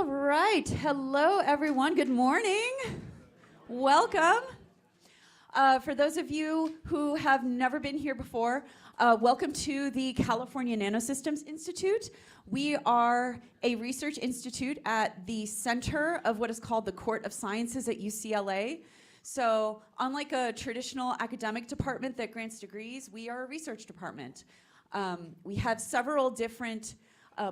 All right. Hello, everyone. Good morning. Welcome. For those of you who have never been here before, welcome to the California Nanosystems Institute. We are a research institute at the center of what is called the Court of Sciences at UCLA. So unlike a traditional academic department that grants degrees, we are a research department. We have several different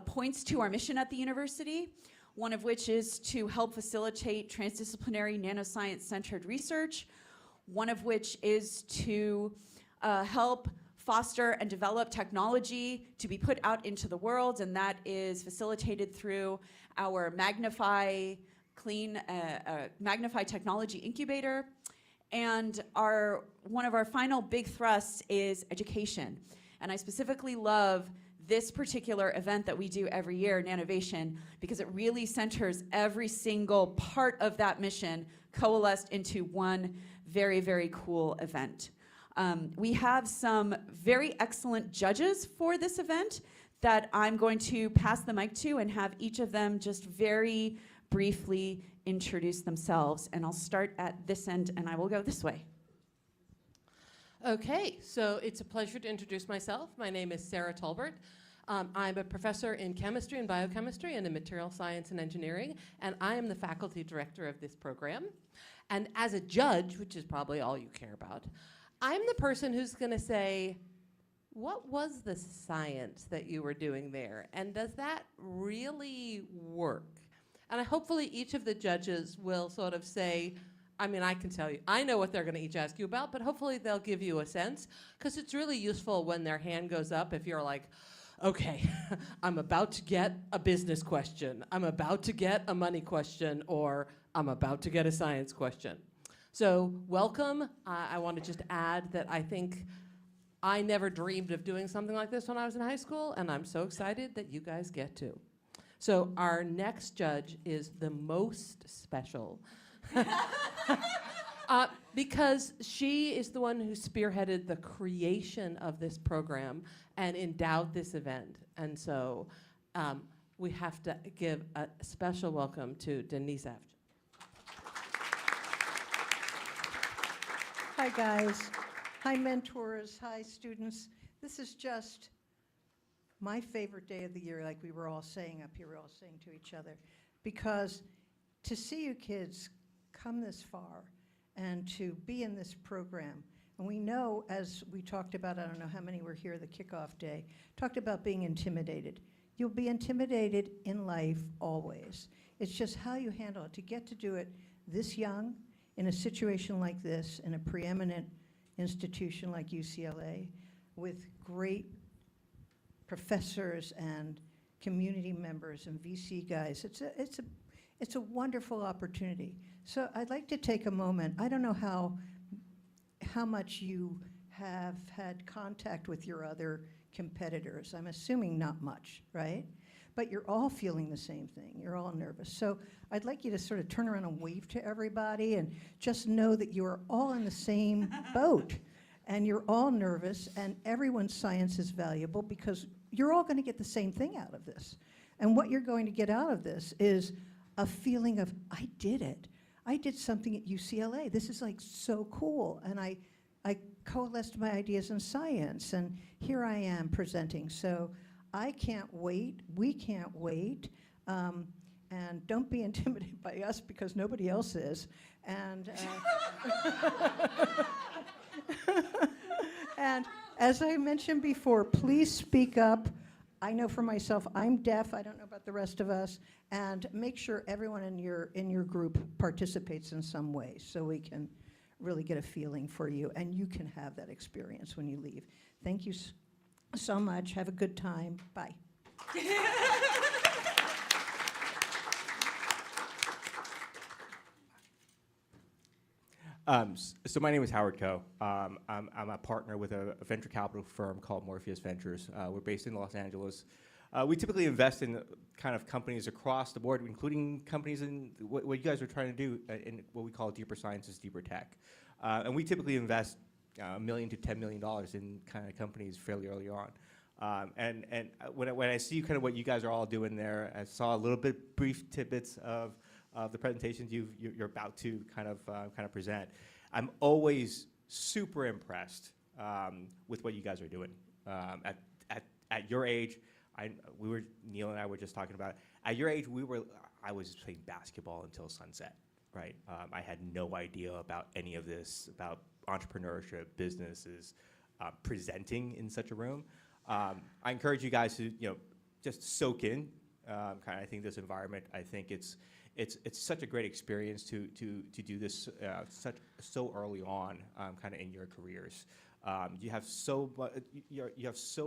points to our mission at the university, one of which is to help facilitate transdisciplinary nanoscience-centered research, one of which is to help foster and develop technology to be put out into the world, and that is facilitated through our Magnify Technology Incubator. And one of our final big thrusts is education. And I specifically love this particular event that we do every year, Nanovation, because it really centers every single part of that mission coalesced into one very, very cool event. We have some very excellent judges for this event that I'm going to pass the mic to and have each of them just very briefly introduce themselves. And I'll start at this end and I will go this way. Okay, so it's a pleasure to introduce myself. My name is Sarah Tolbert. I'm a professor in chemistry and biochemistry and in material science and engineering, and I am the faculty director of this program. And as a judge, which is probably all you care about, I'm the person who's going to say, what was the science that you were doing there? And does that really work? And hopefully each of the judges will sort of say, I mean, I can tell you, I know what they're going to each ask you about, but hopefully they'll give you a sense, because it's really useful when their hand goes up if you're like, okay, I'm about to get a business question, I'm about to get a money question, or I'm about to get a science question. So welcome. I want to just add that I think I never dreamed of doing something like this when I was in high school, and I'm so excited that you guys get to. So our next judge is the most special. Because she is the one who spearheaded the creation of this program and endowed this event. And so we have to give a special welcome to Denise Avchin. Hi guys, hi mentors, hi students. This is just my favorite day of the year, like we were all saying up here, we're all saying to each other, because to see you kids come this far and to be in this program. And we know, as we talked about, I don't know how many were here the kickoff day, talked about being intimidated. You'll be intimidated in life always. It's just how you handle it. To get to do it this young, in a situation like this, in a preeminent institution like UCLA, with great professors and community members and VC guys, it's a wonderful opportunity. So I'd like to take a moment. I don't know how much you have had contact with your other competitors. I'm assuming not much, right? But you're all feeling the same thing. You're all nervous. So I'd like you to sort of turn around and wave to everybody and just know that you are all in the same boat. And you're all nervous, and everyone's science is valuable because you're all going to get the same thing out of this. And what you're going to get out of this is a feeling of, I did it. I did something at UCLA. This is like so cool. And I coalesced my ideas in science, and here I am presenting. So I can't wait. We can't wait. And don't be intimidated by us because nobody else is. And, and as I mentioned before, please speak up. I know for myself, I'm deaf. I don't know about the rest of us. And make sure everyone in your group participates in some way so we can really get a feeling for you. And you can have that experience when you leave. Thank you so much. Have a good time. Bye. So my name is Howard Coe. I'm a partner with a venture capital firm called Morpheus Ventures. We're based in Los Angeles. We typically invest in kind of companies across the board, including companies in what you guys are trying to do in what we call deeper sciences, deeper tech. And we typically invest $1 million to $10 million in kind of companies fairly early on. When I see kind of what you guys are all doing there, I saw a little bit brief tidbits of the presentations you're about to kind of present. I'm always super impressed with what you guys are doing. At your age, Neil and I were just talking about it. At your age, I was playing basketball until sunset, right? I had no idea about any of this, about entrepreneurship, businesses, presenting in such a room. I encourage you guys to, just soak in. I think this environment. I think it's such a great experience to do this so early on, kind of in your careers. You have so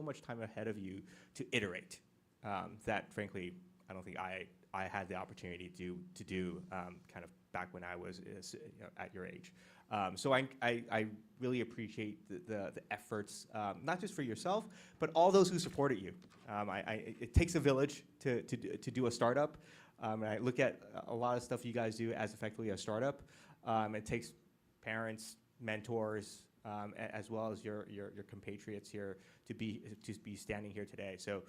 much time ahead of you to iterate. That frankly, I don't think I had the opportunity to do kind of back when I was at your age. So I really appreciate the efforts, not just for yourself, but all those who supported you. It takes a village to do a startup. And I look at a lot of stuff you guys do as effectively a startup. It takes parents, mentors, as well as your compatriots here to be standing here today. So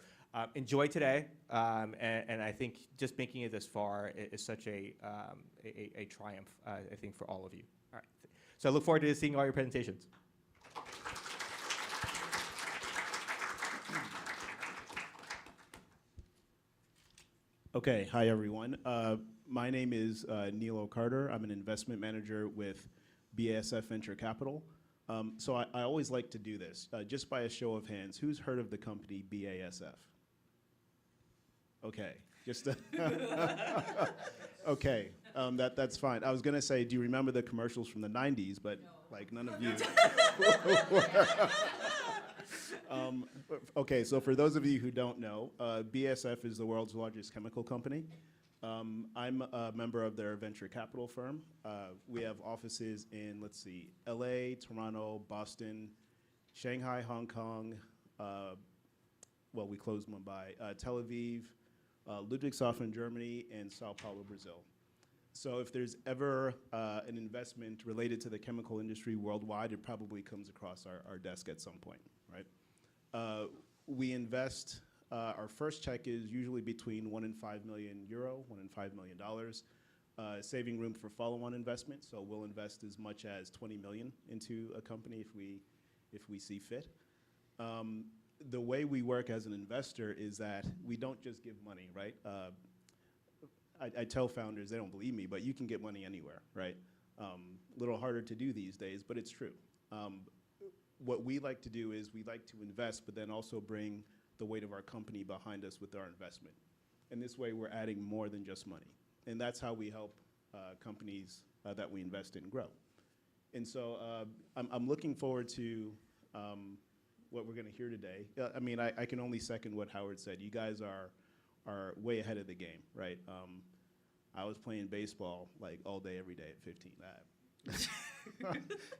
enjoy today, and I think just making it this far is such a triumph, I think, for all of you. All right. So I look forward to seeing all your presentations. Okay, hi everyone. My name is Neil O'Carter. I'm an investment manager with BASF Venture Capital. So I always like to do this. Just by a show of hands, who's heard of the company BASF? Okay, just okay, that's fine. I was gonna say, do you remember the commercials from the 90s? But no. Like none of you. Okay, so for those of you who don't know, BASF is the world's largest chemical company. I'm a member of their venture capital firm. We have offices in, let's see, LA, Toronto, Boston, Shanghai, Hong Kong, well, we closed Mumbai, Tel Aviv, Ludwigshafen, Germany, and Sao Paulo, Brazil. So if there's ever an investment related to the chemical industry worldwide, it probably comes across our desk at some point, right? We invest, our first check is usually between €1 and €5 million, $1 and $5 million, saving room for follow-on investment. So we'll invest as much as 20 million into a company if we see fit. The way we work as an investor is that we don't just give money, right? I tell founders, they don't believe me, but you can get money anywhere, right? A little harder to do these days, but it's true. What we like to do is we like to invest, but then also bring the weight of our company behind us with our investment. And this way, we're adding more than just money. And that's how we help companies that we invest in grow. And so I'm looking forward to what we're going to hear today. I mean, I can only second what Howard said. You guys are way ahead of the game, right? I was playing baseball like all day, every day at 15.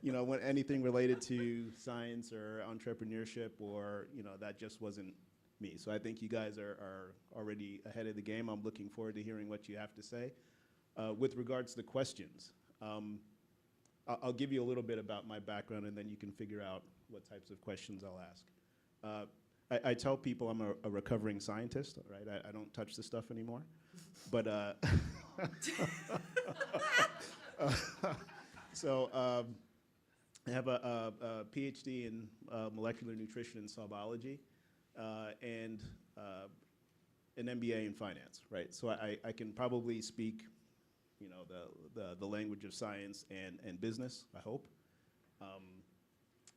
When anything related to science or entrepreneurship or, that just wasn't me. So I think you guys are already ahead of the game. I'm looking forward to hearing what you have to say. With regards to the questions, I'll give you a little bit about my background and then you can figure out what types of questions I'll ask. I tell people I'm a recovering scientist, right? I don't touch this stuff anymore. But so I have a PhD in molecular nutrition and cell biology and an MBA in finance, right? So I can probably speak, the language of science and business, I hope.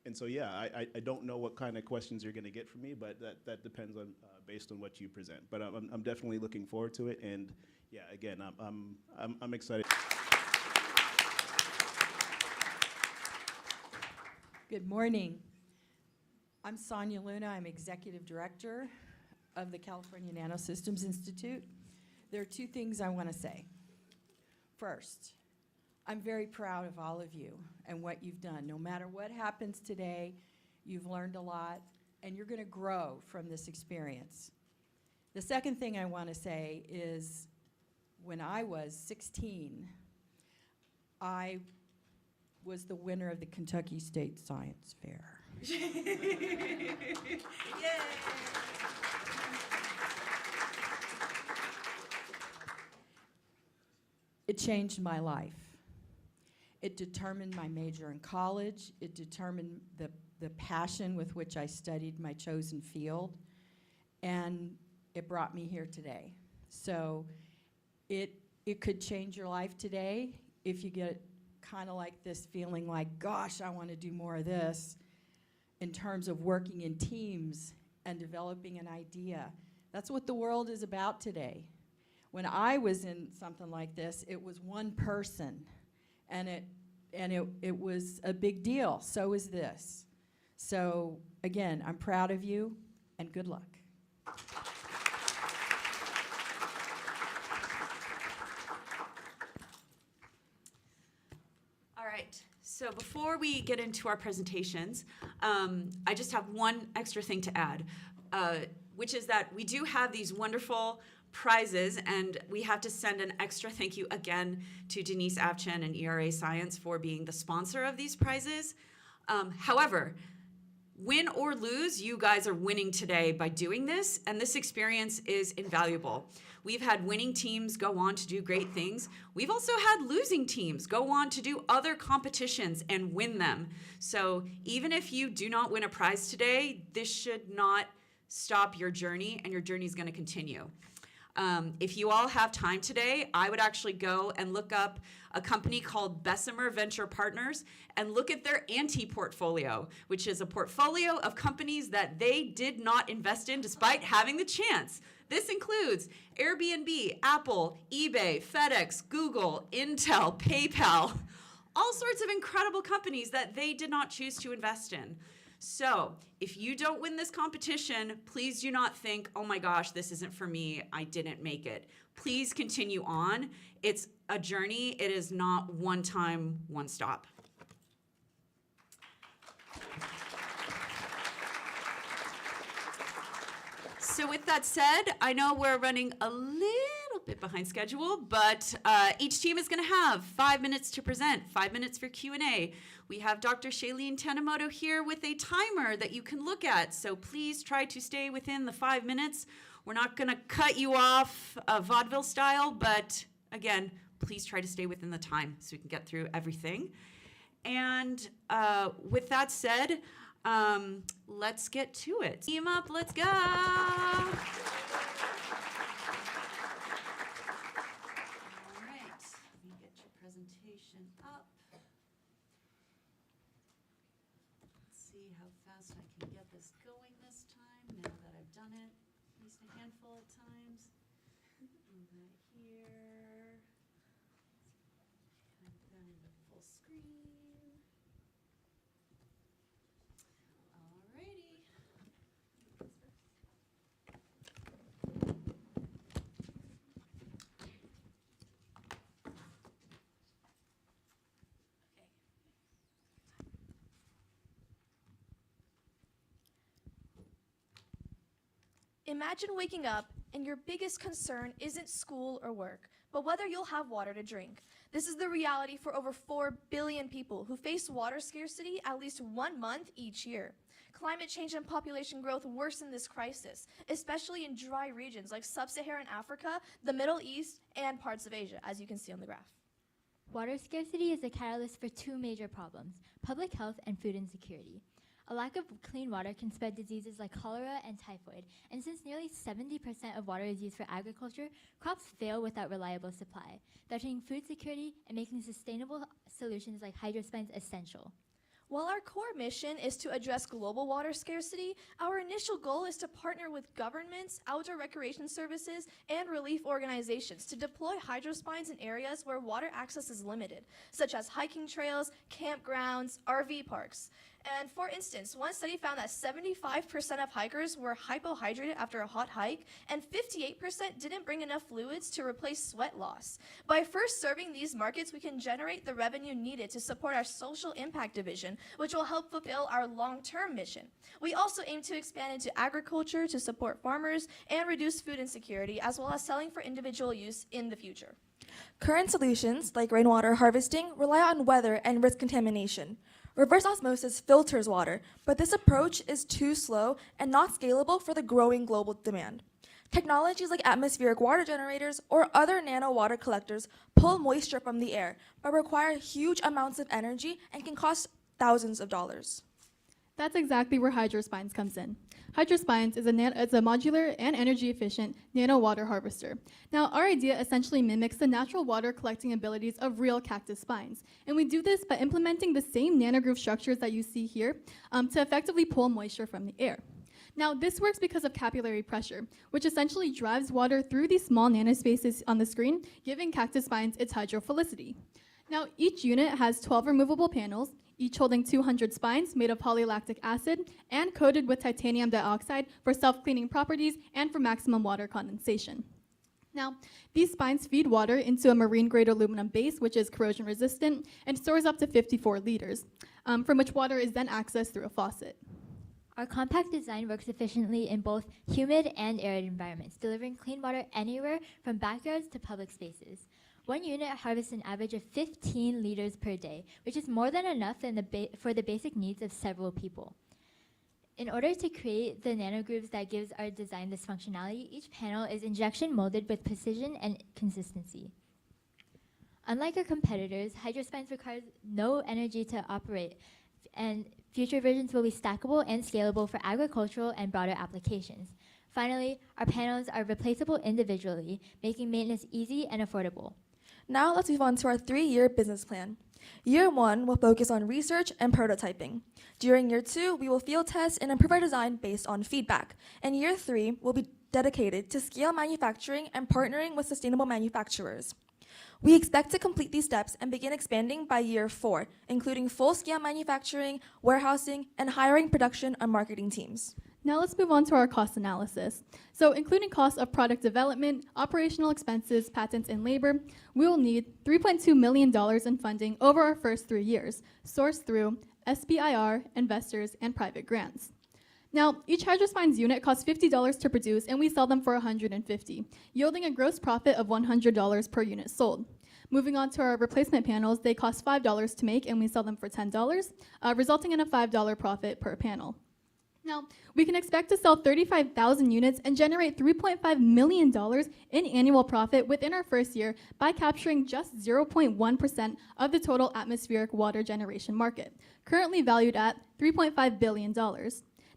And so, yeah, I don't know what kind of questions you're going to get from me, but that depends on based on what you present. But I'm definitely looking forward to it. And yeah, again, I'm excited. Good morning. I'm Sonia Luna. I'm Executive Director of the California Nanosystems Institute. There are two things I want to say. First, I'm very proud of all of you and what you've done. No matter what happens today, you've learned a lot, and you're going to grow from this experience. The second thing I want to say is when I was 16, I was the winner of the Kentucky State Science Fair. It changed my life. It determined my major in college. It determined the passion with which I studied my chosen field. And it brought me here today. So it could change your life today if you get kind of like this feeling like, gosh, I want to do more of this, in terms of working in teams and developing an idea. That's what the world is about today. When I was in something like this, it was one person, and it was a big deal. So is this. So again, I'm proud of you, and good luck. All right, so before we get into our presentations, I just have one extra thing to add, which is that we do have these wonderful prizes, and we have to send an extra thank you again to Denise Avchen and ERA Science for being the sponsor of these prizes. However, win or lose, you guys are winning today by doing this, and this experience is invaluable. We've had winning teams go on to do great things. We've also had losing teams go on to do other competitions and win them. So even if you do not win a prize today, this should not stop your journey, and your journey is going to continue. If you all have time today, I would actually go and look up a company called Bessemer Venture Partners and look at their anti-portfolio, which is a portfolio of companies that they did not invest in despite having the chance. This includes Airbnb, Apple, eBay, FedEx, Google, Intel, PayPal, all sorts of incredible companies that they did not choose to invest in. So if you don't win this competition, please do not think, oh my gosh, this isn't for me, I didn't make it. Please continue on. It's a journey. It is not one time, one stop. So with that said, I know we're running a little bit behind schedule, but each team is going to have 5 minutes to present, 5 minutes for Q&A. We have Dr. Shailene Tanimoto here with a timer that you can look at, so please try to stay within the 5 minutes. We're not going to cut you off vaudeville style, but again, please try to stay within the time so we can get through everything. And with that said, let's get to it. Team up, let's go. All right, let me get your presentation up. Let's see how fast I can get this going this time, now that I've done it at least a handful of times. Right here. And then the full screen. Alrighty. Imagine waking up and your biggest concern isn't school or work, but whether you'll have water to drink. This is the reality for over 4 billion people who face water scarcity at least 1 month each year. Climate change and population growth worsen this crisis, especially in dry regions like sub-Saharan Africa, the Middle East, and parts of Asia, as you can see on the graph. Water scarcity is a catalyst for two major problems: public health and food insecurity. A lack of clean water can spread diseases like cholera and typhoid, and since nearly 70% of water is used for agriculture, crops fail without reliable supply, threatening food security and making sustainable solutions like hydrospines essential. While our core mission is to address global water scarcity, our initial goal is to partner with governments, outdoor recreation services, and relief organizations to deploy hydrospines in areas where water access is limited, such as hiking trails, campgrounds, RV parks. And for instance, one study found that 75% of hikers were hypohydrated after a hot hike, and 58% didn't bring enough fluids to replace sweat loss. By first serving these markets, we can generate the revenue needed to support our social impact division, which will help fulfill our long-term mission. We also aim to expand into agriculture to support farmers and reduce food insecurity, as well as selling for individual use in the future. Current solutions, like rainwater harvesting, rely on weather and risk contamination. Reverse osmosis filters water, but this approach is too slow and not scalable for the growing global demand. Technologies like atmospheric water generators or other nano water collectors pull moisture from the air, but require huge amounts of energy and can cost thousands of dollars. That's exactly where Hydrospines comes in. Hydrospines is a modular and energy-efficient nano water harvester. Now, our idea essentially mimics the natural water collecting abilities of real cactus spines. And we do this by implementing the same nanogroove structures that you see here to effectively pull moisture from the air. Now, this works because of capillary pressure, which essentially drives water through these small nanospaces on the screen, giving cactus spines its hydrophilicity. Now, each unit has 12 removable panels, each holding 200 spines made of polylactic acid and coated with titanium dioxide for self-cleaning properties and for maximum water condensation. Now, these spines feed water into a marine-grade aluminum base, which is corrosion resistant, and stores up to 54 liters, from which water is then accessed through a faucet. Our compact design works efficiently in both humid and arid environments, delivering clean water anywhere from backyards to public spaces. One unit harvests an average of 15 liters per day, which is more than enough for the basic needs of several people. In order to create the nanogrooves that gives our design this functionality, each panel is injection molded with precision and consistency. Unlike our competitors, Hydrospines requires no energy to operate, and future versions will be stackable and scalable for agricultural and broader applications. Finally, our panels are replaceable individually, making maintenance easy and affordable. Now let's move on to our 3-year business plan. Year 1 will focus on research and prototyping. During Year 2, we will field test and improve our design based on feedback. And Year 3 will be dedicated to scale manufacturing and partnering with sustainable manufacturers. We expect to complete these steps and begin expanding by Year 4, including full-scale manufacturing, warehousing, and hiring production and marketing teams. Now let's move on to our cost analysis. So including costs of product development, operational expenses, patents, and labor, we will need $3.2 million in funding over our first 3 years, sourced through SBIR, investors, and private grants. Now, each Hydrospines unit costs $50 to produce, and we sell them for $150, yielding a gross profit of $100 per unit sold. Moving on to our replacement panels, they cost $5 to make, and we sell them for $10, resulting in a $5 profit per panel. Now, we can expect to sell 35,000 units and generate $3.5 million in annual profit within our first year by capturing just 0.1% of the total atmospheric water generation market, currently valued at $3.5 billion.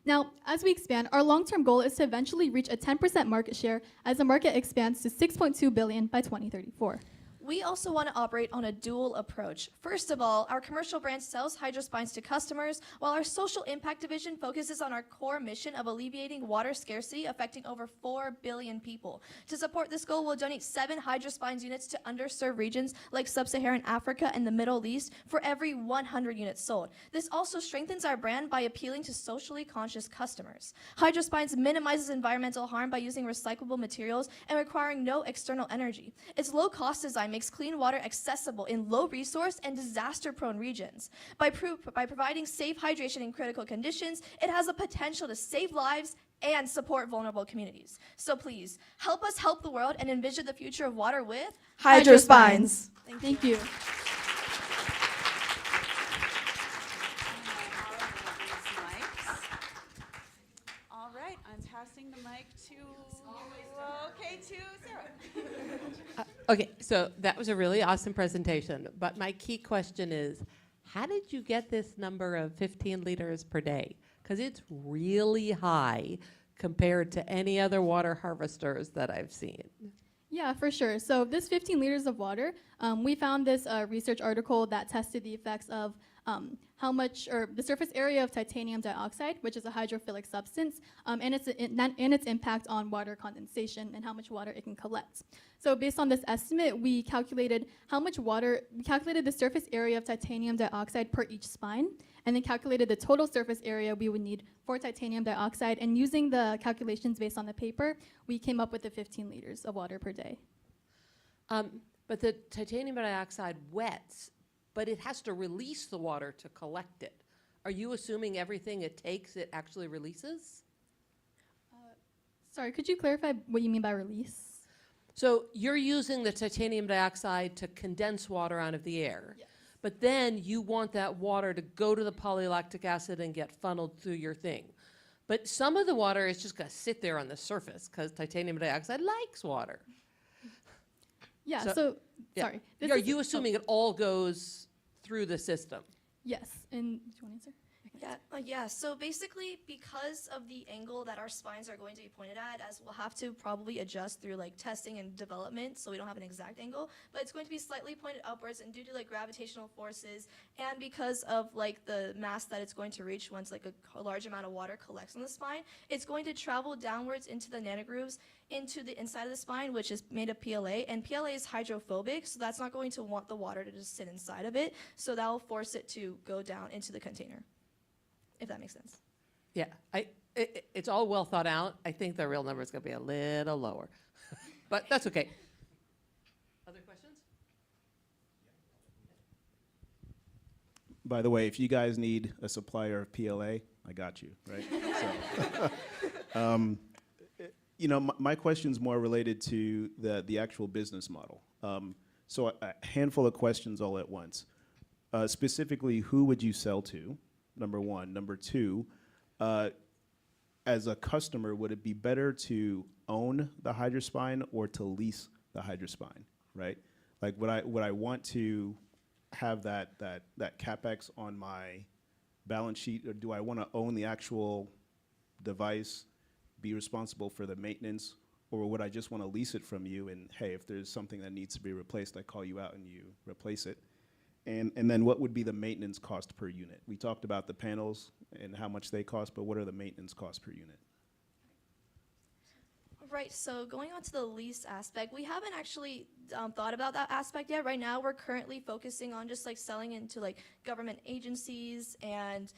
Now, as we expand, our long-term goal is to eventually reach a 10% market share as the market expands to $6.2 billion by 2034. We also want to operate on a dual approach. First of all, our commercial branch sells Hydrospines to customers, while our social impact division focuses on our core mission of alleviating water scarcity affecting over 4 billion people. To support this goal, we'll donate 7 Hydrospines units to underserved regions like Sub-Saharan Africa and the Middle East for every 100 units sold. This also strengthens our brand by appealing to socially conscious customers. Hydrospines minimizes environmental harm by using recyclable materials and requiring no external energy. Its low-cost design makes clean water accessible in low-resource and disaster-prone regions. By providing safe hydration in critical conditions, it has the potential to save lives and support vulnerable communities. So please, help us help the world and envision the future of water with Hydrospines. Thank you. All right, I'm passing the mic to Sarah. Okay, so that was a really awesome presentation, but my key question is, how did you get this number of 15 liters per day? Because it's really high compared to any other water harvesters that I've seen. Yeah, for sure. So this 15 liters of water, we found this research article that tested the effects of how much, or the surface area of titanium dioxide, which is a hydrophilic substance, and its impact on water condensation and how much water it can collect. So based on this estimate, we calculated the surface area of titanium dioxide per each spine, and then calculated the total surface area we would need for titanium dioxide, and using the calculations based on the paper, we came up with the 15 liters of water per day. But the titanium dioxide wets, but it has to release the water to collect it. Are you assuming everything it takes, it actually releases? Sorry, could you clarify what you mean by release? So you're using the titanium dioxide to condense water out of the air. Yes. But then you want that water to go to the polylactic acid and get funneled through your thing. But some of the water is just going to sit there on the surface because titanium dioxide likes water. Yeah, So- so, Yeah. sorry. This Are is- you assuming it all goes through the system? Yes, and do you want to answer? Yeah, so basically, because of the angle that our spines are going to be pointed at, as we'll have to probably adjust through like testing and development, so we don't have an exact angle, but it's going to be slightly pointed upwards, and due to like gravitational forces, and because of like the mass that it's going to reach once like a large amount of water collects on the spine, it's going to travel downwards into the nanogrooves, into the inside of the spine, which is made of PLA, and PLA is hydrophobic, so that's not going to want the water to just sit inside of it, so that will force it to go down into the container. If that makes sense. Yeah, it's all well thought out. I think the real number is going to be a little lower, but that's okay. Other questions? By the way, if you guys need a supplier of PLA, I got you, right? So, you know, my question's more related to the actual business model. So a handful of questions all at once. Specifically, who would you sell to? Number one. Number two, as a customer, would it be better to own the hydrospine or to lease the hydrospine, right? Like, would I want to have that CapEx on my balance sheet, or do I want to own the actual device, be responsible for the maintenance, or would I just want to lease it from you and, hey, if there's something that needs to be replaced, I call you out and you replace it? And then what would be the maintenance cost per unit? We talked about the panels and how much they cost, but what are the maintenance costs per unit? Right, so going on to the lease aspect, we haven't actually thought about that aspect yet. Right now, we're currently focusing on just like selling into like government agencies and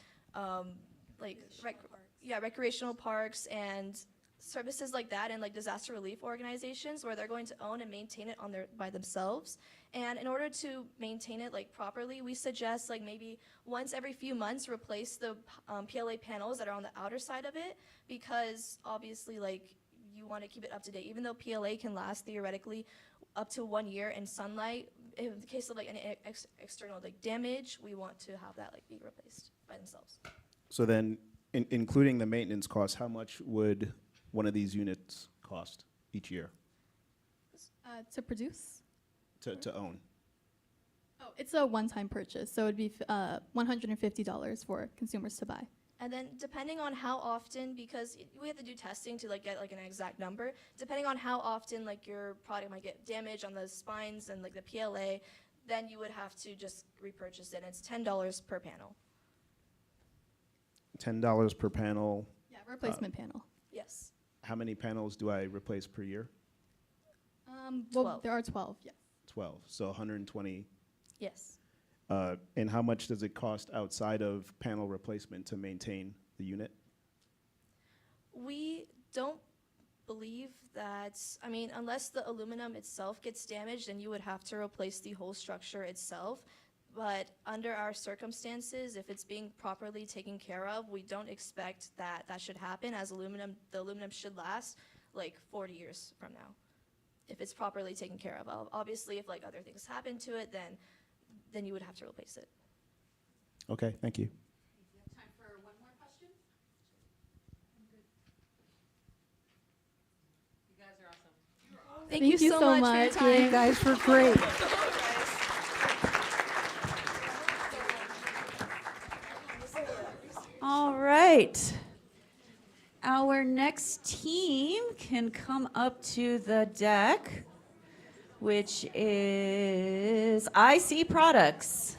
recreational parks and services like that, and like disaster relief organizations where they're going to own and maintain it by themselves. And in order to maintain it like properly, we suggest like maybe once every few months replace the PLA panels that are on the outer side of it, because obviously like you want to keep it up to date. Even though PLA can last theoretically up to 1 year in sunlight, in the case of like any external like damage, we want to have that like be replaced by themselves. So then, including the maintenance costs, how much would one of these units cost each year To produce? to own? Oh, it's a one-time purchase, so it'd be $150 for consumers to buy. And then depending on how often, because we have to do testing to like get like an exact number, depending on how often like your product might get damaged on the spines and like the PLA, then you would have to just repurchase it. And it's $10 per panel. $10 per panel. Yeah, replacement panel. Yes. How many panels do I replace per year? Well, 12. there are 12, yes. 12, so 120. Yes. And how much does it cost outside of panel replacement to maintain the unit? We don't believe that, I mean, unless the aluminum itself gets damaged, then you would have to replace the whole structure itself. But under our circumstances, if it's being properly taken care of, we don't expect that that should happen, as the aluminum should last like 40 years from now, if it's properly taken care of. Obviously, if like other things happen to it, then you would have to replace it. Okay, thank you. Time for one more question? You guys are awesome. Thank you so much for your time. You guys were great. All right. Our next team can come up to the deck, which is IC Products.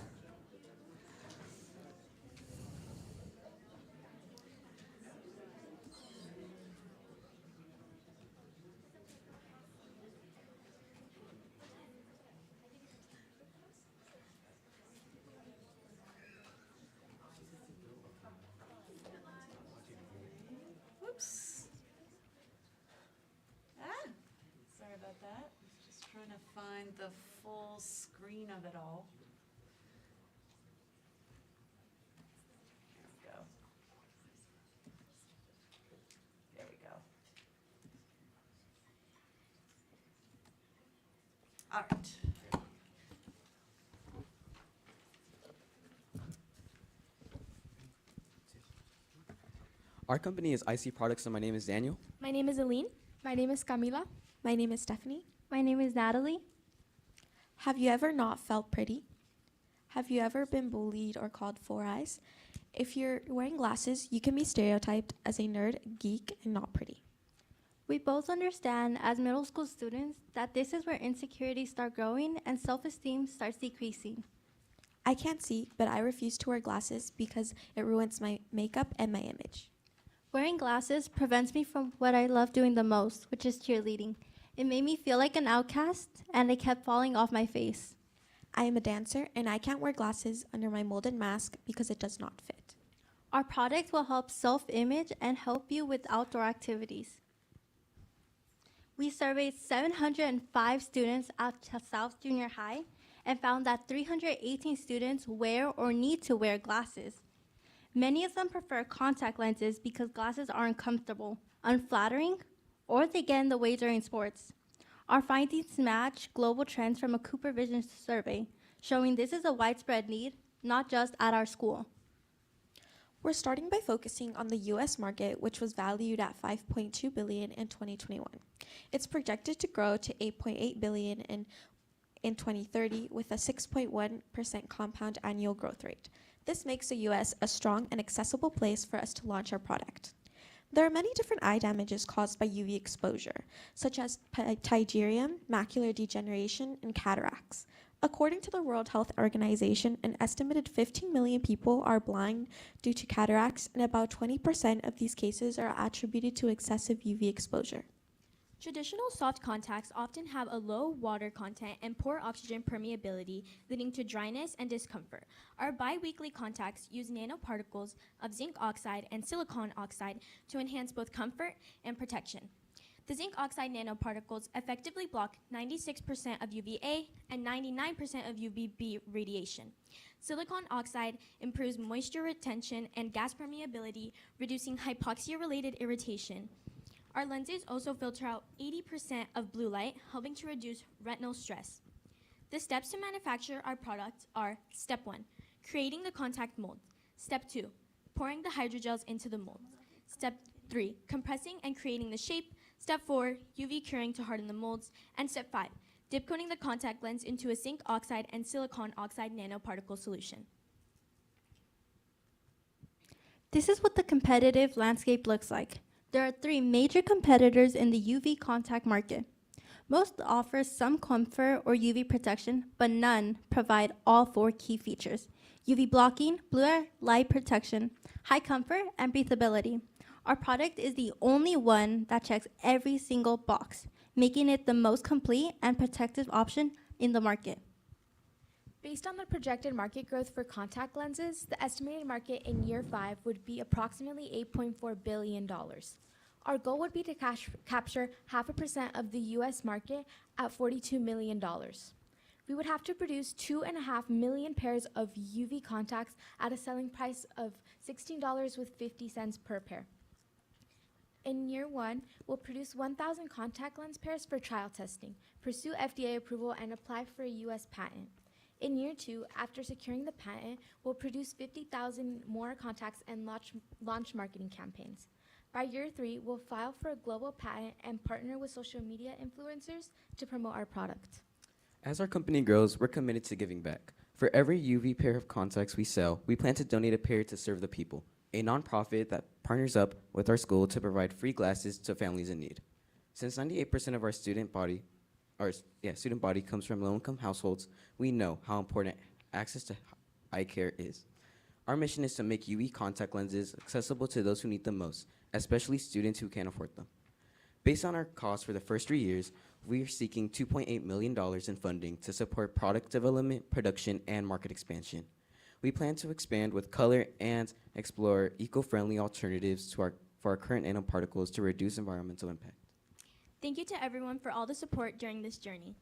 Whoops. Sorry about that. Just trying to find the full screen of it all. There we go. There we go. All right. Our company is IC Products, and my name is Daniel. My name is Aline. My name is Camila. My name is Stephanie. My name is Natalie. Have you ever not felt pretty? Have you ever been bullied or called four eyes? If you're wearing glasses, you can be stereotyped as a nerd, geek, and not pretty. We both understand as middle school students that this is where insecurities start growing and self-esteem starts decreasing. I can't see, but I refuse to wear glasses because it ruins my makeup and my image. Wearing glasses prevents me from what I love doing the most, which is cheerleading. It made me feel like an outcast, and it kept falling off my face. I am a dancer, and I can't wear glasses under my molded mask because it does not fit. Our product will help self-image and help you with outdoor activities. We surveyed 705 students at South Junior High and found that 318 students wear or need to wear glasses. Many of them prefer contact lenses because glasses aren't comfortable, unflattering, or they get in the way during sports. Our findings match global trends from a Cooper Vision survey, showing this is a widespread need, not just at our school. We're starting by focusing on the US market, which was valued at $5.2 billion in 2021. It's projected to grow to $8.8 billion in 2030 with a 6.1% compound annual growth rate. This makes the US a strong and accessible place for us to launch our product. There are many different eye damages caused by UV exposure, such as pterygium, macular degeneration, and cataracts. According to the World Health Organization, an estimated 15 million people are blind due to cataracts, and about 20% of these cases are attributed to excessive UV exposure. Traditional soft contacts often have a low water content and poor oxygen permeability, leading to dryness and discomfort. Our bi-weekly contacts use nanoparticles of zinc oxide and silicon oxide to enhance both comfort and protection. The zinc oxide nanoparticles effectively block 96% of UVA and 99% of UVB radiation. Silicon oxide improves moisture retention and gas permeability, reducing hypoxia-related irritation. Our lenses also filter out 80% of blue light, helping to reduce retinal stress. The steps to manufacture our product are: Step 1, creating the contact mold. Step 2, pouring the hydrogels into the mold. Step 3, compressing and creating the shape. Step 4, UV curing to harden the molds. And Step 5, dip coating the contact lens into a zinc oxide and silicon oxide nanoparticle solution. This is what the competitive landscape looks like. There are 3 major competitors in the UV contact market. Most offer some comfort or UV protection, but none provide all 4 key features: UV blocking, blue light protection, high comfort, and breathability. Our product is the only one that checks every single box, making it the most complete and protective option in the market. Based on the projected market growth for contact lenses, the estimated market in year 5 would be approximately $8.4 billion. Our goal would be to capture 0.5% of the US market at $42 million. We would have to produce 2.5 million pairs of UV contacts at a selling price of $16.50 per pair. In year 1, we'll produce 1,000 contact lens pairs for trial testing, pursue FDA approval, and apply for a US patent. In year 2, after securing the patent, we'll produce 50,000 more contacts and launch marketing campaigns. By year 3, we'll file for a global patent and partner with social media influencers to promote our product. As our company grows, we're committed to giving back. For every UV pair of contacts we sell, we plan to donate a pair to Serve the People, a nonprofit that partners up with our school to provide free glasses to families in need. Since 98% of our student body comes from low-income households, we know how important access to eye care is. Our mission is to make UV contact lenses accessible to those who need them most, especially students who can't afford them. Based on our costs for the first 3 years, we are seeking $2.8 million in funding to support product development, production, and market expansion. We plan to expand with color and explore eco-friendly alternatives for our current nanoparticles to reduce environmental impact. Thank you to everyone for all the support during this journey.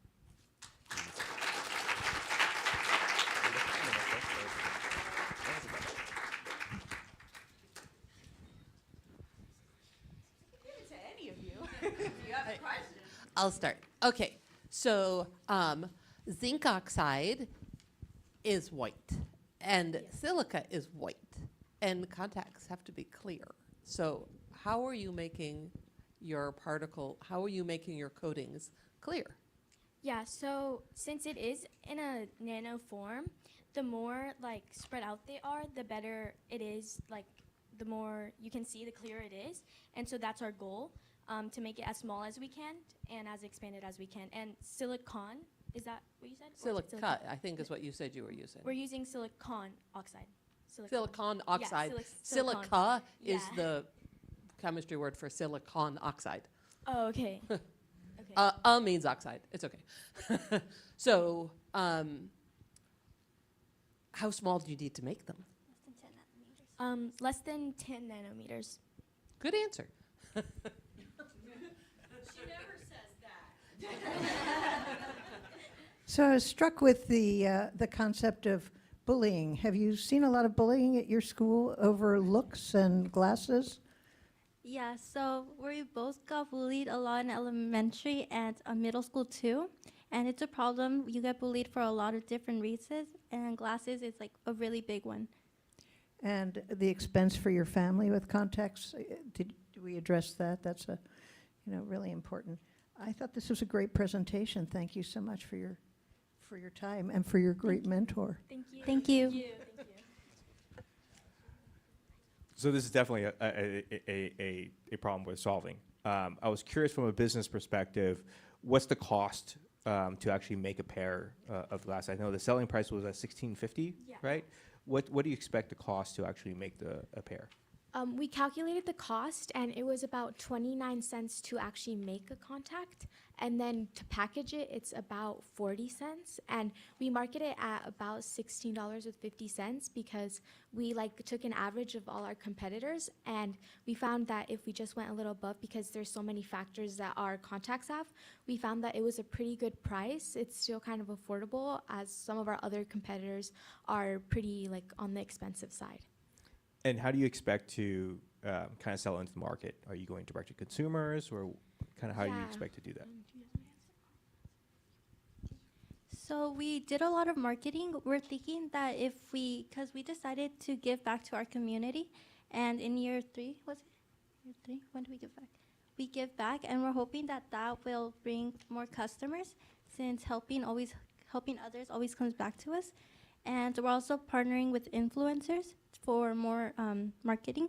I'll start. Okay, so zinc oxide is white, and silica is white, and the contacts have to be clear. So how are you making your coatings clear? Yeah, so since it is in a nano form, the more like spread out they are, the better it is. Like the more you can see, the clearer it is. And so that's our goal, to make it as small as we can and as expanded as we can. And silicon, is that what you said? Or Silica, I think is what you said you were using. We're using silicon oxide. Silicon oxide. silicon. Silica is Yeah. the chemistry word for silicon oxide. Oh, okay. Okay. Means oxide. It's okay. So, how small do you need to make them? Less than 10 nanometers. Good answer. So I was struck with the concept of bullying. Have you seen a lot of bullying at your school over looks and glasses? Yeah, so we both got bullied a lot in elementary and middle school too. And it's a problem. You get bullied for a lot of different reasons, and glasses is like a really big one. And the expense for your family with contacts, did we address that? That's really important. I thought this was a great presentation. Thank you so much for your time and for your great mentor. Thank you. Thank you. Thank you. So this is definitely a problem we're solving. I was curious from a business perspective, what's the cost to actually make a pair of glasses? I know the selling price was at $16.50, Yeah. right? What do you expect the cost to actually make a pair? We calculated the cost, and it was about 29 cents to actually make a contact. And then to package it, it's about 40 cents. And we market it at about $16.50 because we took an average of all our competitors. And we found that if we just went a little above, because there's so many factors that our contacts have, we found that it was a pretty good price. It's still kind of affordable, as some of our other competitors are pretty on the expensive side. And how do you expect to kind of sell into the market? Are you going direct to consumers, or kind of how do you expect to do that? So we did a lot of marketing. We're thinking that because we decided to give back to our community, and in year 3, was it? Year 3? When do we give back? We give back, and we're hoping that will bring more customers, since helping others always comes back to us. And we're also partnering with influencers for more marketing.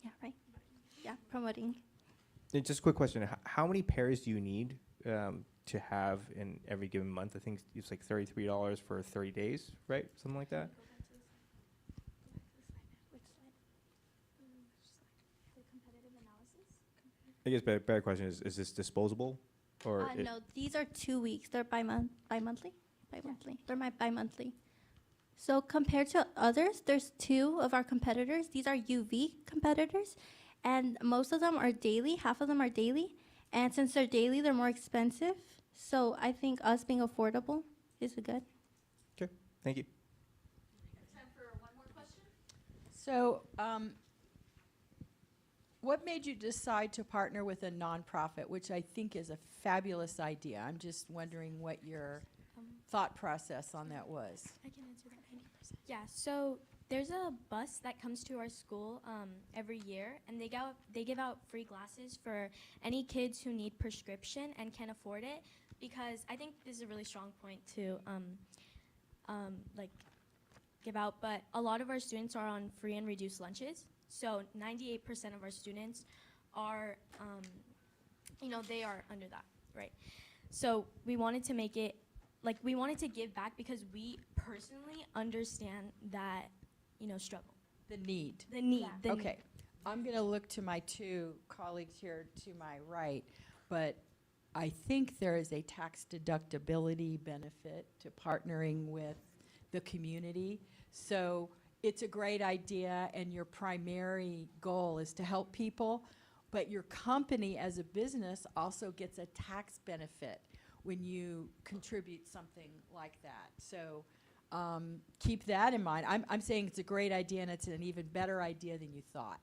Yeah, right? Yeah, promoting. And just a quick question, how many pairs do you need to have in every given month? I think it's like $33 for 30 days, right? Something like that? I guess better question is this disposable? Or No, these are 2 weeks. They're bi-monthly? Bi-monthly. They're bi-monthly. So compared to others, there's 2 of our competitors. These are UV competitors, and most of them are daily. Half of them are daily. And since they're daily, they're more expensive. So I think us being affordable is good. Okay, thank you. Time for one more question. So, what made you decide to partner with a nonprofit, which I think is a fabulous idea? I'm just wondering what your thought process on that was. I can answer that 100%. Yeah, so there's a bus that comes to our school every year, and they give out free glasses for any kids who need prescription and can't afford it, because I think this is a really strong point to give out, but a lot of our students are on free and reduced lunches, so 98% of our students are, they are under that, right? So we wanted to make it, we wanted to give back because we personally understand that, struggle. The need. The need. Yeah. The Okay. I'm going to look to my 2 colleagues here to my right, but I think there is a tax deductibility benefit to partnering with the community. So it's a great idea, and your primary goal is to help people, but your company as a business also gets a tax benefit when you contribute something like that. So keep that in mind. I'm saying it's a great idea, and it's an even better idea than you thought.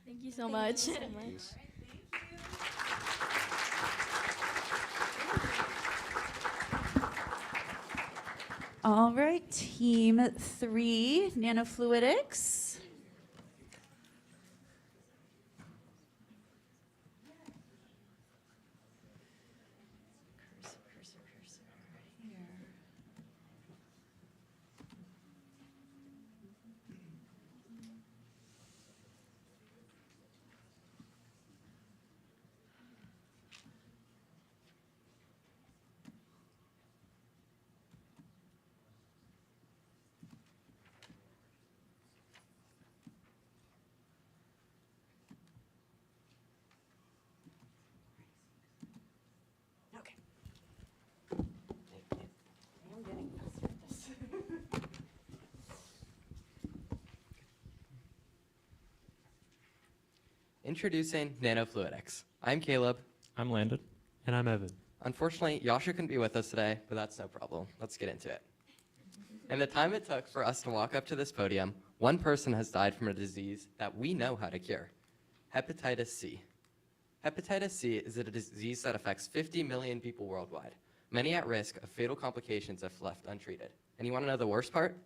Thank you so much. All right, team 3, nanofluidics. Introducing nanofluidics. I'm Caleb. I'm Landon. And I'm Evan. Unfortunately, Yasha couldn't be with us today, but that's no problem. Let's get into it. In the time it took for us to walk up to this podium, one person has died from a disease that we know how to cure: hepatitis C. Hepatitis C is a disease that affects 50 million people worldwide, many at risk of fatal complications if left untreated. And you want to know the worst part?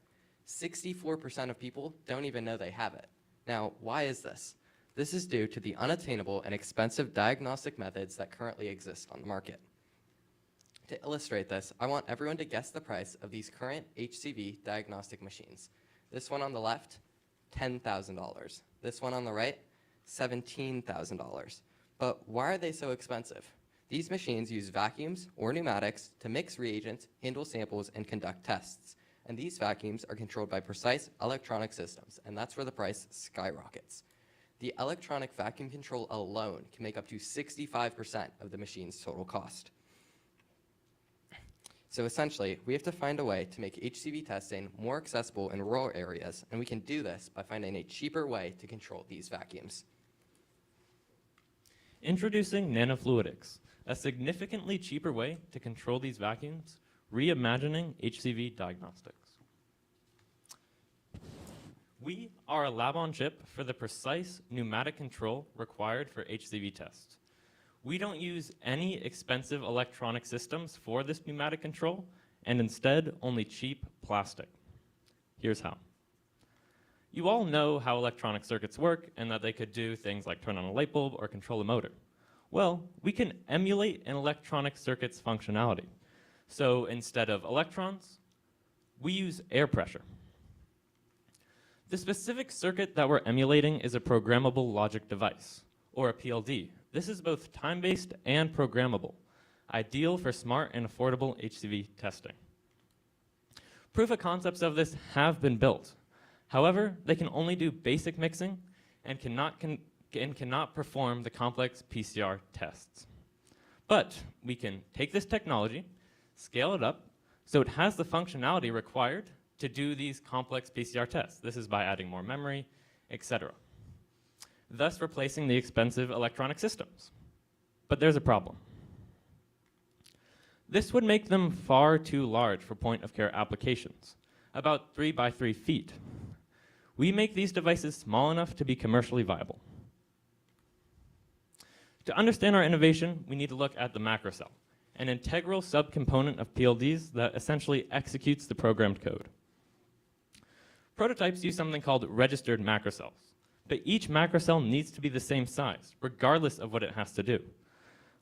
64% of people don't even know they have it. Now, why is this? This is due to the unattainable and expensive diagnostic methods that currently exist on the market. To illustrate this, I want everyone to guess the price of these current HCV diagnostic machines. This one on the left, $10,000. This one on the right, $17,000. But why are they so expensive? These machines use vacuums or pneumatics to mix reagents, handle samples, and conduct tests. And these vacuums are controlled by precise electronic systems, and that's where the price skyrockets. The electronic vacuum control alone can make up to 65% of the machine's total cost. So essentially, we have to find a way to make HCV testing more accessible in rural areas, and we can do this by finding a cheaper way to control these vacuums. Introducing nanofluidics, a significantly cheaper way to control these vacuums, reimagining HCV diagnostics. We are a lab-on-chip for the precise pneumatic control required for HCV tests. We don't use any expensive electronic systems for this pneumatic control, and instead only cheap plastic. Here's how. You all know how electronic circuits work and that they could do things like turn on a light bulb or control a motor. Well, we can emulate an electronic circuit's functionality. So instead of electrons, we use air pressure. The specific circuit that we're emulating is a programmable logic device, or a PLD. This is both time-based and programmable, ideal for smart and affordable HCV testing. Proof of concepts of this have been built. However, they can only do basic mixing and cannot perform the complex PCR tests. But we can take this technology, scale it up, so it has the functionality required to do these complex PCR tests. This is by adding more memory, etc. Thus replacing the expensive electronic systems. But there's a problem. This would make them far too large for point-of-care applications, about 3 by 3 feet. We make these devices small enough to be commercially viable. To understand our innovation, we need to look at the macrocell, an integral subcomponent of PLDs that essentially executes the programmed code. Prototypes use something called registered macrocells, but each macrocell needs to be the same size, regardless of what it has to do.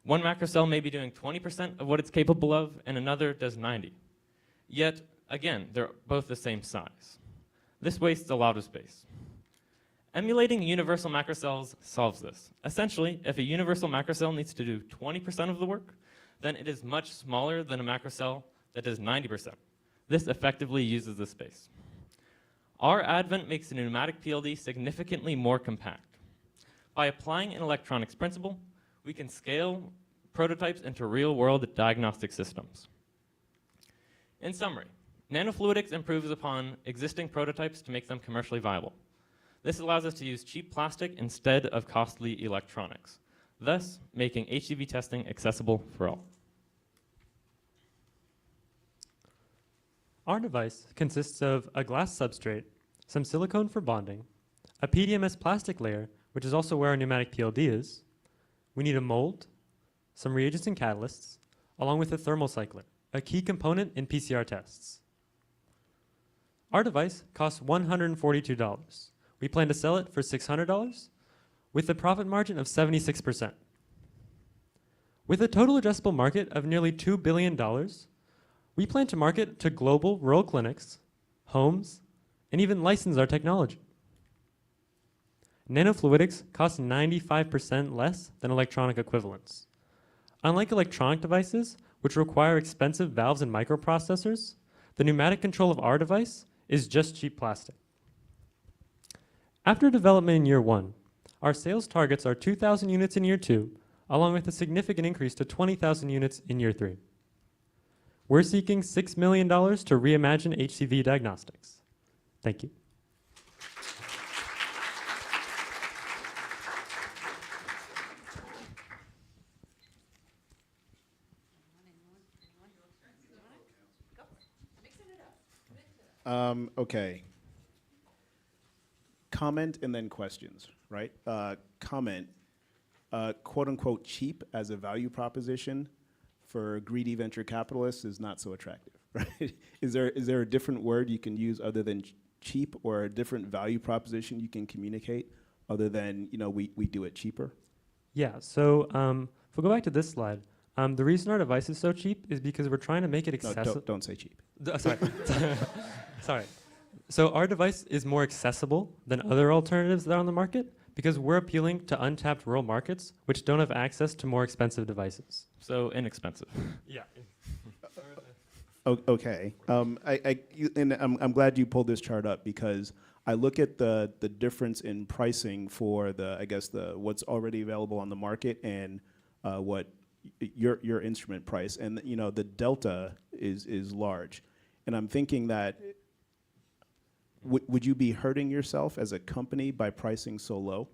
One macrocell may be doing 20% of what it's capable of, and another does 90%. Yet, again, they're both the same size. This wastes a lot of space. Emulating universal macrocells solves this. Essentially, if a universal macrocell needs to do 20% of the work, then it is much smaller than a macrocell that does 90%. This effectively uses the space. Our advent makes the pneumatic PLD significantly more compact. By applying an electronics principle, we can scale prototypes into real-world diagnostic systems. In summary, nanofluidics improves upon existing prototypes to make them commercially viable. This allows us to use cheap plastic instead of costly electronics, thus making HCV testing accessible for all. Our device consists of a glass substrate, some silicone for bonding, a PDMS plastic layer, which is also where our pneumatic PLD is. We need a mold, some reagents and catalysts, along with a thermal cycler, a key component in PCR tests. Our device costs $142. We plan to sell it for $600 with a profit margin of 76%. With a total addressable market of nearly $2 billion, we plan to market to global rural clinics, homes, and even license our technology. Nanofluidics cost 95% less than electronic equivalents. Unlike electronic devices, which require expensive valves and microprocessors, the pneumatic control of our device is just cheap plastic. After development in year 1, our sales targets are 2,000 units in year 2, along with a significant increase to 20,000 units in year 3. We're seeking $6 million to reimagine HCV diagnostics. Thank you. Okay. Comment and then questions, right? Comment, quote unquote cheap as a value proposition for greedy venture capitalists is not so attractive, right? Is there a different word you can use other than cheap, or a different value proposition you can communicate other than, we do it cheaper? Yeah, so if we go back to this slide, the reason our device is so cheap is because we're trying to make it accessible. No, don't say cheap. Sorry. Sorry. So our device is more accessible than other alternatives that are on the market because we're appealing to untapped rural markets which don't have access to more expensive devices. So inexpensive. Yeah. Okay. I'm glad you pulled this chart up because I look at the difference in pricing for what's already available on the market and what your instrument price, and the delta is large, and I'm thinking that would you be hurting yourself as a company by pricing so low,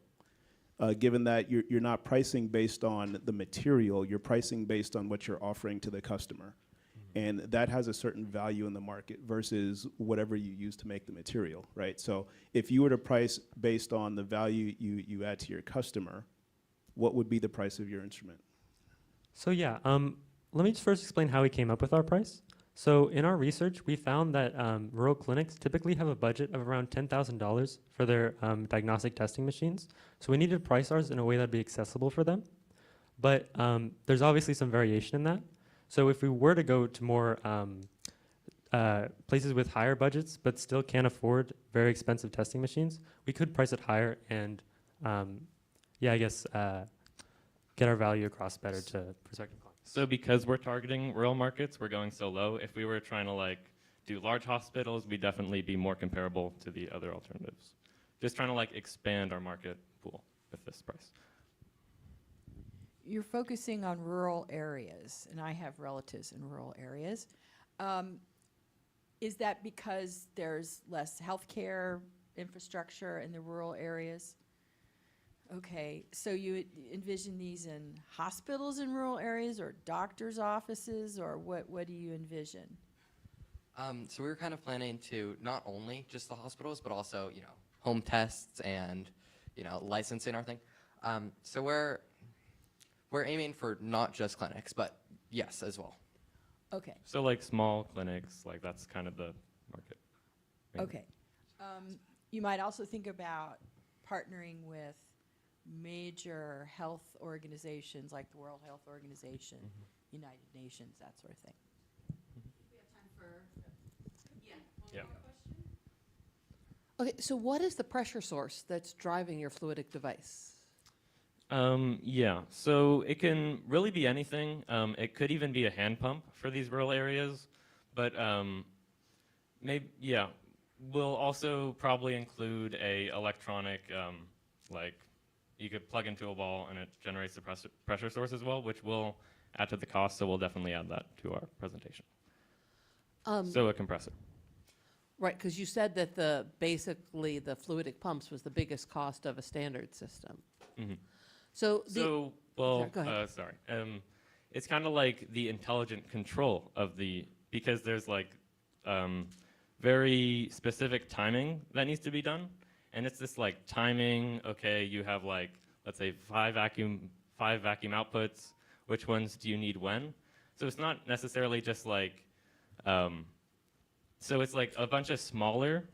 given that you're not pricing based on the material, you're pricing based on what you're offering to the customer. And that has a certain value in the market versus whatever you use to make the material, right? So if you were to price based on the value you add to your customer, what would be the price of your instrument? So yeah, let me just first explain how we came up with our price. So in our research, we found that rural clinics typically have a budget of around $10,000 for their diagnostic testing machines. So we needed to price ours in a way that'd be accessible for them. But there's obviously some variation in that. So if we were to go to more places with higher budgets but still can't afford very expensive testing machines, we could price it higher and, get our value across better to prospective clients. So because we're targeting rural markets, we're going so low. If we were trying to do large hospitals, we'd definitely be more comparable to the other alternatives. Just trying to expand our market pool with this price. You're focusing on rural areas, and I have relatives in rural areas. Is that because there's less healthcare infrastructure in the rural areas? Okay, so you envision these in hospitals in rural areas or doctors' offices, or what do you envision? So we were kind of planning to not only just the hospitals, but also, home tests and, licensing our thing. So we're aiming for not just clinics, but yes, as well. Okay. So small clinics, that's kind of the market. Okay. You might also think about partnering with major health organizations like the World Health Organization, United Nations, that sort of thing. We have time for Yeah. Okay, so what is the pressure source that's driving your fluidic device? So it can really be anything. It could even be a hand pump for these rural areas, but we'll also probably include a electronic, you could plug into a wall and it generates the pressure source as well, which will add to the cost, so we'll definitely add that to our presentation. So a compressor. Right, because you said that basically the fluidic pumps was the biggest cost of a standard system. Mm-hmm. Go ahead. Sorry. It's kind of like the intelligent control of because there's very specific timing that needs to be done. And it's this timing, okay, you have let's say five vacuum outputs. Which ones do you need when? So it's not necessarily just so it's a bunch of smaller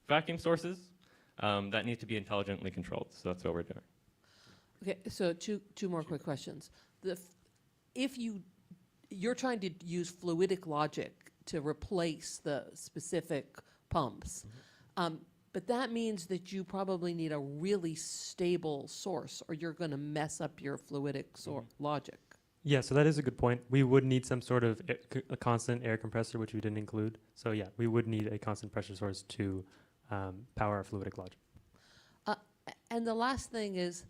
vacuum sources that need to be intelligently controlled. So that's what we're doing. Okay, so two more quick questions. If you're trying to use fluidic logic to replace the specific pumps, but that means that you probably need a really stable source, or you're going to mess up your fluidic logic. Yeah, so that is a good point. We would need some sort of a constant air compressor, which we didn't include. So yeah, we would need a constant pressure source to power our fluidic logic. And the last thing is,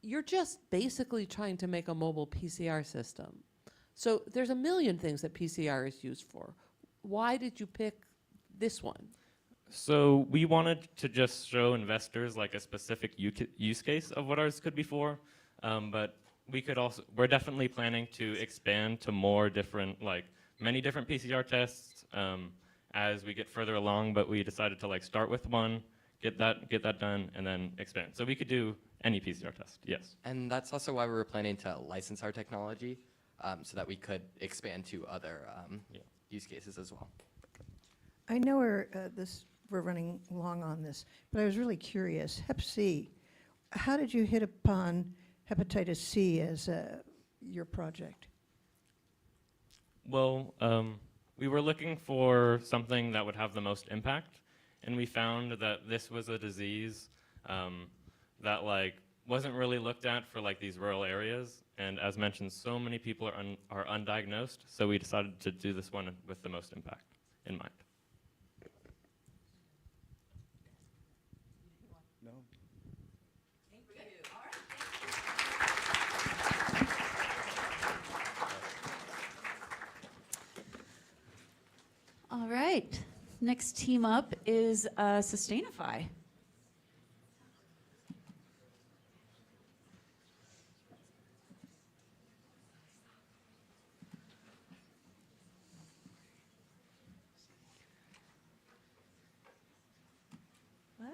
you're just basically trying to make a mobile PCR system. So there's a million things that PCR is used for. Why did you pick this one? So we wanted to just show investors a specific use case of what ours could be for, but we're definitely planning to expand to more different, many different PCR tests, as we get further along, but we decided to like start with one, get that done, and then expand. So we could do any PCR test, yes. And that's also why we were planning to license our technology so that we could expand to other use cases as well. I know we're running long on this, but I was really curious. Hep C, how did you hit upon hepatitis C as your project? Well, we were looking for something that would have the most impact, and we found that this was a disease that like wasn't really looked at for like these rural areas, and as mentioned, so many people are undiagnosed, so we decided to do this one with the most impact in mind. No. All right. Next team up is Sustainify. Wow.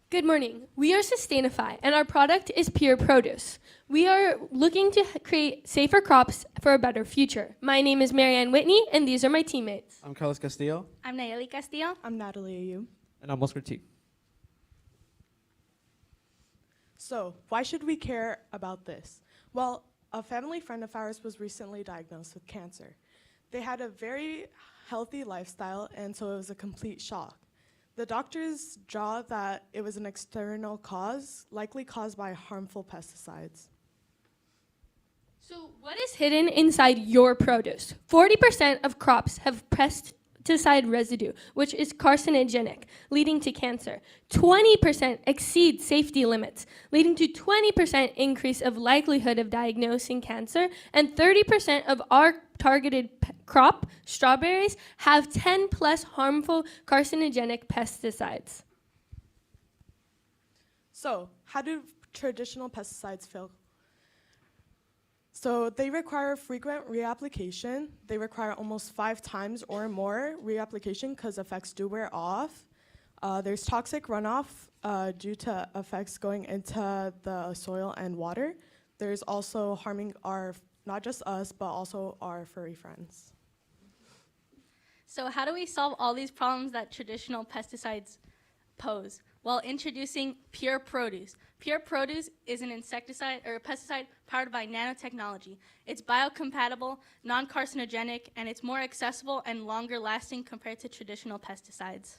Good morning. We are Sustainify, and our product is Pure Produce. We are looking to create safer crops for a better future. My name is Marianne Whitney, and these are my teammates. I'm Carlos Castillo. I'm Nayeli Castillo. I'm Natalie Ayu. And I'm Oscar T. So, why should we care about this? Well, a family friend of ours was recently diagnosed with cancer. They had a very healthy lifestyle, and so it was a complete shock. The doctors draw that it was an external cause, likely caused by harmful pesticides. So what is hidden inside your produce? 40% of crops have pesticide residue, which is carcinogenic, leading to cancer. 20% exceed safety limits, leading to 20% increase of likelihood of diagnosing cancer, and 30% of our targeted crop, strawberries, have 10 plus harmful carcinogenic pesticides. So, how do traditional pesticides fail? So they require frequent reapplication. They require almost 5 times or more reapplication because effects do wear off. There's toxic runoff due to effects going into the soil and water. There's also harming not just us, but also our furry friends. So how do we solve all these problems that traditional pesticides pose? Well, introducing Pure Produce. Pure Produce is an insecticide or a pesticide powered by nanotechnology. It's biocompatible, non-carcinogenic, and it's more accessible and longer lasting compared to traditional pesticides.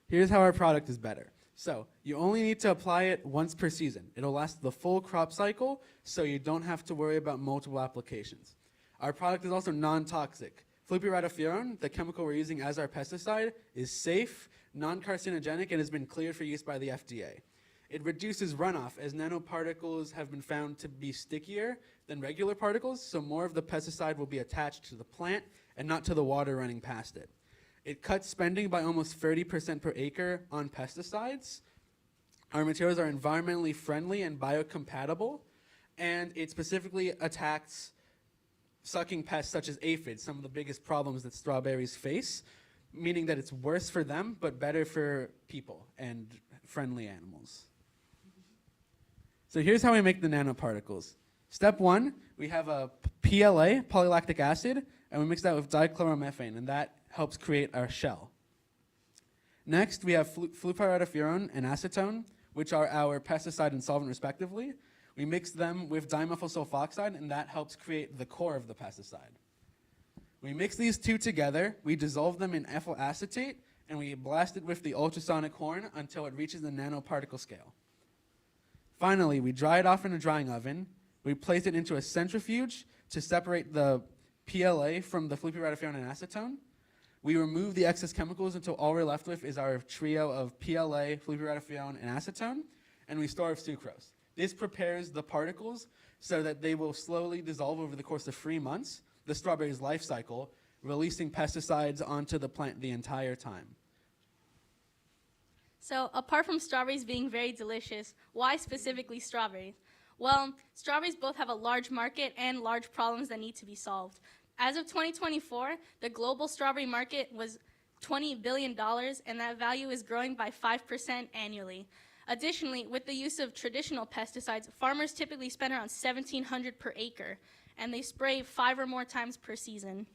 Here's how our product is better. So you only need to apply it once per season. It'll last the full crop cycle, so you don't have to worry about multiple applications. Our product is also non-toxic. Fluorouracil, the chemical we're using as our pesticide, is safe, non-carcinogenic, and has been cleared for use by the FDA. It reduces runoff, as nanoparticles have been found to be stickier than regular particles, so more of the pesticide will be attached to the plant and not to the water running past it. It cuts spending by almost 30% per acre on pesticides. Our materials are environmentally friendly and biocompatible, and it specifically attacks sucking pests such as aphids, some of the biggest problems that strawberries face, meaning that it's worse for them, but better for people and friendly animals. So here's how we make the nanoparticles. Step 1, we have a PLA, polylactic acid, and we mix that with dichloromethane, and that helps create our shell. Next, we have fluorouracil and acetone, which are our pesticide and solvent respectively. We mix them with dimethyl sulfoxide, and that helps create the core of the pesticide. We mix these two together, we dissolve them in ethyl acetate, and we blast it with the ultrasonic horn until it reaches the nanoparticle scale. Finally, we dry it off in a drying oven. We place it into a centrifuge to separate the PLA from the fluororatafone and acetone. We remove the excess chemicals until all we're left with is our trio of PLA, fluororatafone, and acetone, and we store our sucrose. This prepares the particles so that they will slowly dissolve over the course of 3 months, the strawberry's life cycle, releasing pesticides onto the plant the entire time. So apart from strawberries being very delicious, why specifically strawberries? Well, strawberries both have a large market and large problems that need to be solved. As of 2024, the global strawberry market was $20 billion, and that value is growing by 5% annually. Additionally, with the use of traditional pesticides, farmers typically spend around $1,700 per acre, and they spray 5 or more times per season.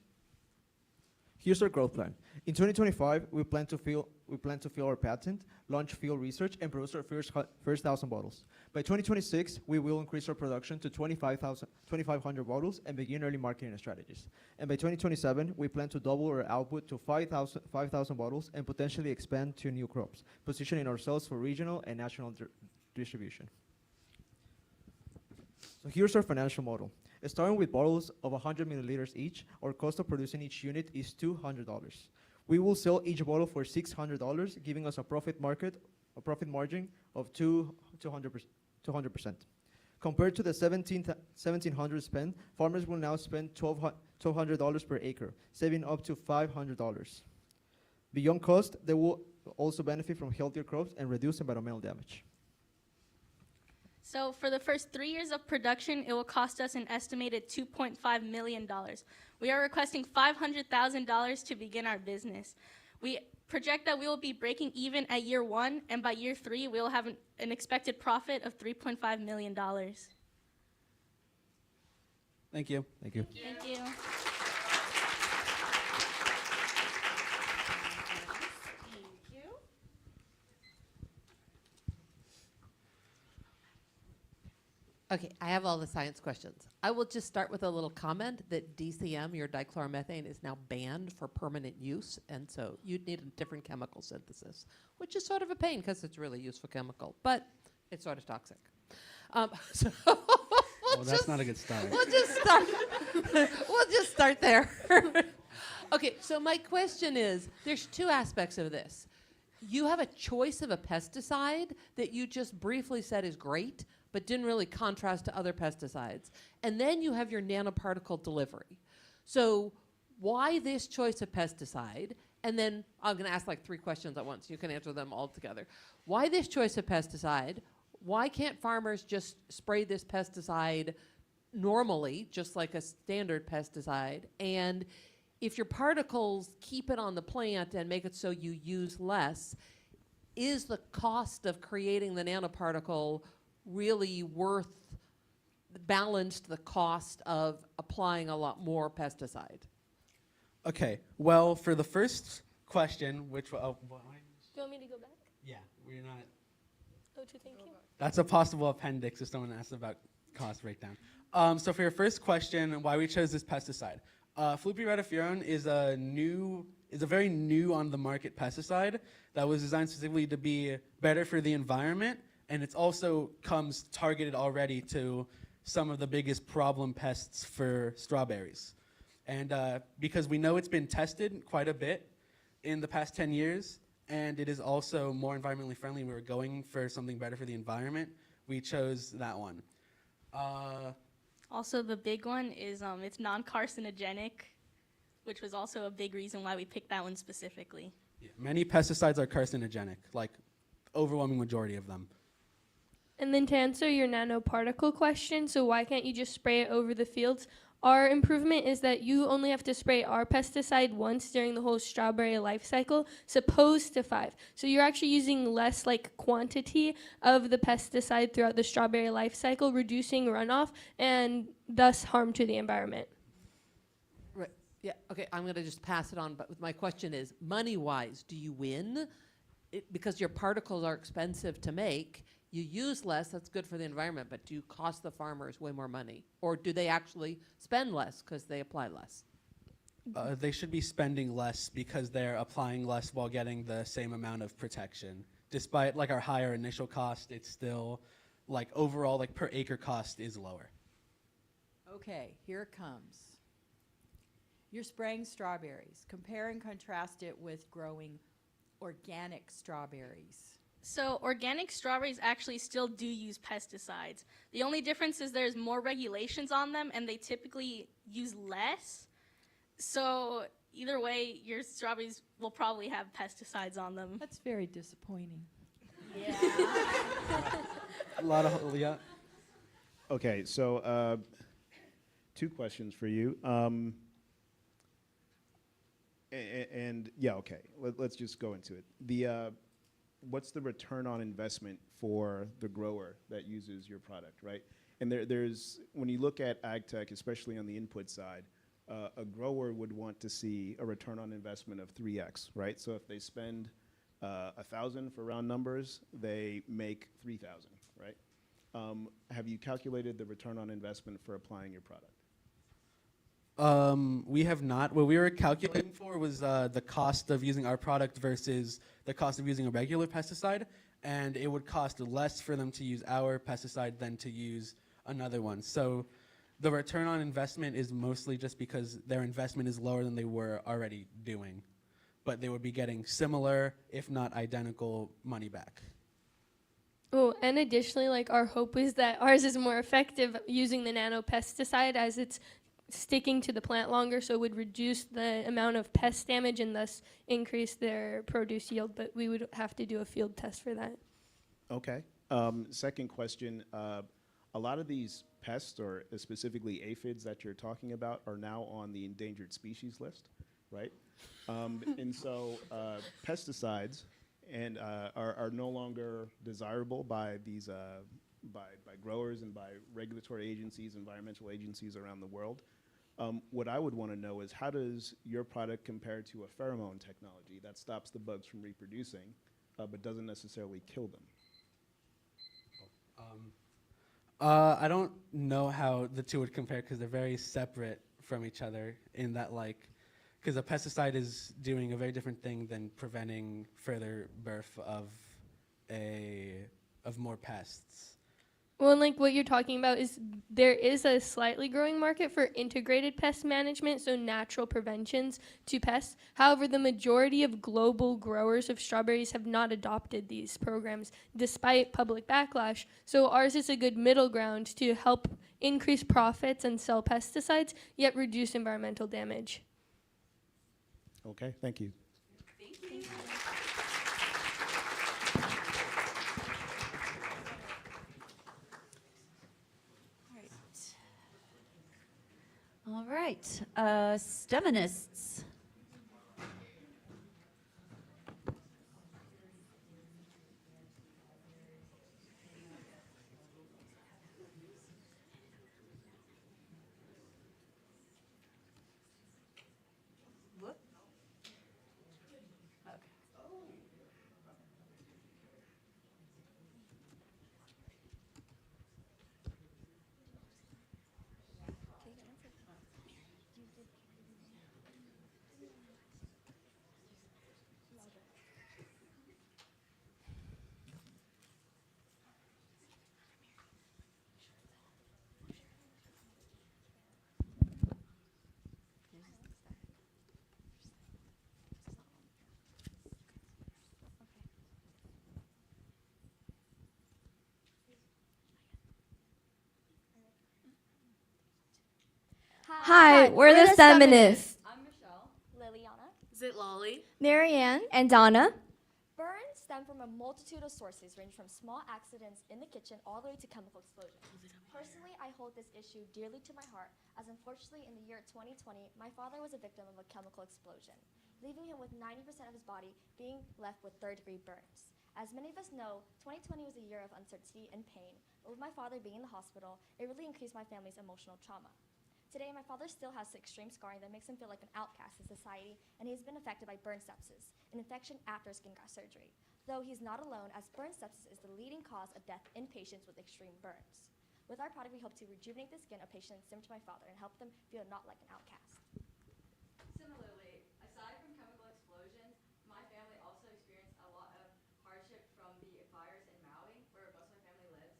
Here's our growth plan. In 2025, we plan to fill our patent, launch field research, and produce our first 1,000 bottles. By 2026, we will increase our production to 2,500 bottles and begin early marketing strategies. And by 2027, we plan to double our output to 5,000 bottles and potentially expand to new crops, positioning ourselves for regional and national distribution. So here's our financial model. Starting with bottles of 100 milliliters each, our cost of producing each unit is $200. We will sell each bottle for $600, giving us a profit margin of 200%. Compared to the $1,700 spent, farmers will now spend $1,200 per acre, saving up to $500. Beyond cost, they will also benefit from healthier crops and reduce environmental damage. So for the first 3 years of production, it will cost us an estimated $2.5 million. We are requesting $500,000 to begin our business. We project that we will be breaking even at year 1, and by year 3, we will have an expected profit of $3.5 million. Thank you. Thank you. Thank you. Okay, I have all the science questions. I will just start with a little comment that DCM, your dichloromethane, is now banned for permanent use, and so you'd need a different chemical synthesis, which is sort of a pain because it's a really useful chemical, but it's sort of toxic. So Oh, that's not a good start. We'll just start there. Okay, so my question is, there's 2 aspects of this. You have a choice of a pesticide that you just briefly said is great, but didn't really contrast to other pesticides. And then you have your nanoparticle delivery. So why this choice of pesticide? And then I'm gonna ask like 3 questions at once. You can answer them all together. Why this choice of pesticide? Why can't farmers just spray this pesticide normally, just like a standard pesticide? And if your particles keep it on the plant and make it so you use less, is the cost of creating the nanoparticle really balanced the cost of applying a lot more pesticide? Okay, well, for the first question, which, Do you want me to go back? yeah, we're not, Oh, to thank you. that's a possible appendix if someone asks about cost breakdown. So for your first question, why we chose this pesticide. Fluororatafone is a very new on the market pesticide that was designed specifically to be better for the environment, and it also comes targeted already to some of the biggest problem pests for strawberries. And because we know it's been tested quite a bit in the past 10 years, and it is also more environmentally friendly, we were going for something better for the environment, we chose that one. Also, the big one is it's non-carcinogenic, which was also a big reason why we picked that one specifically. Yeah, many pesticides are carcinogenic, like overwhelming majority of them. And then to answer your nanoparticle question, so why can't you just spray it over the fields? Our improvement is that you only have to spray our pesticide once during the whole strawberry life cycle, opposed to 5. So you're actually using less quantity of the pesticide throughout the strawberry life cycle, reducing runoff and thus harm to the environment. Right. Yeah. Okay. I'm going to just pass it on. But my question is, money-wise, do you win? Because your particles are expensive to make. You use less, that's good for the environment, but do you cost the farmers way more money? Or do they actually spend less because they apply less? They should be spending less because they're applying less while getting the same amount of protection. Despite our higher initial cost, it's still like overall like per acre cost is lower. Okay, here it comes. You're spraying strawberries. Compare and contrast it with growing organic strawberries. So organic strawberries actually still do use pesticides. The only difference is there's more regulations on them and they typically use less. So either way, your strawberries will probably have pesticides on them. That's very disappointing. Yeah. A lot of, yeah. Okay, so 2 questions for you. And yeah, okay, let's just go into it. What's the return on investment for the grower that uses your product, right? And there's, when you look at ag tech, especially on the input side, a grower would want to see a return on investment of 3x, right? So if they spend 1,000 for round numbers, they make 3,000, right? Have you calculated the return on investment for applying your product? We have not. What we were calculating for was the cost of using our product versus the cost of using a regular pesticide, and it would cost less for them to use our pesticide than to use another one. So the return on investment is mostly just because their investment is lower than they were already doing, but they would be getting similar, if not identical, money back. Oh, and additionally, like our hope is that ours is more effective using the nano pesticide as it's sticking to the plant longer, so it would reduce the amount of pest damage and thus increase their produce yield, but we would have to do a field test for that. Okay. Second question, a lot of these pests, or specifically aphids that you're talking about, are now on the endangered species list, right? And so pesticides are no longer desirable by these by growers and by regulatory agencies, environmental agencies around the world. What I would want to know is, how does your product compare to a pheromone technology that stops the bugs from reproducing, but doesn't necessarily kill them? I don't know how the two would compare because they're very separate from each other in that, like, because a pesticide is doing a very different thing than preventing further birth of more pests. Well, and like what you're talking about is there is a slightly growing market for integrated pest management, so natural preventions to pests. However, the majority of global growers of strawberries have not adopted these programs despite public backlash. So ours is a good middle ground to help increase profits and sell pesticides, yet reduce environmental damage. Okay, thank you. Thank you. All right, STEMinists. Hi, we're the STEMinists. I'm Michelle. Liliana. Zitlali. Marianne. And Donna. Burns stem from a multitude of sources ranging from small accidents in the kitchen all the way to chemical explosions. Personally, I hold this issue dearly to my heart, as unfortunately in the year 2020, my father was a victim of a chemical explosion, leaving him with 90% of his body being left with third-degree burns. As many of us know, 2020 was a year of uncertainty and pain, but with my father being in the hospital, it really increased my family's emotional trauma. Today, my father still has extreme scarring that makes him feel like an outcast in society, and he has been affected by burn sepsis, an infection after skin graft surgery. Though he's not alone, as burn sepsis is the leading cause of death in patients with extreme burns. With our product, we hope to rejuvenate the skin of patients similar to my father and help them feel not like an outcast. Similarly, aside from chemical explosions, my family also experienced a lot of hardship from the fires in Maui, where most of my family lives.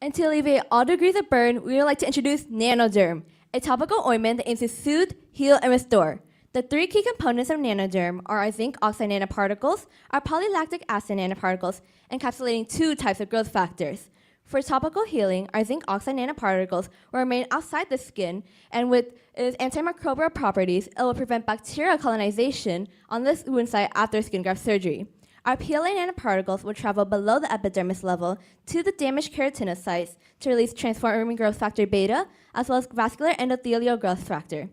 And to alleviate all degrees of burn, we would like to introduce Nanoderm, a topical ointment that aims to soothe, heal, and restore. The three key components of Nanoderm are our zinc oxide nanoparticles, our polylactic acid nanoparticles, encapsulating two types of growth factors. For topical healing, our zinc oxide nanoparticles will remain outside the skin, and with its antimicrobial properties, it will prevent bacterial colonization on the wound site after skin graft surgery. Our PLA nanoparticles will travel below the epidermis level to the damaged keratinocytes to release transforming growth factor beta, as well as vascular endothelial growth factor.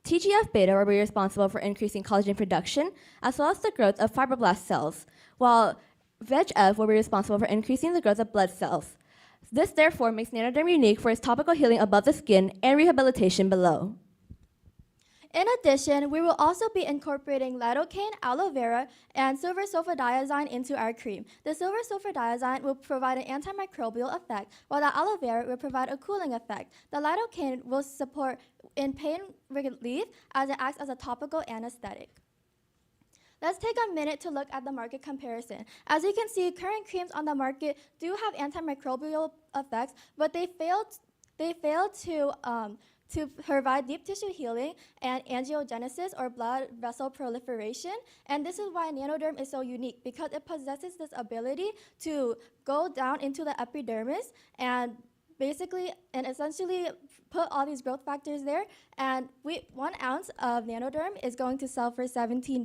TGF-beta will be responsible for increasing collagen production, as well as the growth of fibroblast cells, while VEGF will be responsible for increasing the growth of blood cells. This therefore makes Nanoderm unique for its topical healing above the skin and rehabilitation below. In addition, we will also be incorporating lidocaine, aloe vera, and silver sulfadiazine into our cream. The silver sulfadiazine will provide an antimicrobial effect, while the aloe vera will provide a cooling effect. The lidocaine will support in pain relief as it acts as a topical anesthetic. Let's take a minute to look at the market comparison. As you can see, current creams on the market do have antimicrobial effects, but they fail to provide deep tissue healing and angiogenesis or blood vessel proliferation. And this is why Nanoderm is so unique, because it possesses this ability to go down into the epidermis and essentially put all these growth factors there. And 1 ounce of Nanoderm is going to sell for $17,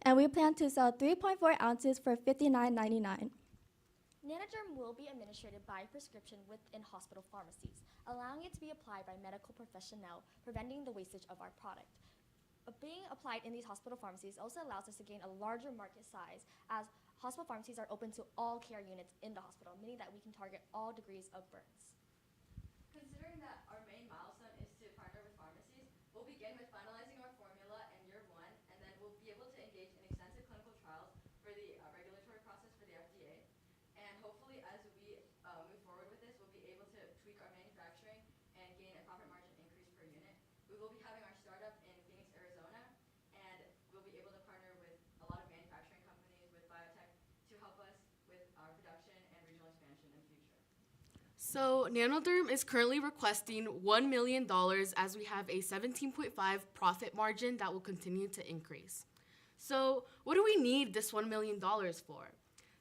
and we plan to sell 3.4 ounces for $59.99. Nanoderm will be administered by prescription within hospital pharmacies, allowing it to be applied by medical professionals, preventing the wastage of our product. Being applied in these hospital pharmacies also allows us to gain a larger market size, as hospital pharmacies are open to all care units in the hospital, meaning that we can target all degrees of burns. Considering that our main milestone is to partner with pharmacies, we'll begin with finalizing our formula in year 1, and then we'll be able to engage in extensive clinical trials for the regulatory process for the FDA. And hopefully, as we move forward with this, we'll be able to tweak our manufacturing and gain a profit margin increase per unit. We will be having our startup in Phoenix, Arizona, and we'll be able to partner with a lot of manufacturing companies, with biotech, to help us with our production and regional expansion in the future. So Nanoderm is currently requesting $1 million, as we have a 17.5 profit margin that will continue to increase. So what do we need this $1 million for?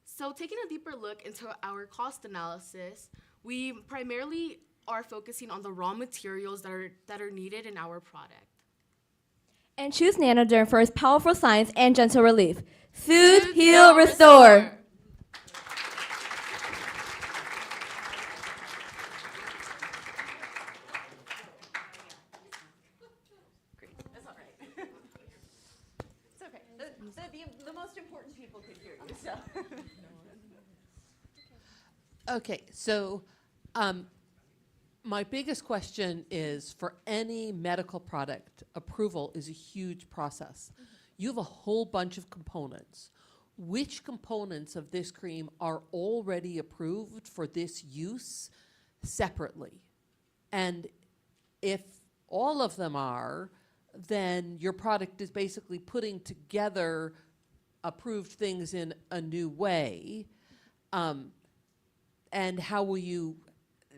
So taking a deeper look into our cost analysis, we primarily are focusing on the raw materials that are needed in our product. And choose Nanoderm for its powerful science and gentle relief. Soothe, heal, restore. That's all right. It's okay. The most important people could hear you, so. Okay, so my biggest question is, for any medical product, approval is a huge process. You have a whole bunch of components. Which components of this cream are already approved for this use separately? And if all of them are, then your product is basically putting together approved things in a new way. And how will you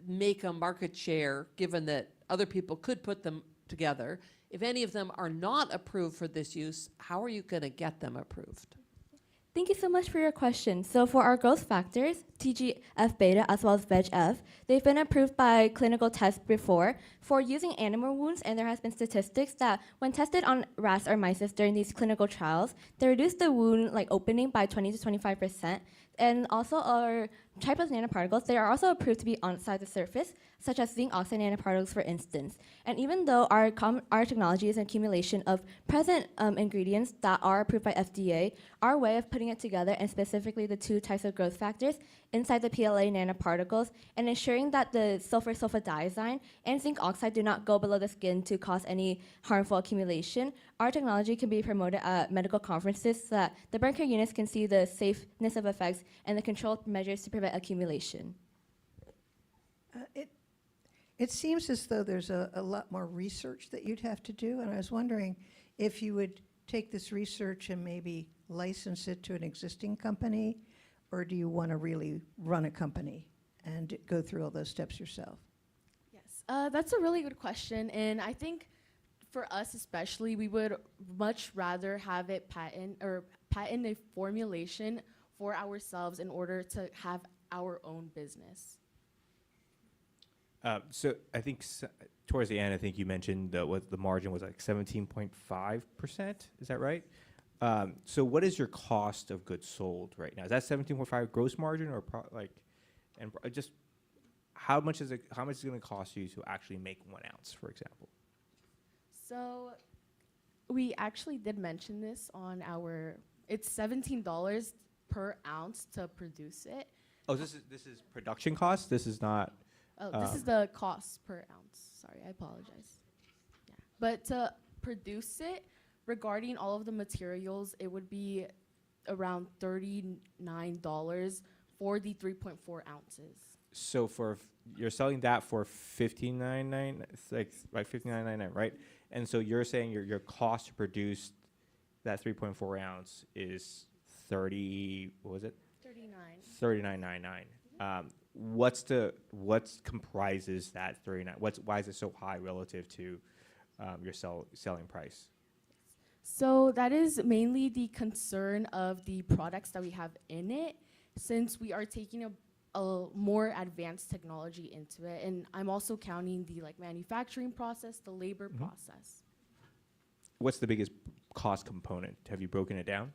make a market share, given that other people could put them together? If any of them are not approved for this use, how are you going to get them approved? Thank you so much for your question. So for our growth factors, TGF-beta as well as VEGF, they've been approved by clinical tests before for using animal wounds, and there has been statistics that when tested on rats or mice during these clinical trials, they reduced the wound opening by 20 to 25%. And also our type of nanoparticles, they are also approved to be outside the surface, such as zinc oxide nanoparticles, for instance. And even though our technology is an accumulation of present ingredients that are approved by FDA, our way of putting it together, and specifically the two types of growth factors inside the PLA nanoparticles, and ensuring that the sulfur sulfadiazine and zinc oxide do not go below the skin to cause any harmful accumulation, our technology can be promoted at medical conferences so that the burn care units can see the safeness of effects and the controlled measures to prevent accumulation. It seems as though there's a lot more research that you'd have to do, and I was wondering if you would take this research and maybe license it to an existing company, or do you want to really run a company and go through all those steps yourself? Yes, that's a really good question, and I think for us especially, we would much rather have it patent a formulation for ourselves in order to have our own business. So I think towards the end, I think you mentioned what the margin was like 17.5%. Is that right? So what is your cost of goods sold right now? Is that 17.5 gross margin or just how much is it going to cost you to actually make 1 ounce, for example? So we actually did mention this on it's $17 per ounce to produce it. Oh, this is production cost. This is not. Oh, this is the cost per ounce. Sorry, I apologize. Yeah. But to produce it, regarding all of the materials, it would be around $39 for the 3.4 ounces. So you're selling that for $15.99, it's like $59.99, right? And so you're saying your cost to produce that 3.4 ounce is 30. What was it? 39. $39.99. What comprises that 39? Why is it so high relative to your selling price? So that is mainly the concern of the products that we have in it, since we are taking a more advanced technology into it, and I'm also counting the manufacturing process, the labor process. What's the biggest cost component? Have you broken it down?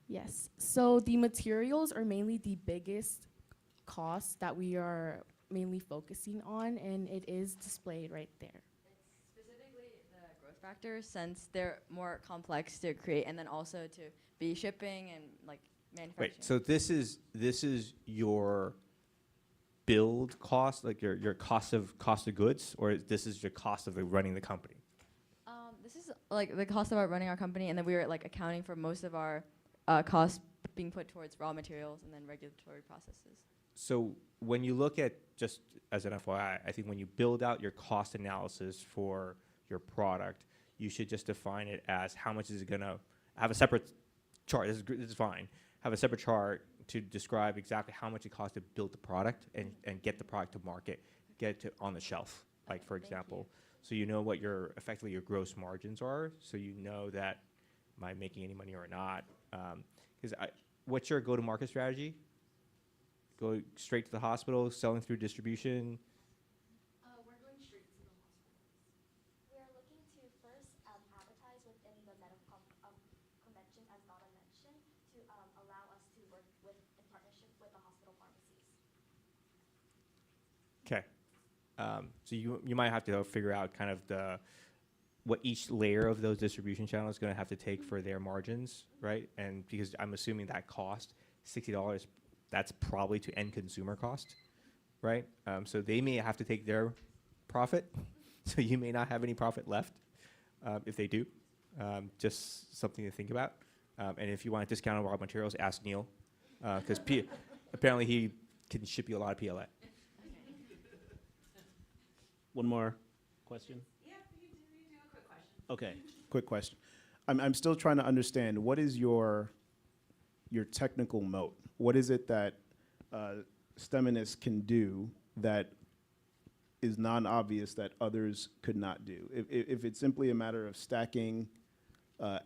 Yes. So the materials are mainly the biggest cost that we are mainly focusing on, and it is displayed right there. Specifically the growth factors, since they're more complex to create, and then also to be shipping and manufacturing. Wait, so this is your build cost, like your cost of goods, or this is your cost of running the company? This is the cost of running our company, and then we are accounting for most of our costs being put towards raw materials and then regulatory processes. So when you look at, just as an FYI, I think when you build out your cost analysis for your product, you should just define it as how much is it going to have a separate chart. This is fine. Have a separate chart to describe exactly how much it costs to build the product and get the product to market, get it on the shelf, for example. So you know what effectively your gross margins are, so you know that am I making any money or not. Because what's your go-to-market strategy? Go straight to the hospital, selling through distribution? We're going straight to the hospital. We are looking to first advertise within the medical convention, as Nana mentioned, to allow us to work in partnership with the hospital pharmacies. Okay. So you might have to figure out kind of what each layer of those distribution channels is going to have to take for their margins, right? And because I'm assuming that cost, $60, that's probably to end consumer cost, right? So they may have to take their profit, so you may not have any profit left if they do. Just something to think about. And if you want to discount raw materials, ask Neil, because apparently he can ship you a lot of PLA. One more question? Yeah, you do a quick question. Okay, quick question. I'm still trying to understand, what is your technical moat? What is it that STEMinist can do that is non-obvious that others could not do? If it's simply a matter of stacking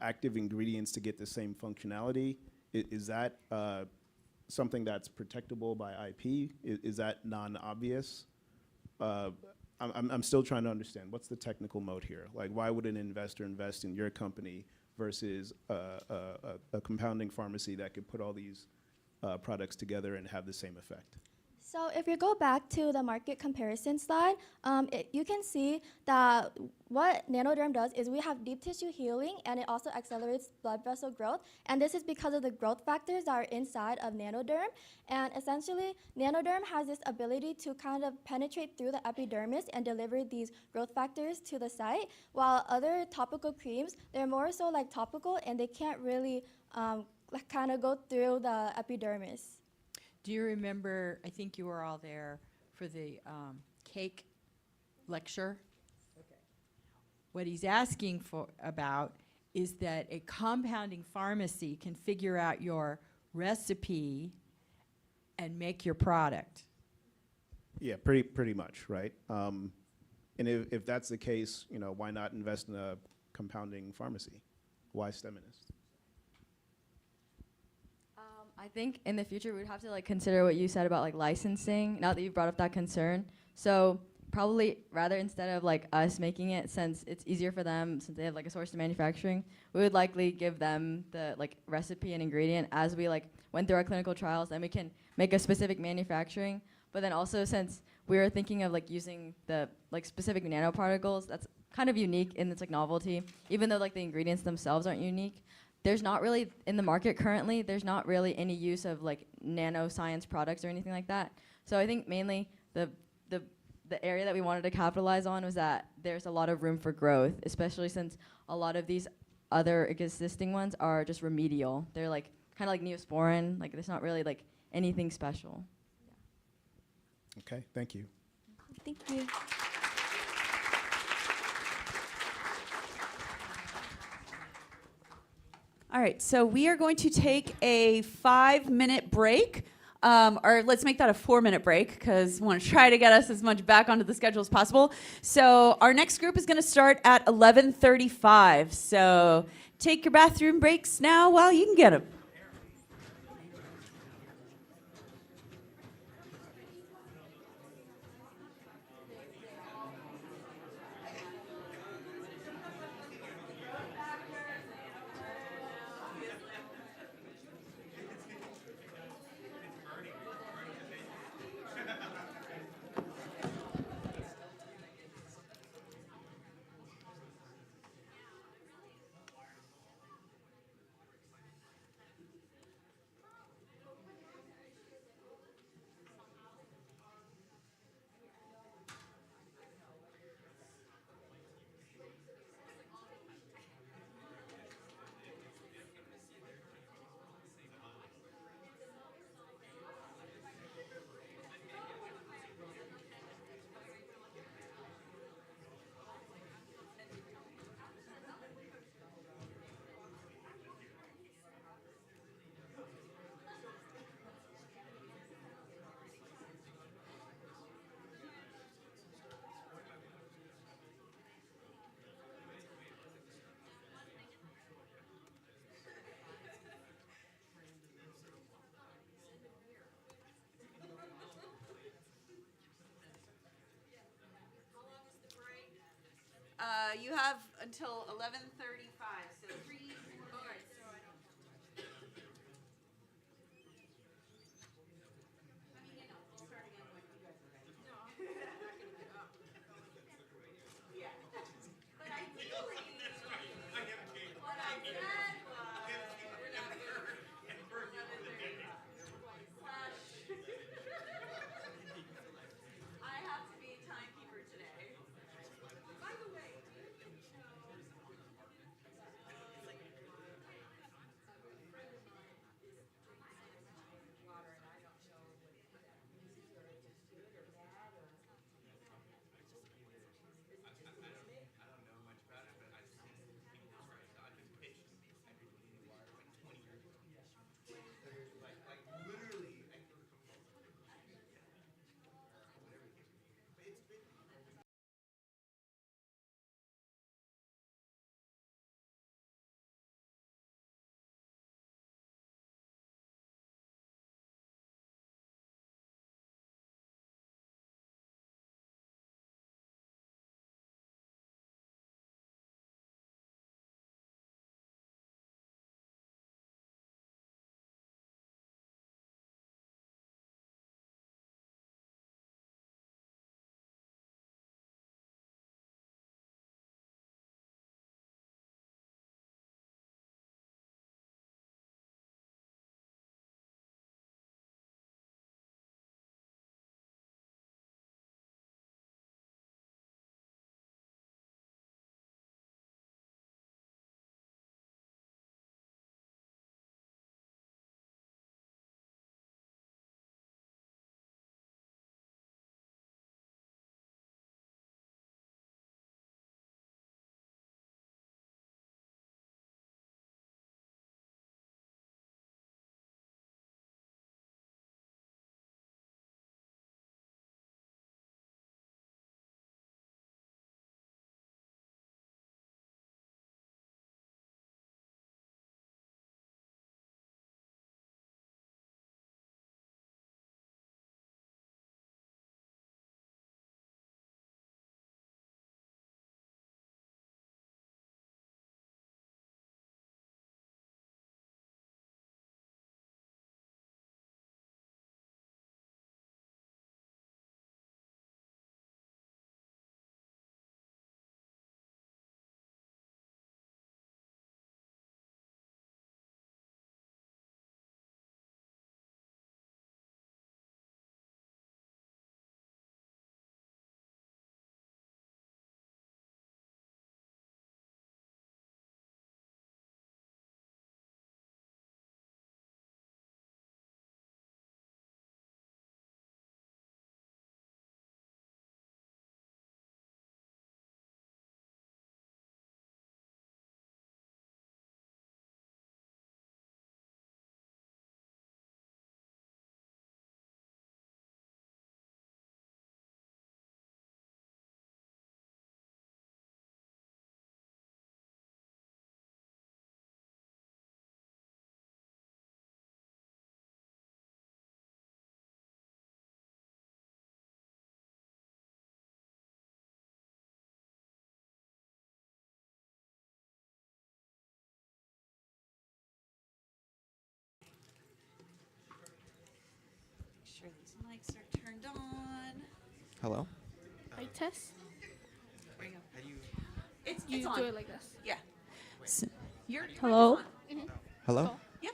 active ingredients to get the same functionality, is that something that's protectable by IP? Is that non-obvious? I'm still trying to understand, what's the technical moat here? Why would an investor invest in your company versus a compounding pharmacy that could put all these products together and have the same effect? So if you go back to the market comparison slide, you can see that what Nanoderm does is we have deep tissue healing, and it also accelerates blood vessel growth. And this is because of the growth factors that are inside of Nanoderm. And essentially, Nanoderm has this ability to kind of penetrate through the epidermis and deliver these growth factors to the site, while other topical creams, they're more so topical, and they can't really kind of go through the epidermis. Do you remember, I think you were all there for the cake lecture? Okay. What he's asking about is that a compounding pharmacy can figure out your recipe and make your product. Yeah, pretty much, right? And if that's the case, you know, why not invest in a compounding pharmacy? Why STEMinist? I think in the future we'd have to like consider what you said about like licensing. Now that you brought up that concern, so probably rather instead of like us making it, since it's easier for them, since they have like a source of manufacturing, we would likely give them the like recipe and ingredient as we like went through our clinical trials, and we can make a specific manufacturing. But then also, since we were thinking of like using the like specific nanoparticles, that's kind of unique in its like novelty, even though like the ingredients themselves aren't unique. There's not really, in the market currently, there's not really any use of like nanoscience products or anything like that. So I think mainly the area that we wanted to capitalize on was that there's a lot of room for growth, especially since a lot of these other existing ones are just remedial. They're like kind of like Neosporin, like there's not really like anything special. Okay, thank you. Thank you. All right, so we are going to take a 5-minute break, or let's make that a 4-minute break because we want to try to get us as much back onto the schedule as possible. So our next group is going to start at 11:35. So take your bathroom breaks now while you can get them. You have until 11:35, so 3 more minutes. I mean, you know, we'll start again when you guys are ready. No, I'm not going to get up. Yeah. But ideally, what I said was, we're not going I have to be timekeeper today. By the way, do you know sure these mics are turned on. Hello? Mic test. There you go. It's You on. do it like this. Yeah. Your mic is Hello. on. Hello? Yep.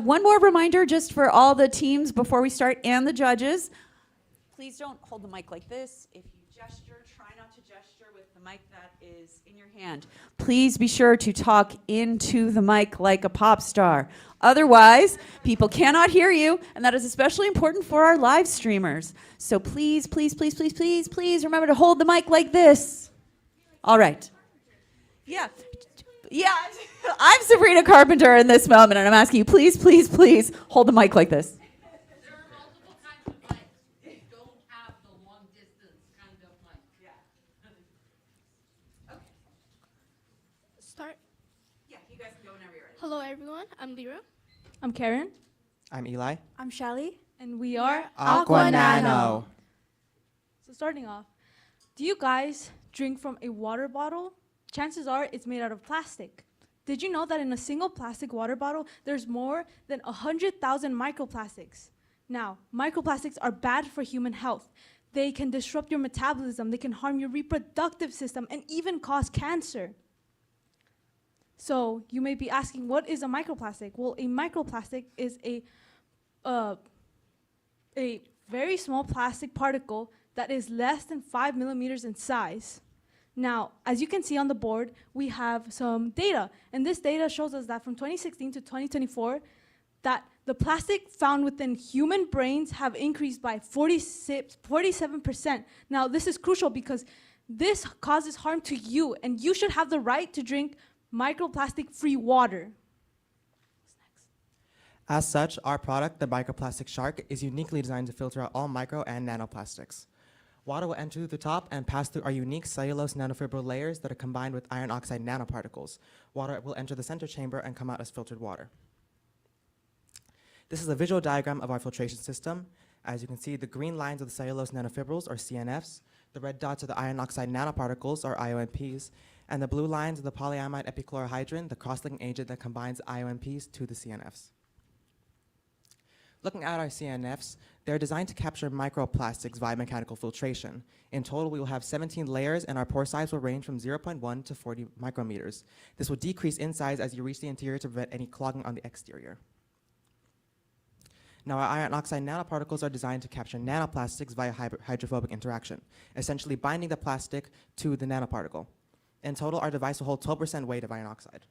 One more reminder just for all the teams before we start and the judges. Please don't hold the mic like this. If you gesture, try not to gesture with the mic that is in your hand. Please be sure to talk into the mic like a pop star. Otherwise, people cannot hear you, and that is especially important for our live streamers. So please, please, please, please, please, please remember to hold the mic like this. All right. Yeah. Yeah. I'm Sabrina Carpenter in this moment, and I'm asking you, please, please, please hold the mic like this. There are multiple kinds of mics. They don't have the long distance kind of mic. Yeah. Okay. Start. Yeah, you guys can go whenever you're ready. Hello, everyone. I'm Lyra. I'm Karen. I'm Eli. I'm Shelly. And we are Aqua Nano. So starting off, do you guys drink from a water bottle? Chances are it's made out of plastic. Did you know that in a single plastic water bottle, there's more than 100,000 microplastics? Now, microplastics are bad for human health. They can disrupt your metabolism, they can harm your reproductive system, and even cause cancer. So you may be asking, what is a microplastic? Well, a microplastic is a very small plastic particle that is less than 5 millimeters in size. Now, as you can see on the board, we have some data, and this data shows us that from 2016 to 2024, that the plastic found within human brains have increased by 47%. Now, this is crucial because this causes harm to you, and you should have the right to drink microplastic-free water. As such, our product, the Microplastic Shark, is uniquely designed to filter out all micro and nanoplastics. Water will enter through the top and pass through our unique cellulose nanofibril layers that are combined with iron oxide nanoparticles. Water will enter the center chamber and come out as filtered water. This is a visual diagram of our filtration system. As you can see, the green lines are the cellulose nanofibrils, or CNFs. The red dots are the iron oxide nanoparticles, or IONPs. And the blue lines are the polyamide epichlorohydrin, the cross-linking agent that combines IONPs to the CNFs. Looking at our CNFs, they're designed to capture microplastics via mechanical filtration. In total, we will have 17 layers, and our pore size will range from 0.1 to 40 micrometers. This will decrease in size as you reach the interior to prevent any clogging on the exterior. Now, our iron oxide nanoparticles are designed to capture nanoplastics via hydrophobic interaction, essentially binding the plastic to the nanoparticle. In total, our device will hold 12% weight of iron oxide.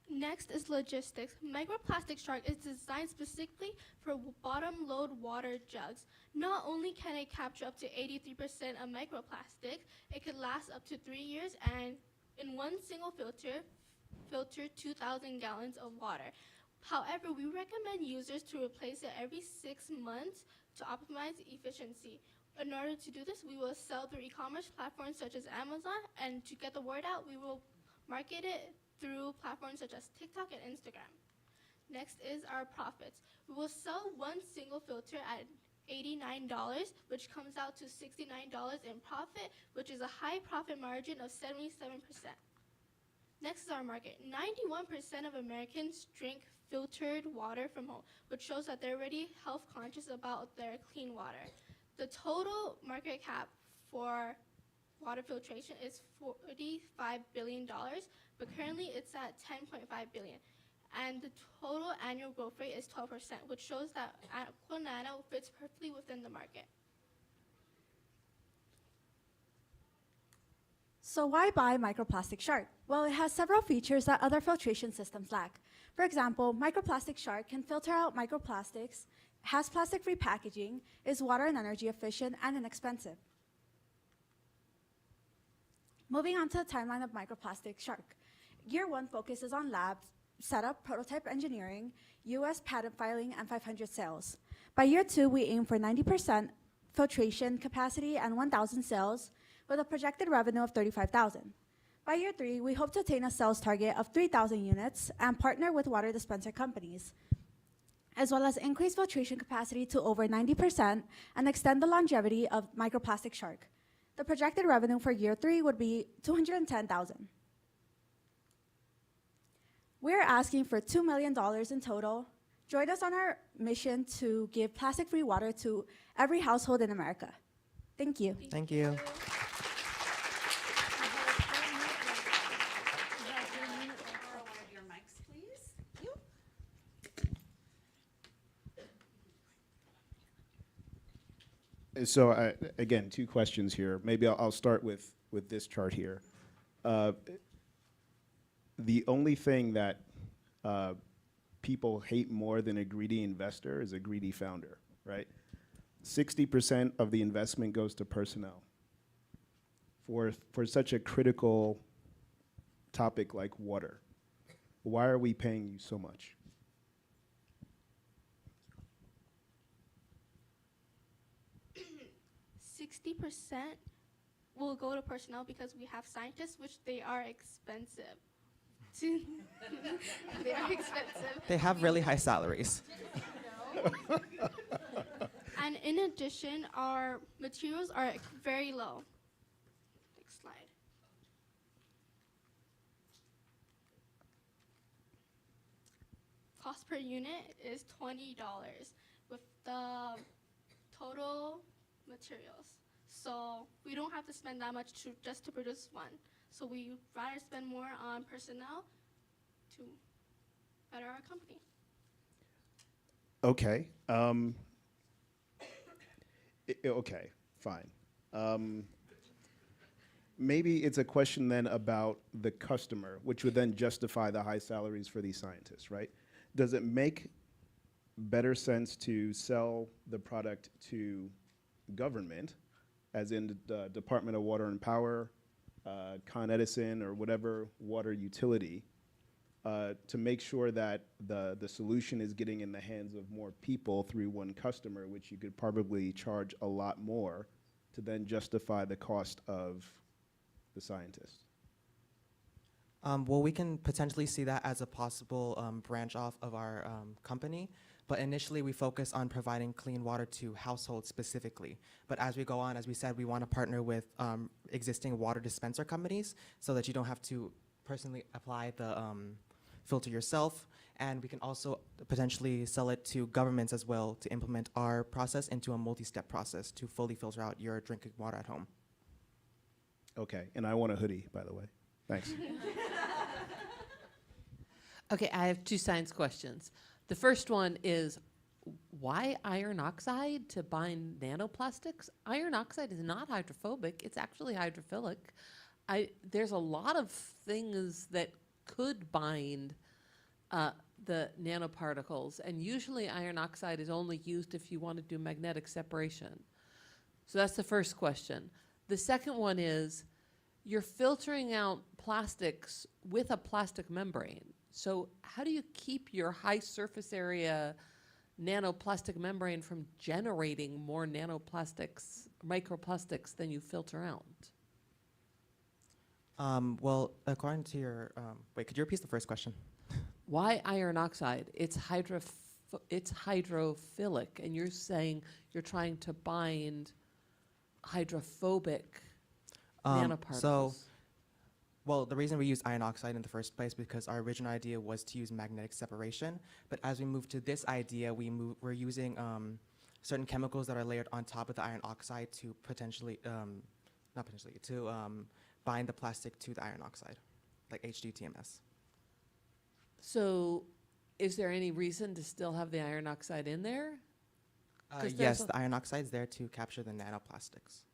Next is logistics. Microplastic Shark is designed specifically for bottom load water jugs. Not only can it capture up to 83% of microplastics, it could last up to 3 years and in one single filter 2,000 gallons of water. However, we recommend users to replace it every 6 months to optimize efficiency. In order to do this, we will sell through e-commerce platforms such as Amazon, and to get the word out, we will market it through platforms such as TikTok and Instagram. Next is our profits. We will sell one single filter at $89, which comes out to $69 in profit, which is a high profit margin of 77%. Next is our market. 91% of Americans drink filtered water from home, which shows that they're already health conscious about their clean water. The total market cap for water filtration is $45 billion, but currently it's at $10.5 billion. And the total annual growth rate is 12%, which shows that Aqua Nano fits perfectly within the market. So why buy Microplastic Shark? Well, it has several features that other filtration systems lack. For example, Microplastic Shark can filter out microplastics, has plastic-free packaging, is water and energy efficient, and inexpensive. Moving on to the timeline of Microplastic Shark. Year 1 focuses on lab setup, prototype engineering, US patent filing, and 500 sales. By year 2, we aim for 90% filtration capacity and 1,000 sales, with a projected revenue of $35,000. By year 3, we hope to attain a sales target of 3,000 units and partner with water dispenser companies, as well as increase filtration capacity to over 90% and extend the longevity of Microplastic Shark. The projected revenue for year 3 would be $210,000. We're asking for $2 million in total, Join us on our mission to give plastic-free water to every household in America. Thank you. Thank you. So again, two questions here. Maybe I'll start with this chart here. The only thing that people hate more than a greedy investor is a greedy founder, right? 60% of the investment goes to personnel. For such a critical topic like water, why are we paying you so much? 60% will go to personnel because we have scientists, which they are expensive. They are expensive. They have really high salaries. And in addition, our materials are very low. Next slide. Cost per unit is $20 with the total materials. So we don't have to spend that much just to produce one. So we rather spend more on personnel to better our company. Okay. Okay, fine. Maybe it's a question then about the customer, which would then justify the high salaries for these scientists, right? Does it make better sense to sell the product to government, as in the Department of Water and Power, Con Edison, or whatever water utility, to make sure that the solution is getting in the hands of more people through one customer, which you could probably charge a lot more to then justify the cost of the scientist? Well, we can potentially see that as a possible branch off of our company. But initially, we focus on providing clean water to households specifically. But as we go on, as we said, we want to partner with existing water dispenser companies so that you don't have to personally apply the filter yourself. And we can also potentially sell it to governments as well to implement our process into a multi-step process to fully filter out your drinking water at home. Okay, and I want a hoodie, by the way. Thanks. Okay, I have two science questions. The first one is, why iron oxide to bind nanoplastics? Iron oxide is not hydrophobic. It's actually hydrophilic. There's a lot of things that could bind the nanoparticles, and usually iron oxide is only used if you want to do magnetic separation. So that's the first question. The second one is, you're filtering out plastics with a plastic membrane. So how do you keep your high surface area nanoplastic membrane from generating more nanoplastics, microplastics, than you filter out? Well, according to your, wait, could you repeat the first question? Why iron oxide? It's hydrophilic, and you're saying you're trying to bind hydrophobic nanoparticles. Well, the reason we use iron oxide in the first place because our original idea was to use magnetic separation. But as we moved to this idea, we're using certain chemicals that are layered on top of the iron oxide to potentially, bind the plastic to the iron oxide, like HDTMS. So is there any reason to still have the iron oxide in there? Yes, the iron oxide is there to capture the nanoplastics.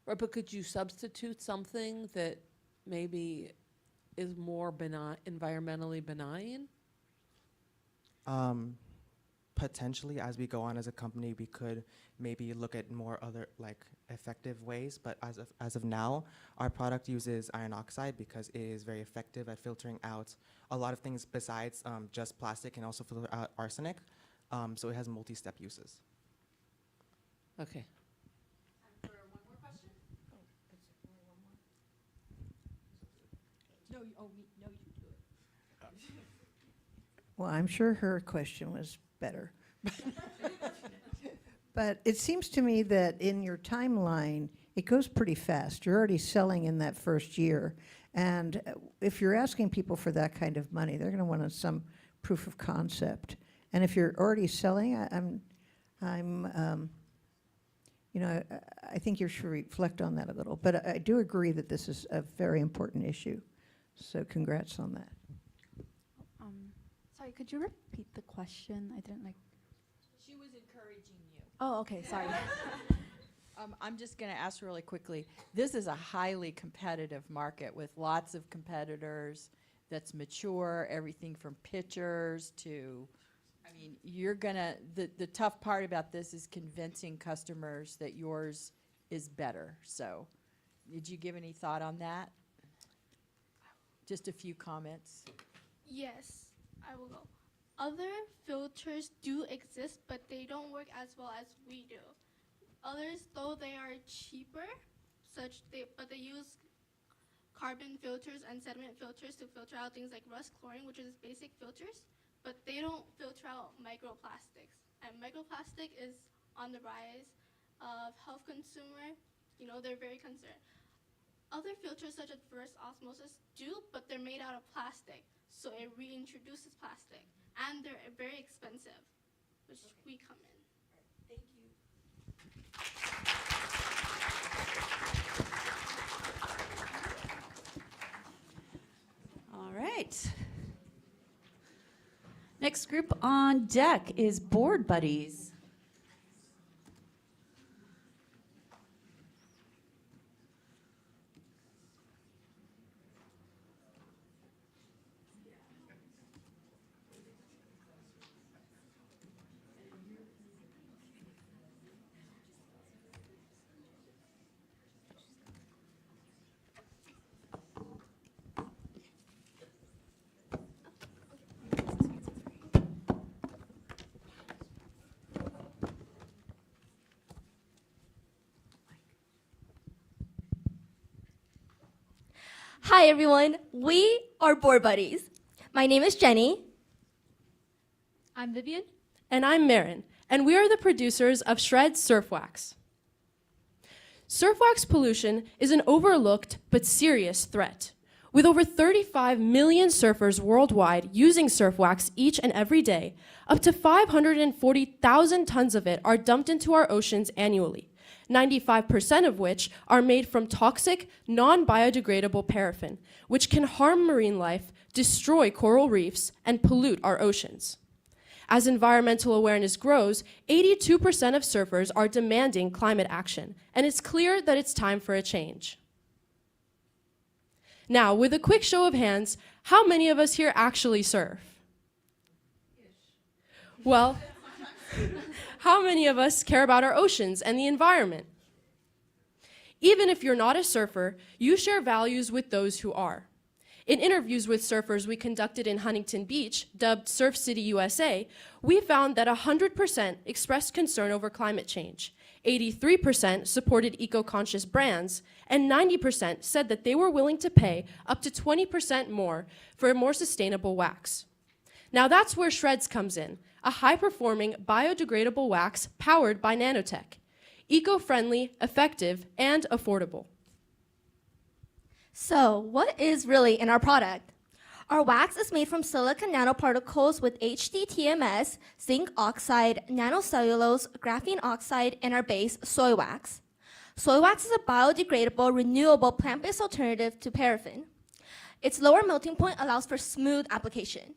Right, but could you substitute something that maybe is more benign, environmentally benign? Potentially, as we go on as a company, we could maybe look at more other effective ways. But as of now, our product uses iron oxide because it is very effective at filtering out a lot of things besides just plastic, and also filter out arsenic. So it has multi-step uses. Okay. No, you do it. Well, I'm sure her question was better. But it seems to me that in your timeline, it goes pretty fast. You're already selling in that first year. And if you're asking people for that kind of money, they're going to want some proof of concept. And if you're already selling, I think you should reflect on that a little. But I do agree that this is a very important issue. So congrats on that. Sorry, could you repeat the question? I didn't like. She was encouraging you. Oh, okay, sorry. I'm just going to ask really quickly. This is a highly competitive market with lots of competitors that's mature, everything from pitchers to, I mean, you're going to, the tough part about this is convincing customers that yours is better. So did you give any thought on that? Just a few comments. Yes, I will go. Other filters do exist, but they don't work as well as we do. Others, though they are cheaper, but they use carbon filters and sediment filters to filter out things like rust, chlorine, which is basic filters, but they don't filter out microplastics. And microplastic is on the rise of health consumer. You know, they're very concerned. Other filters such as reverse osmosis do, but they're made out of plastic, so it reintroduces plastic. And they're very expensive, which we come in. Thank you. All right. Next group on deck is Board Buddies. Hi everyone, we are Board Buddies. My name is Jenny. I'm Vivian. And I'm Marin, and we are the producers of Shred Surf Wax. Surf wax pollution is an overlooked but serious threat. With over 35 million surfers worldwide using surf wax each and every day, up to 540,000 tons of it are dumped into our oceans annually, 95% of which are made from toxic, non-biodegradable paraffin, which can harm marine life, destroy coral reefs, and pollute our oceans. As environmental awareness grows, 82% of surfers are demanding climate action, and it's clear that it's time for a change. Now, with a quick show of hands, how many of us here actually surf? Well, how many of us care about our oceans and the environment? Even if you're not a surfer, you share values with those who are. In interviews with surfers we conducted in Huntington Beach, dubbed Surf City, USA, we found that 100% expressed concern over climate change, 83% supported eco-conscious brands, and 90% said that they were willing to pay up to 20% more for a more sustainable wax. Now that's where Shreds comes in, a high-performing biodegradable wax powered by nanotech, eco-friendly, effective, and affordable. So, what is really in our product? Our wax is made from silicon nanoparticles with HDTMS, zinc oxide, nanocellulose, graphene oxide, and our base, soy wax. Soy wax is a biodegradable, renewable plant-based alternative to paraffin. Its lower melting point allows for smooth application.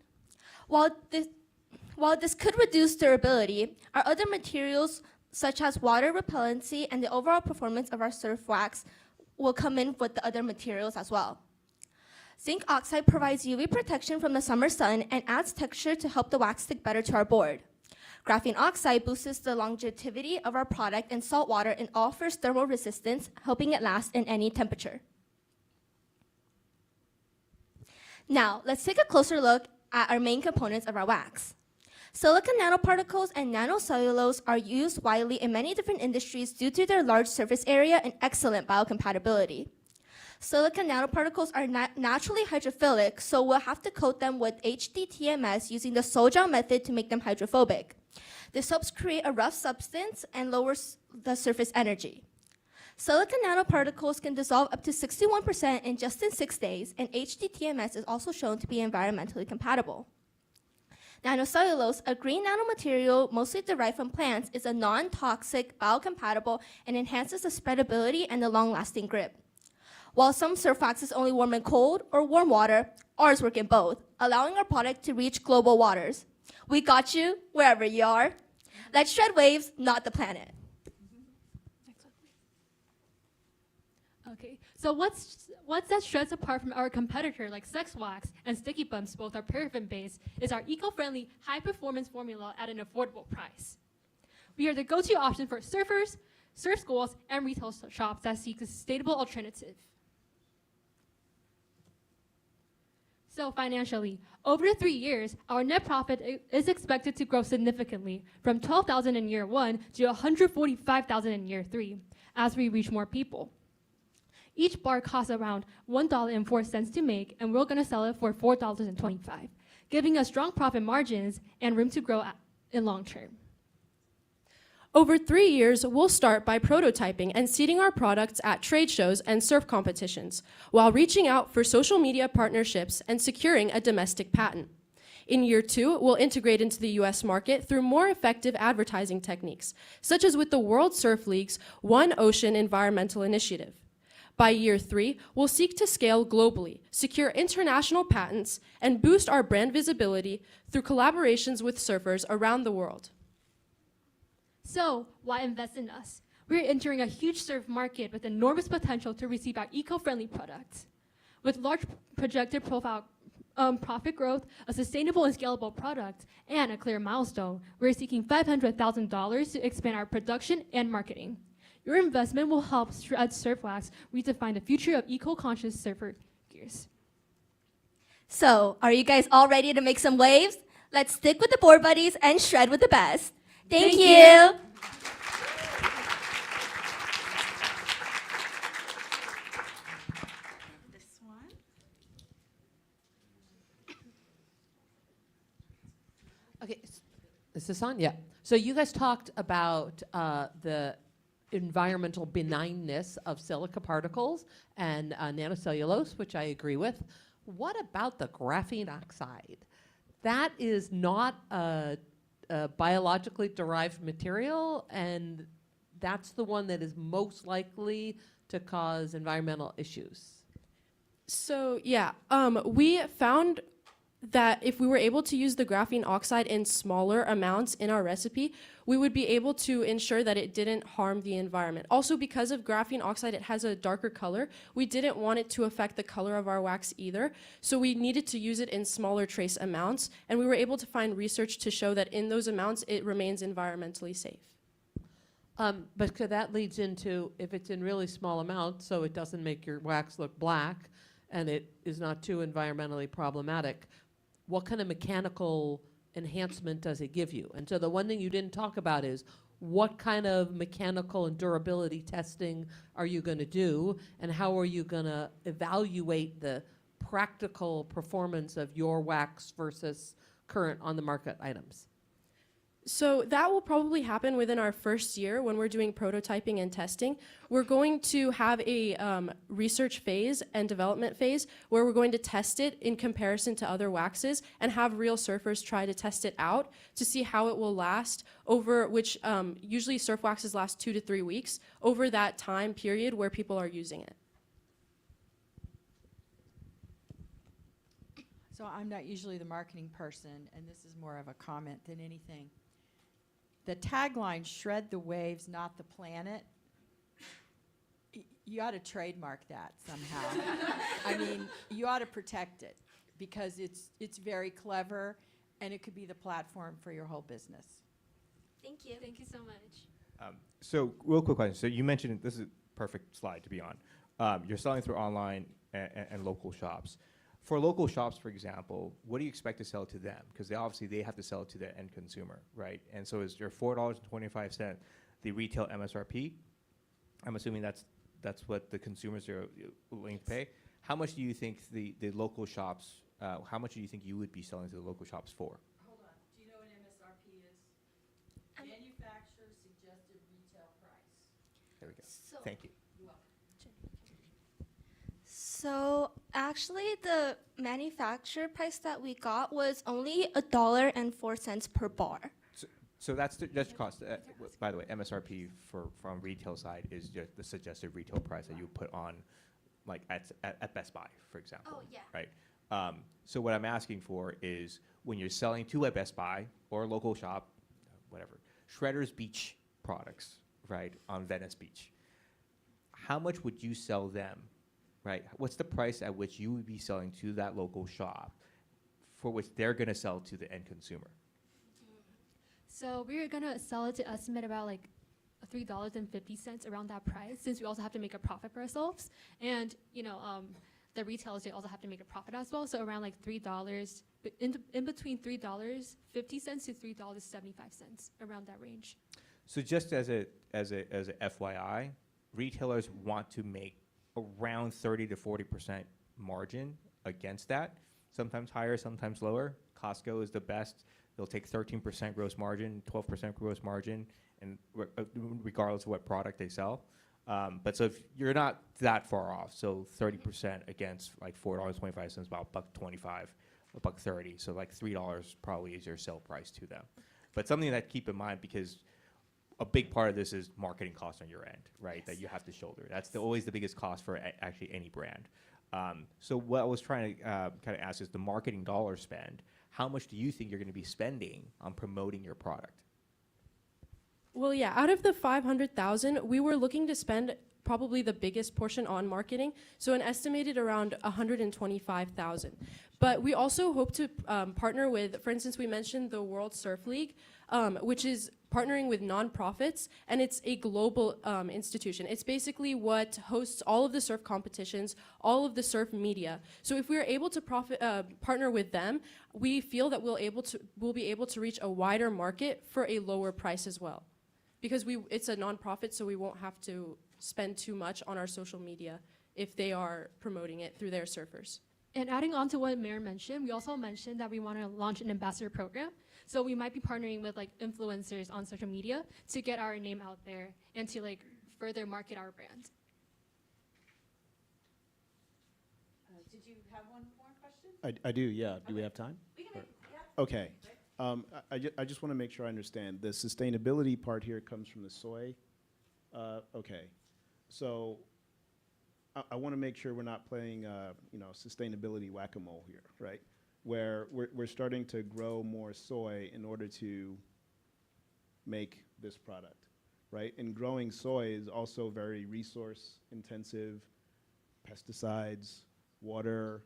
While this could reduce durability, our other materials, such as water repellency and the overall performance of our surf wax, will come in with the other materials as well. Zinc oxide provides UV protection from the summer sun and adds texture to help the wax stick better to our board. Graphene oxide boosts the longevity of our product in salt water and offers thermal resistance, helping it last in any temperature. Now, let's take a closer look at our main components of our wax. Silicon nanoparticles and nanocellulose are used widely in many different industries due to their large surface area and excellent biocompatibility. Silicon nanoparticles are naturally hydrophilic, so we'll have to coat them with HDTMS using the sol-gel method to make them hydrophobic. This helps create a rough substance and lowers the surface energy. Silicon nanoparticles can dissolve up to 61% in just 6 days, and HDTMS is also shown to be environmentally compatible. Nanocellulose, a green nanomaterial mostly derived from plants, is a non-toxic, biocompatible, and enhances the spreadability and the long-lasting grip. While some surf waxes only work in cold or warm water, ours work in both, allowing our product to reach global waters. We got you wherever you are. Let's shred waves, not the planet. Okay, so what that shreds apart from our competitor like Sex Wax and Sticky Bumps, both are paraffin-based, is our eco-friendly, high-performance formula at an affordable price. We are the go-to option for surfers, surf schools, and retail shops that seek a sustainable alternative. So financially, over 3 years, our net profit is expected to grow significantly from $12,000 in year 1 to $145,000 in year 3 as we reach more people. Each bar costs around $1.04 to make, and we're going to sell it for $4.25, giving us strong profit margins and room to grow in long term. Over 3 years, we'll start by prototyping and seeding our products at trade shows and surf competitions, while reaching out for social media partnerships and securing a domestic patent. In year 2, we'll integrate into the US market through more effective advertising techniques, such as with the World Surf League's One Ocean Environmental Initiative. By year 3, we'll seek to scale globally, secure international patents, and boost our brand visibility through collaborations with surfers around the world. So, why invest in us? We're entering a huge surf market with enormous potential to receive our eco-friendly products. With large projected profit growth, a sustainable and scalable product, and a clear milestone, we're seeking $500,000 to expand our production and marketing. Your investment will help Shred Surf Wax redefine the future of eco-conscious surfer gears. So, are you guys all ready to make some waves? Let's stick with the board buddies and shred with the best. Thank you. This one. Okay, is this on? Yeah. So you guys talked about the environmental benignness of silica particles and nanocellulose, which I agree with. What about the graphene oxide? That is not a biologically derived material, and that's the one that is most likely to cause environmental issues. So yeah, we found that if we were able to use the graphene oxide in smaller amounts in our recipe, we would be able to ensure that it didn't harm the environment. Also, because of graphene oxide, it has a darker color. We didn't want it to affect the color of our wax either, so we needed to use it in smaller trace amounts, and we were able to find research to show that in those amounts, it remains environmentally safe. But that leads into, if it's in really small amounts, so it doesn't make your wax look black, and it is not too environmentally problematic, what kind of mechanical enhancement does it give you? And so the one thing you didn't talk about is what kind of mechanical and durability testing are you going to do, and how are you going to evaluate the practical performance of your wax versus current on the market items? So that will probably happen within our first year when we're doing prototyping and testing. We're going to have a research phase and development phase where we're going to test it in comparison to other waxes and have real surfers try to test it out to see how it will last over which usually surf waxes last 2 to 3 weeks over that time period where people are using it. So I'm not usually the marketing person, and this is more of a comment than anything. The tagline, "Shred the waves, not the planet," you ought to trademark that somehow. I mean, you ought to protect it because it's very clever, and it could be the platform for your whole business. Thank you. Thank you so much. So real quick question. So you mentioned, this is a perfect slide to be on. You're selling through online and local shops. For local shops, for example, what do you expect to sell to them? Because they have to sell it to the end consumer, right? And so is your $4.25 the retail MSRP? I'm assuming that's what the consumers are willing to pay. How much do you think the local shops, how much do you think you would be selling to the local shops for? Hold on. Do you know what MSRP is? Manufacturer suggested retail price. There we go. Thank you. So So actually, the manufacturer price that we got was only $1.04 per bar. So that's the cost. By the way, MSRP from retail side is just the suggested retail price that you put on, like at Best Buy, for example. Oh, yeah. Right. So what I'm asking for is when you're selling to a Best Buy or a local shop, whatever, Shredder's Beach products, right, on Venice Beach, how much would you sell them, right? What's the price at which you would be selling to that local shop for which they're going to sell to the end consumer? So we're gonna sell it to estimate about like $3.50 around that price, since we also have to make a profit for ourselves, and the retailers, they also have to make a profit as well. So around like $3, in between $3.50 to $3.75, around that range. So just as a FYI, retailers want to make around 30 to 40% margin against that. Sometimes higher, sometimes lower. Costco is the best. They'll take 13% gross margin, 12% gross margin, and regardless of what product they sell. But so if you're not that far off, so 30% against like $4.25, about $1.25, $1.30. So like $3 probably is your sale price to them. But something that keep in mind, because a big part of this is marketing costs on your end, right? Yes. That you have to shoulder. That's always the biggest cost for actually any brand. So what I was trying to kind of ask is the marketing dollar spend. How much do you think you're going to be spending on promoting your product? Well, yeah, out of the 500,000, we were looking to spend probably the biggest portion on marketing, so an estimated around 125,000. But we also hope to partner with, for instance, we mentioned the World Surf League, which is partnering with nonprofits, and it's a global institution. It's basically what hosts all of the surf competitions, all of the surf media. So if we're able to partner with them, we feel that we'll be able to reach a wider market for a lower price as well. Because it's a nonprofit, so we won't have to spend too much on our social media if they are promoting it through their surfers. And adding on to what Mayor mentioned, we also mentioned that we want to launch an ambassador program. So we might be partnering with like influencers on social media to get our name out there and to like further market our brand. Did you have one more question? I do, yeah. Do we have time? We can Okay. I just want to make sure I understand. The sustainability part here comes from the soy. Okay. So I want to make sure we're not playing, sustainability whack-a-mole here, right? Where we're starting to grow more soy in order to make this product, right? And growing soy is also very resource intensive, pesticides, water,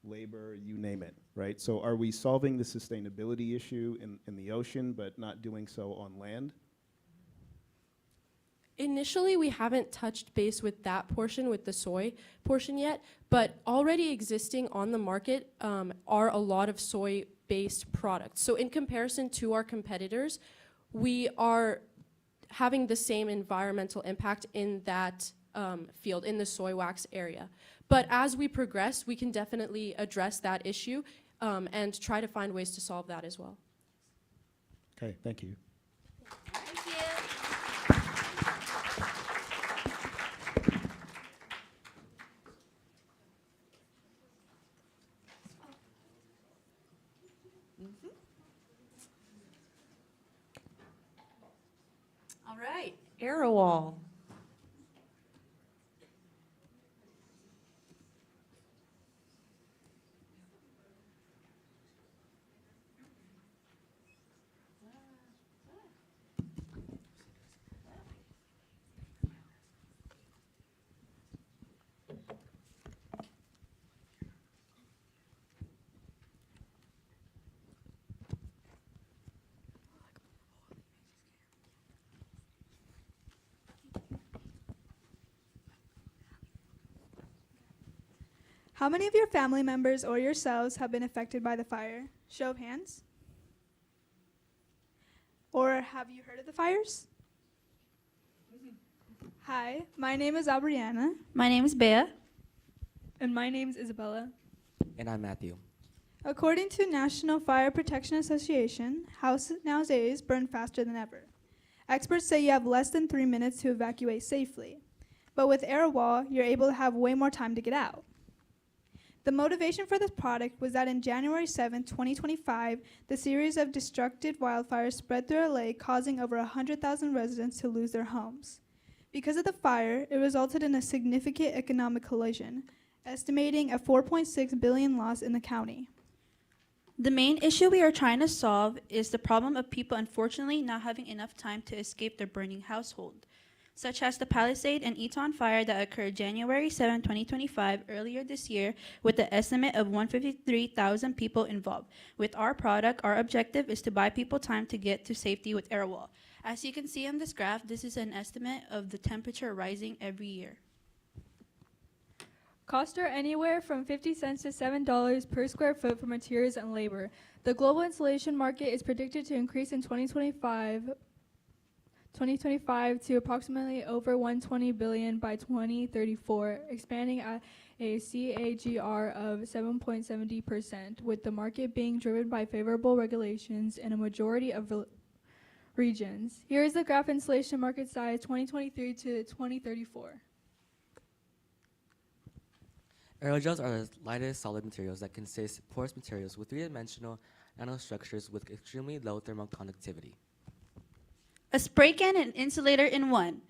labor, you name it, right? So are we solving the sustainability issue in the ocean but not doing so on land? Initially, we haven't touched base with that portion, with the soy portion yet, but already existing on the market are a lot of soy-based products. So in comparison to our competitors, we are having the same environmental impact in that field, in the soy wax area. But as we progress, we can definitely address that issue and try to find ways to solve that as well. Okay, thank you. All right, Aerowall. How many of your family members or yourselves have been affected by the fire? Show of hands. Or have you heard of the fires? Hi, my name is Abriana. My name is Bea. And my name is Isabella. And I'm Matthew. According to National Fire Protection Association, houses nowadays burn faster than ever. Experts say you have less than 3 minutes to evacuate safely. But with Aerowall, you're able to have way more time to get out. The motivation for this product was that in January 7, 2025, the series of destructive wildfires spread through LA, causing over 100,000 residents to lose their homes. Because of the fire, it resulted in a significant economic collision, estimating a $4.6 billion loss in the county. The main issue we are trying to solve is the problem of people unfortunately not having enough time to escape their burning household, such as the Palisade and Eton fire that occurred January 7, 2025, earlier this year, with the estimate of 153,000 people involved. With our product, our objective is to buy people time to get to safety with Airwall. As you can see on this graph, this is an estimate of the temperature rising every year. Costs are anywhere from 50 cents to $7 per square foot for materials and labor. The global insulation market is predicted to increase in 2025 to approximately over $120 billion by 2034, expanding at a CAGR of 7.70%, with the market being driven by favorable regulations in a majority of regions. Here is the graph insulation market size 2023 to 2034. Aerogels are the lightest solid materials that consist of porous materials with three-dimensional nanostructures with extremely low thermal conductivity. A spray can and insulator in one.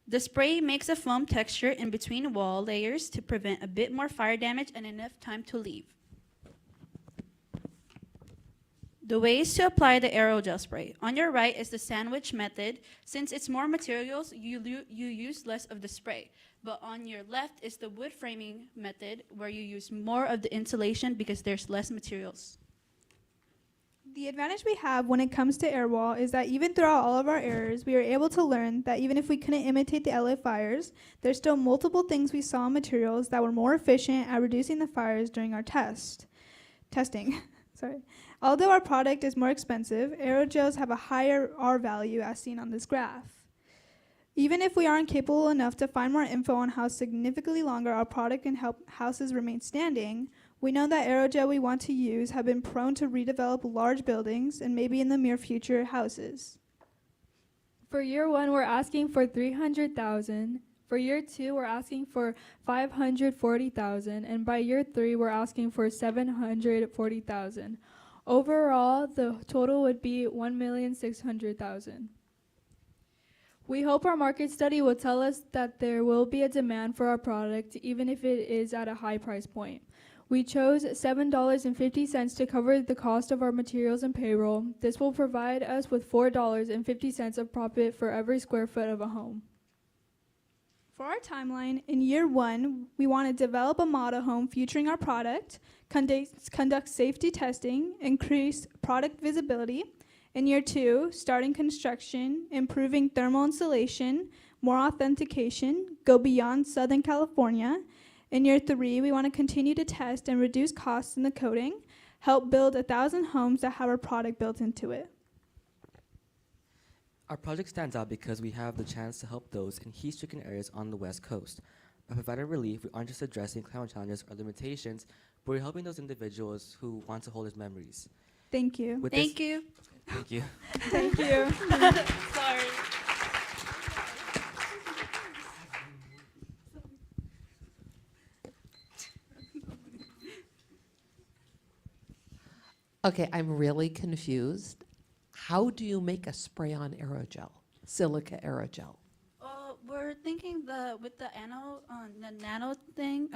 The spray makes a foam texture in between wall layers to prevent a bit more fire damage and enough time to leave. The ways to apply the aerogel spray. On your right is the sandwich method. Since it's more materials, you use less of the spray. But on your left is the wood framing method, where you use more of the insulation because there's less materials. The advantage we have when it comes to Airwall is that even throughout all of our errors, we were able to learn that even if we couldn't imitate the LA fires, there's still multiple things we saw in materials that were more efficient at reducing the fires during our testing. Sorry. Although our product is more expensive, aerogels have a higher R value as seen on this graph. Even if we aren't capable enough to find more info on how significantly longer our product can help houses remain standing, we know that aerogel we want to use have been prone to redevelop large buildings and maybe in the near future houses. For year 1, we're asking for $300,000. For year 2, we're asking for $540,000, and by year 3, we're asking for $740,000. Overall, the total would be $1,600,000. We hope our market study will tell us that there will be a demand for our product, even if it is at a high price point. We chose $7.50 to cover the cost of our materials and payroll. This will provide us with $4.50 of profit for every square foot of a home. For our timeline, in year 1, we want to develop a model home featuring our product, conduct safety testing, increase product visibility. In year 2, starting construction, improving thermal insulation, more authentication, go beyond Southern California. In year 3, we want to continue to test and reduce costs in the coating, help build 1,000 homes that have our product built into it. Our project stands out because we have the chance to help those in heat-stricken areas on the West Coast. By providing relief, we aren't just addressing climate challenges or limitations, but we're helping those individuals who want to hold his memories. Thank you. Thank you. Thank you. Thank you. Sorry. Okay, I'm really confused. How do you make a spray-on aerogel, silica aerogel? We're thinking with the nano thing,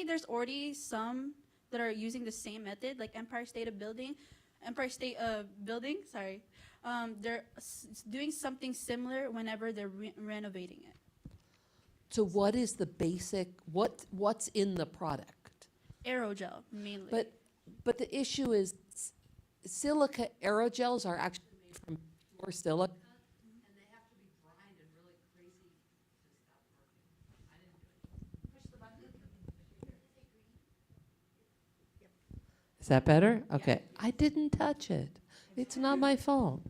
there's already some that are using the same method, like Empire State Building. They're doing something similar whenever they're renovating it. So what is the basic, what's in the product? Aerogel, mainly. But the issue is silica aerogels are actually made from pure silica. And they have to be drying and really crazy to stop working. I didn't do it. Push the button. Is that better? Okay. I didn't touch it. It's not my fault.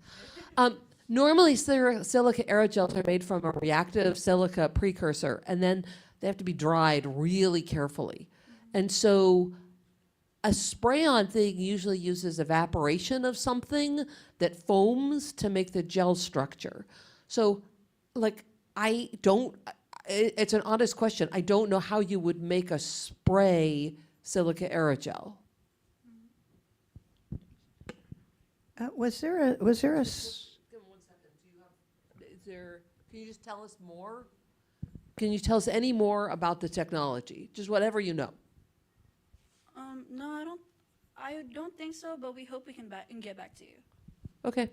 Normally, silica aerogels are made from a reactive silica precursor, and then they have to be dried really carefully. And so a spray-on thing usually uses evaporation of something that foams to make the gel structure. So, like, it's an honest question. I don't know how you would make a spray silica aerogel. Was there a Is there, can you just tell us more? Can you tell us any more about the technology? Just whatever you know. No, I don't think so, but we hope we can get back to you. Okay.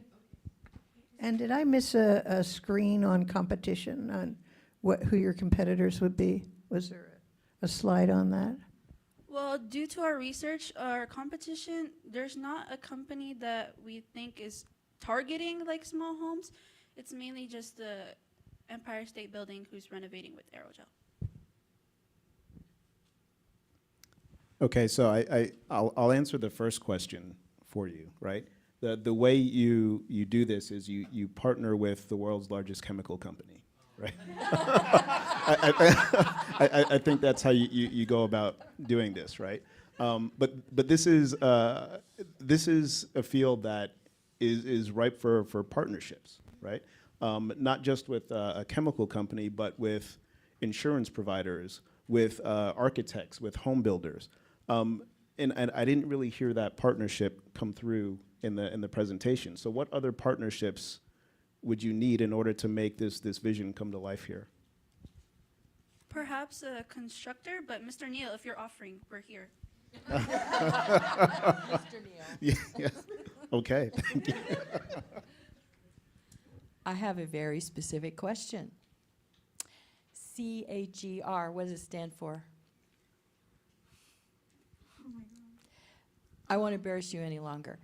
And did I miss a screen on competition, on who your competitors would be? Was there a slide on that? Well, due to our research, our competition, there's not a company that we think is targeting like small homes. It's mainly just the Empire State Building who's renovating with aerogel. Okay, so I'll answer the first question for you, right? The way you do this is you partner with the world's largest chemical company, right? I think that's how you go about doing this, right? But this is a field that is ripe for partnerships, right? Not just with a chemical company, but with insurance providers, with architects, with home builders. And I didn't really hear that partnership come through in the presentation. So what other partnerships would you need in order to make this vision come to life here? Perhaps a constructor, but Mr. Neal, if you're offering, we're here. Mr. Neal. Yeah. Okay. Thank you. I have a very specific question. CAGR, what does it stand for? I won't embarrass you any longer.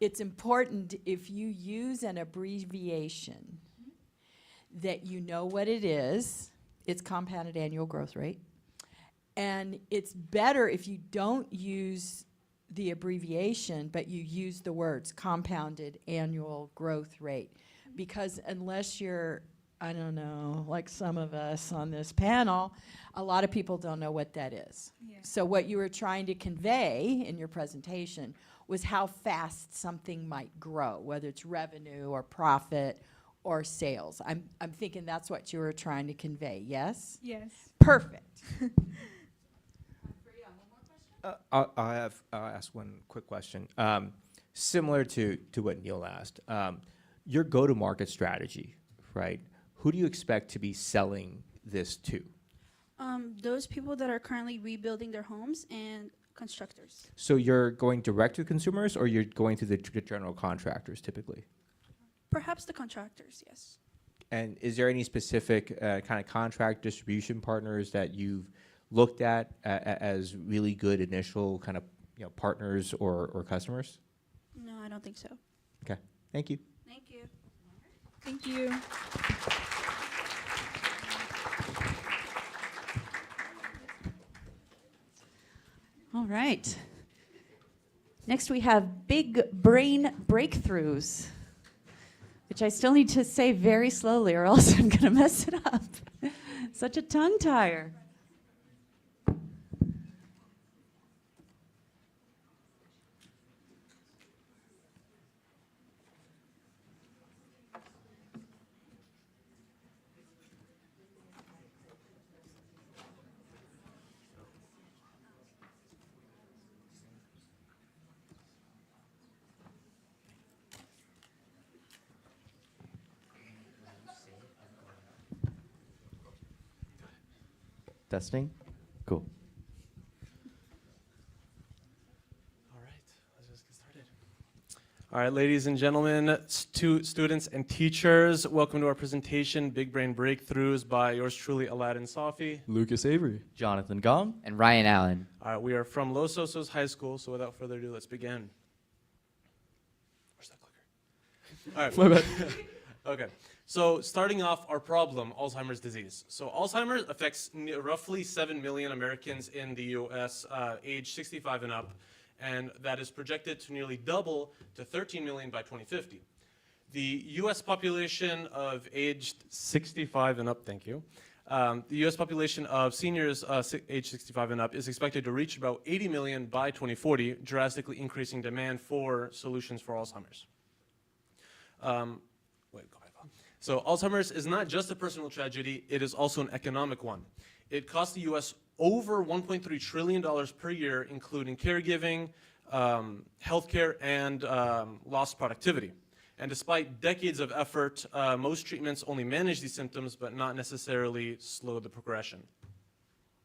It's important if you use an abbreviation that you know what it is. It's compounded annual growth rate. And it's better if you don't use the abbreviation, but you use the words compounded annual growth rate. Because unless you're, I don't know, like some of us on this panel, a lot of people don't know what that is. Yeah. So what you were trying to convey in your presentation was how fast something might grow, whether it's revenue or profit or sales. I'm thinking that's what you were trying to convey, yes? Yes. Perfect. I'll ask one quick question. Similar to what Neil asked, your go-to-market strategy, right? Who do you expect to be selling this to? Those people that are currently rebuilding their homes and constructors. So you're going direct to consumers, or you're going to the general contractors typically? Perhaps the contractors, yes. And is there any specific kind of contract distribution partners that you've looked at as really good initial kind of partners or customers? No, I don't think so. Okay, thank you. Thank you. Thank you. All right. Next we have big brain breakthroughs, which I still need to say very slowly or else I'm going to mess it up. Such a tongue tire. Testing? Cool. All right, ladies and gentlemen, students and teachers, welcome to our presentation, Big Brain Breakthroughs by yours truly, Aladdin Safi. Lucas Avery. Jonathan Gong. And Ryan Allen. All right, we are from Los Osos High School, so without further ado, let's begin. Where's that clicker? All right. My bad. Okay, so starting off our problem, Alzheimer's disease. So Alzheimer's affects roughly 7 million Americans in the US age 65 and up, and that is projected to nearly double to 13 million by 2050. The US population of aged 65 and up, thank you. The US population of seniors age 65 and up is expected to reach about 80 million by 2040, drastically increasing demand for solutions for Alzheimer's. So Alzheimer's is not just a personal tragedy, it is also an economic one. It costs the US over $1.3 trillion per year, including caregiving, healthcare, and lost productivity. And despite decades of effort, most treatments only manage these symptoms, but not necessarily slow the progression.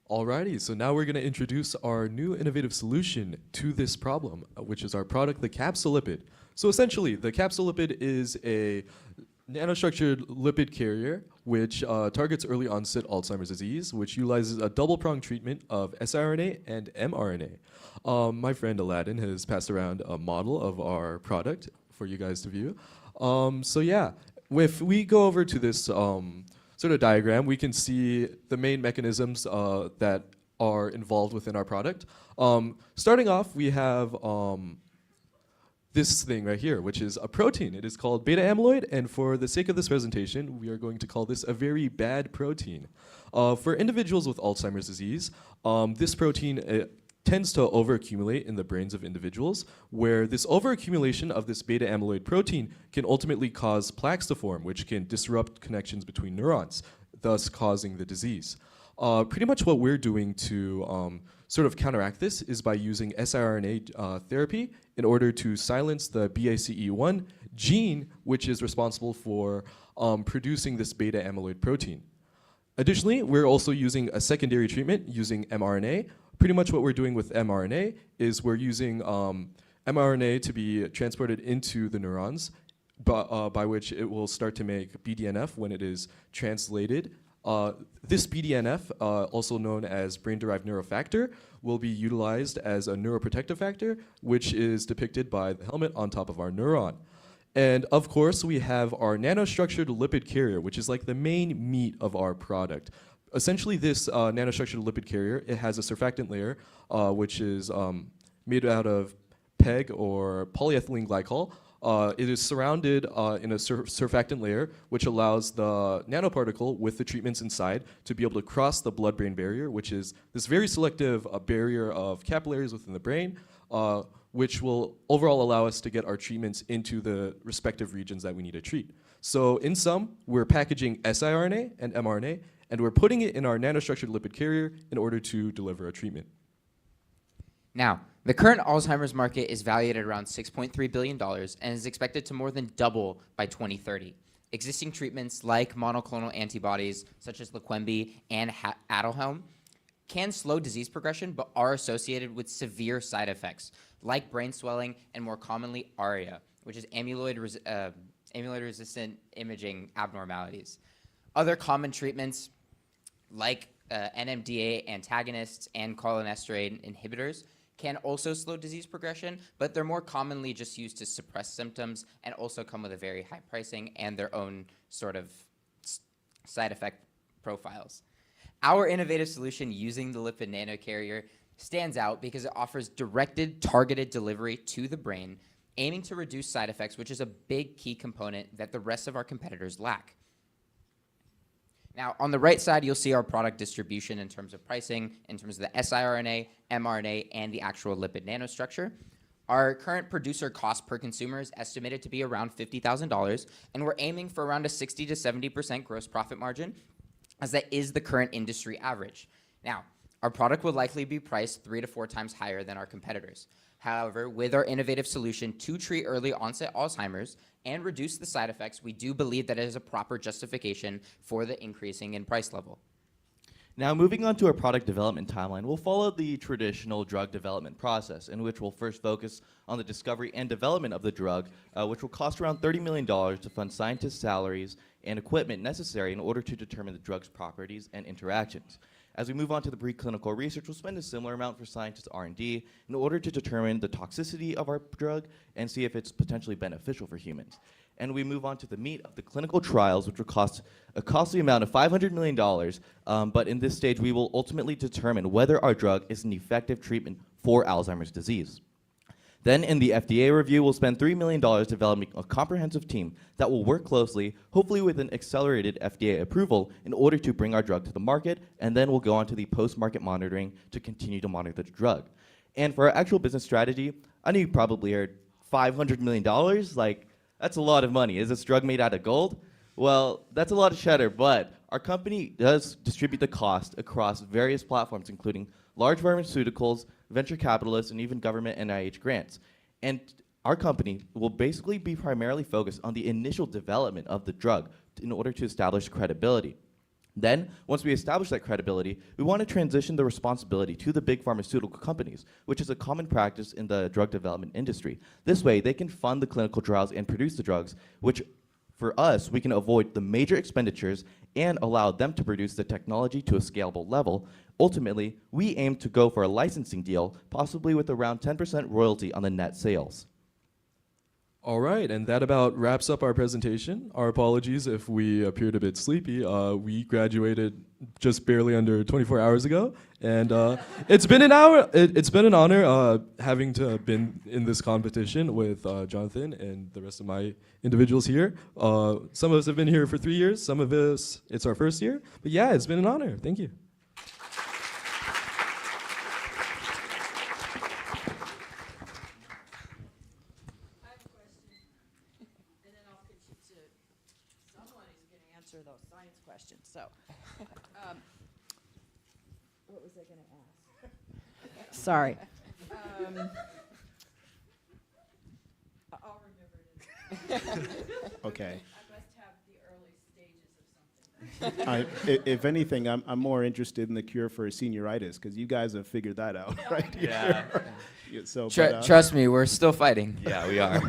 Alrighty, so now we're going to introduce our new innovative solution to this problem, which is our product, the capsulipid. So essentially, the capsulipid is a nanostructured lipid carrier which targets early onset Alzheimer's disease, which utilizes a double-pronged treatment of siRNA and mRNA. My friend Aladdin has passed around a model of our product for you guys to view. So yeah, if we go over to this sort of diagram, we can see the main mechanisms that are involved within our product. Starting off, we have this thing right here, which is a protein. It is called beta amyloid, and for the sake of this presentation, we are going to call this a very bad protein. For individuals with Alzheimer's disease, this protein tends to overaccumulate in the brains of individuals, where this overaccumulation of this beta amyloid protein can ultimately cause plaques to form, which can disrupt connections between neurons, thus causing the disease. Pretty much what we're doing to sort of counteract this is by using siRNA therapy in order to silence the BACE1 gene, which is responsible for producing this beta amyloid protein. Additionally, we're also using a secondary treatment using mRNA. Pretty much what we're doing with mRNA is we're using mRNA to be transported into the neurons, by which it will start to make BDNF when it is translated. This BDNF, also known as brain-derived neurofactor, will be utilized as a neuroprotective factor, which is depicted by the helmet on top of our neuron. And of course, we have our nanostructured lipid carrier, which is like the main meat of our product. Essentially, this nanostructured lipid carrier, it has a surfactant layer, which is made out of PEG or polyethylene glycol. It is surrounded in a surfactant layer, which allows the nanoparticle with the treatments inside to be able to cross the blood-brain barrier, which is this very selective barrier of capillaries within the brain, which will overall allow us to get our treatments into the respective regions that we need to treat. So in sum, we're packaging siRNA and mRNA, and we're putting it in our nanostructured lipid carrier in order to deliver a treatment. Now, the current Alzheimer's market is valued at around $6.3 billion and is expected to more than double by 2030. Existing treatments like monoclonal antibodies, such as Leqembi and Aduhelm, can slow disease progression but are associated with severe side effects, like brain swelling and more commonly ARIA, which is amyloid-resistant imaging abnormalities. Other common treatments like NMDA antagonists and cholinesterase inhibitors can also slow disease progression, but they're more commonly just used to suppress symptoms and also come with a very high pricing and their own sort of side effect profiles. Our innovative solution using the lipid nanocarrier stands out because it offers directed, targeted delivery to the brain, aiming to reduce side effects, which is a big key component that the rest of our competitors lack. Now, on the right side, you'll see our product distribution in terms of pricing, in terms of the siRNA, mRNA, and the actual lipid nanostructure. Our current producer cost per consumer is estimated to be around $50,000, and we're aiming for around a 60 to 70% gross profit margin, as that is the current industry average. Now, our product will likely be priced 3 to 4 times higher than our competitors. However, with our innovative solution to treat early onset Alzheimer's and reduce the side effects, we do believe that it is a proper justification for the increasing in price level. Now, moving on to our product development timeline, we'll follow the traditional drug development process, in which we'll first focus on the discovery and development of the drug, which will cost around $30 million to fund scientists' salaries and equipment necessary in order to determine the drug's properties and interactions. As we move on to the preclinical research, we'll spend a similar amount for scientists' R&D in order to determine the toxicity of our drug and see if it's potentially beneficial for humans. And we move on to the meat of the clinical trials, which will cost a costly amount of $500 million, but in this stage, we will ultimately determine whether our drug is an effective treatment for Alzheimer's disease. Then in the FDA review, we'll spend $3 million developing a comprehensive team that will work closely, hopefully with an accelerated FDA approval, in order to bring our drug to the market, and then we'll go on to the post-market monitoring to continue to monitor the drug. And for our actual business strategy, I know you probably heard $500 million, like, that's a lot of money. Is this drug made out of gold? Well, that's a lot of cheddar, but our company does distribute the cost across various platforms, including large pharmaceuticals, venture capitalists, and even government NIH grants. And our company will basically be primarily focused on the initial development of the drug in order to establish credibility. Then, once we establish that credibility, we want to transition the responsibility to the big pharmaceutical companies, which is a common practice in the drug development industry. This way, they can fund the clinical trials and produce the drugs, which for us, we can avoid the major expenditures and allow them to produce the technology to a scalable level. Ultimately, we aim to go for a licensing deal, possibly with around 10% royalty on the net sales. All right, and that about wraps up our presentation. Our apologies if we appeared a bit sleepy. We graduated just barely under 24 hours ago, and it's been an hour. It's been an honor having to been in this competition with Jonathan and the rest of my individuals here. Some of us have been here for 3 years. Some of us, it's our first year. But yeah, it's been an honor. Thank you. Answer those science questions. So, what was I going to ask? Sorry. I'll remember it. Okay. I must have the early stages of something. If anything, I'm more interested in the cure for senioritis because you guys have figured that out, right? Yeah. Yeah, so, Trust me, we're still fighting. Yeah, we are.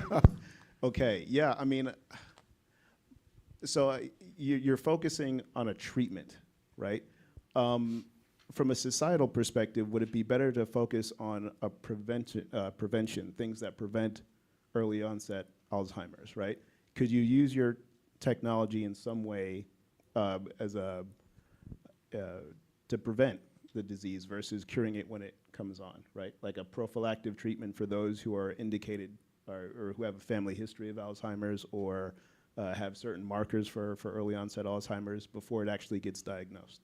Okay. Yeah. I mean, so you're focusing on a treatment, right? From a societal perspective, would it be better to focus on a prevention, things that prevent early onset Alzheimer's, right? Could you use your technology in some way to prevent the disease versus curing it when it comes on, right? Like a prophylactic treatment for those who are indicated or who have a family history of Alzheimer's or have certain markers for early onset Alzheimer's before it actually gets diagnosed.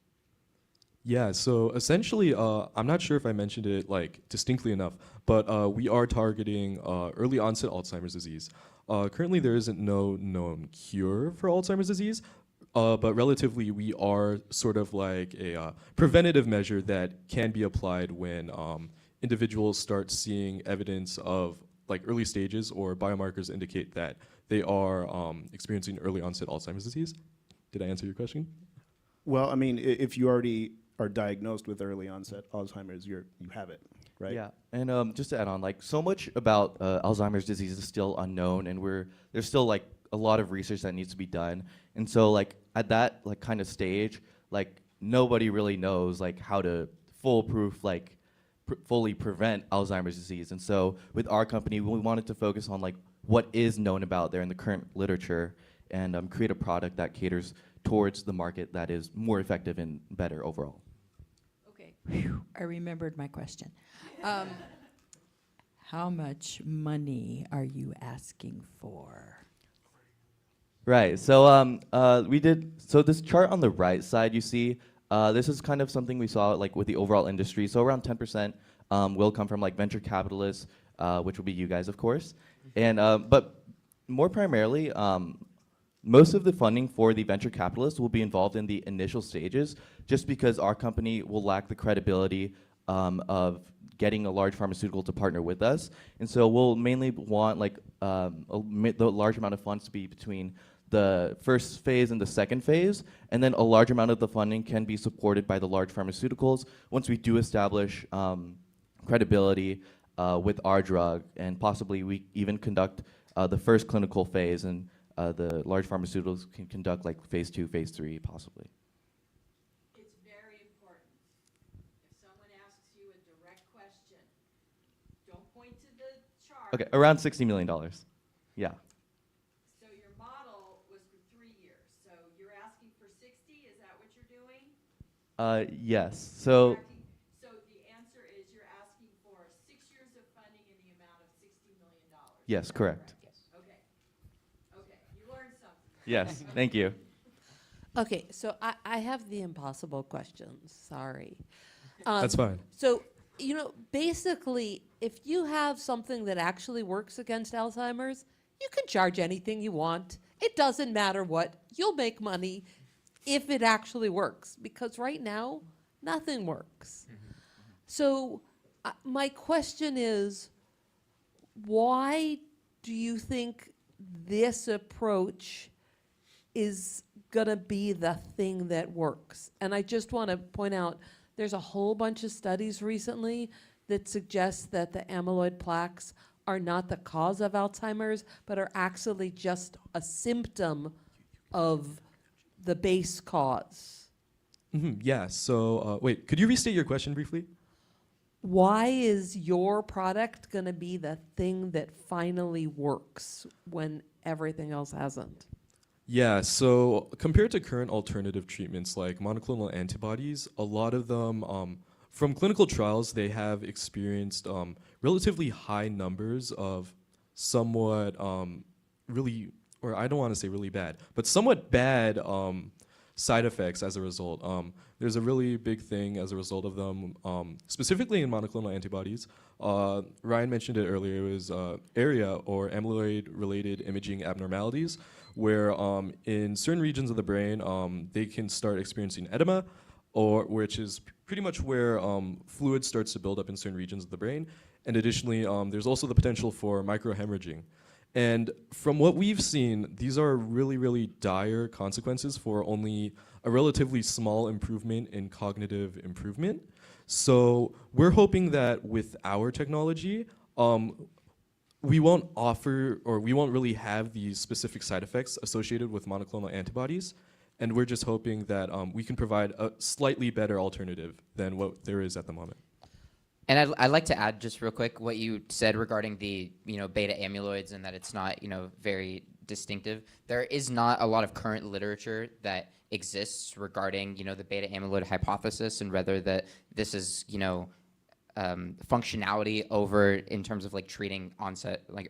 Yeah, so essentially, I'm not sure if I mentioned it like distinctly enough, but we are targeting early onset Alzheimer's disease. Currently, there isn't no known cure for Alzheimer's disease, but relatively, we are sort of like a preventative measure that can be applied when individuals start seeing evidence of like early stages or biomarkers indicate that they are experiencing early onset Alzheimer's disease. Did I answer your question? Well, I mean, if you already are diagnosed with early onset Alzheimer's, you have it, right? Yeah, and just to add on, like so much about Alzheimer's disease is still unknown, and there's still like a lot of research that needs to be done, and so like at that like kind of stage, like nobody really knows like how to foolproof like fully prevent Alzheimer's disease, and so with our company, we wanted to focus on like what is known about there in the current literature, and create a product that caters towards the market that is more effective and better overall. Okay, I remembered my question. How much money are you asking for? Right. So so this chart on the right side, you see, this is kind of something we saw like with the overall industry. So around 10% will come from like venture capitalists, which will be you guys, of course, and but more primarily. Most of the funding for the venture capitalists will be involved in the initial stages, just because our company will lack the credibility of getting a large pharmaceutical to partner with us. And so we'll mainly want like the large amount of funds to be between the first phase and the second phase, and then a large amount of the funding can be supported by the large pharmaceuticals once we do establish credibility with our drug, and possibly we even conduct the first clinical phase, and the large pharmaceuticals can conduct like phase 2, phase 3, possibly. It's very important. If someone asks you a direct question, don't point to the chart. Okay, around $60 million. Yeah. So your model was for 3 years. So you're asking for 60, is that what you're doing? Yes. So the answer is you're asking for 6 years of funding in the amount of $60 million. yes, correct. Yes, thank you. Okay, so I have the impossible questions. Sorry. That's fine. So, you know, basically, if you have something that actually works against Alzheimer's, you can charge anything you want, it doesn't matter what, you'll make money if it actually works, because right now, nothing works. So my question is, why do you think this approach is going to be the thing that works? And I just want to point out, there's a whole bunch of studies recently that suggest that the amyloid plaques are not the cause of Alzheimer's, but are actually just a symptom of the base cause. Yeah, so wait, could you restate your question briefly? Why is your product going to be the thing that finally works when everything else hasn't? Yeah, so compared to current alternative treatments like monoclonal antibodies, a lot of them, from clinical trials, they have experienced relatively high numbers of somewhat really, or I don't want to say really bad, but somewhat bad side effects as a result. There's a really big thing as a result of them, specifically in monoclonal antibodies. Ryan mentioned it earlier, it was ARIA, or amyloid-related imaging abnormalities, where in certain regions of the brain, they can start experiencing edema, or which is pretty much where fluid starts to build up in certain regions of the brain. And additionally, there's also the potential for microhemorrhaging. And from what we've seen, these are really, really dire consequences for only a relatively small improvement in cognitive improvement. So we're hoping that with our technology, we won't offer, or we won't really have these specific side effects associated with monoclonal antibodies. And we're just hoping that we can provide a slightly better alternative than what there is at the moment. And I'd like to add just real quick what you said regarding the beta amyloids and that it's not very distinctive. There is not a lot of current literature that exists regarding the beta amyloid hypothesis and whether that this is functionality over in terms of like treating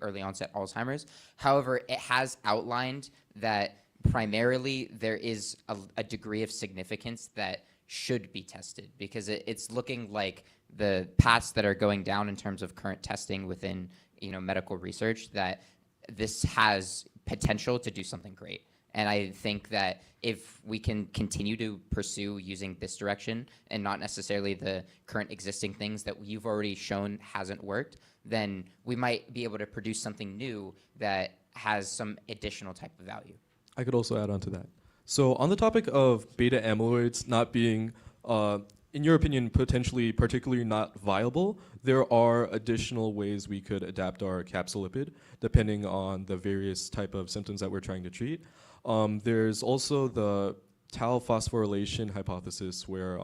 early onset Alzheimer's. However, it has outlined that primarily there is a degree of significance that should be tested, because it's looking like the paths that are going down in terms of current testing within medical research, that this has potential to do something great. And I think that if we can continue to pursue using this direction and not necessarily the current existing things that you've already shown hasn't worked, then we might be able to produce something new that has some additional type of value. I could also add on to that. So on the topic of beta amyloids not being, in your opinion, potentially particularly not viable, there are additional ways we could adapt our capsule lipid depending on the various type of symptoms that we're trying to treat. There's also the tau phosphorylation hypothesis, where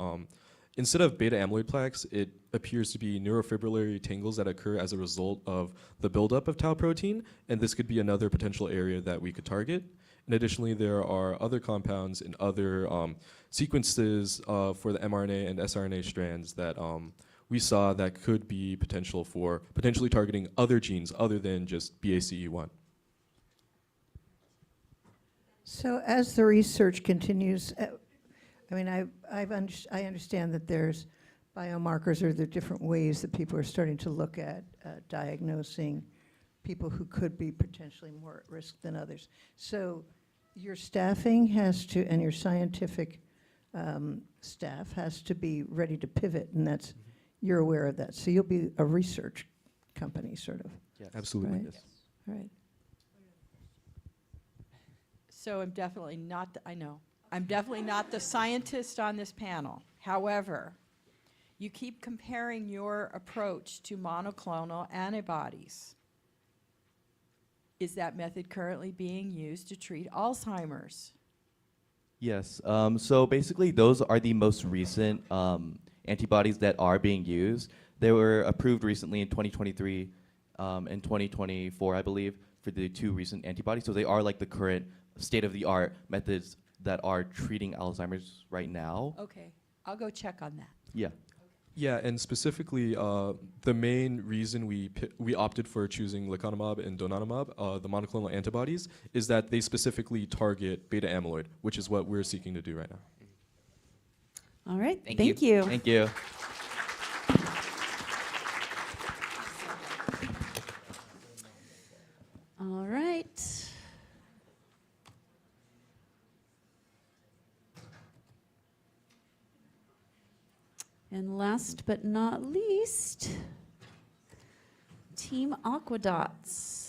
instead of beta amyloid plaques, it appears to be neurofibrillary tangles that occur as a result of the buildup of tau protein, and this could be another potential area that we could target. And additionally, there are other compounds and other sequences for the mRNA and siRNA strands that we saw that could be potential for potentially targeting other genes other than just BACE1. So as the research continues, I mean, I understand that there's biomarkers, or there are different ways that people are starting to look at diagnosing people who could be potentially more at risk than others. So your staffing has to, and your scientific staff has to be ready to pivot, and that's, you're aware of that. So you'll be a research company, sort of. Yeah, absolutely. Right? Yes. Right. So I'm definitely not, I'm definitely not the scientist on this panel. However, you keep comparing your approach to monoclonal antibodies. Is that method currently being used to treat Alzheimer's? Yes. So basically, those are the most recent antibodies that are being used. They were approved recently in 2023 and 2024, I believe, for the two recent antibodies. So they are like the current state-of-the-art methods that are treating Alzheimer's right now. Okay, I'll go check on that. Yeah. Yeah, and specifically, the main reason we opted for choosing lecanemab and donanemab, the monoclonal antibodies, is that they specifically target beta amyloid, which is what we're seeking to do right now. All right, Thank you. Thank you. All right. And last but not least, Team Aquadots.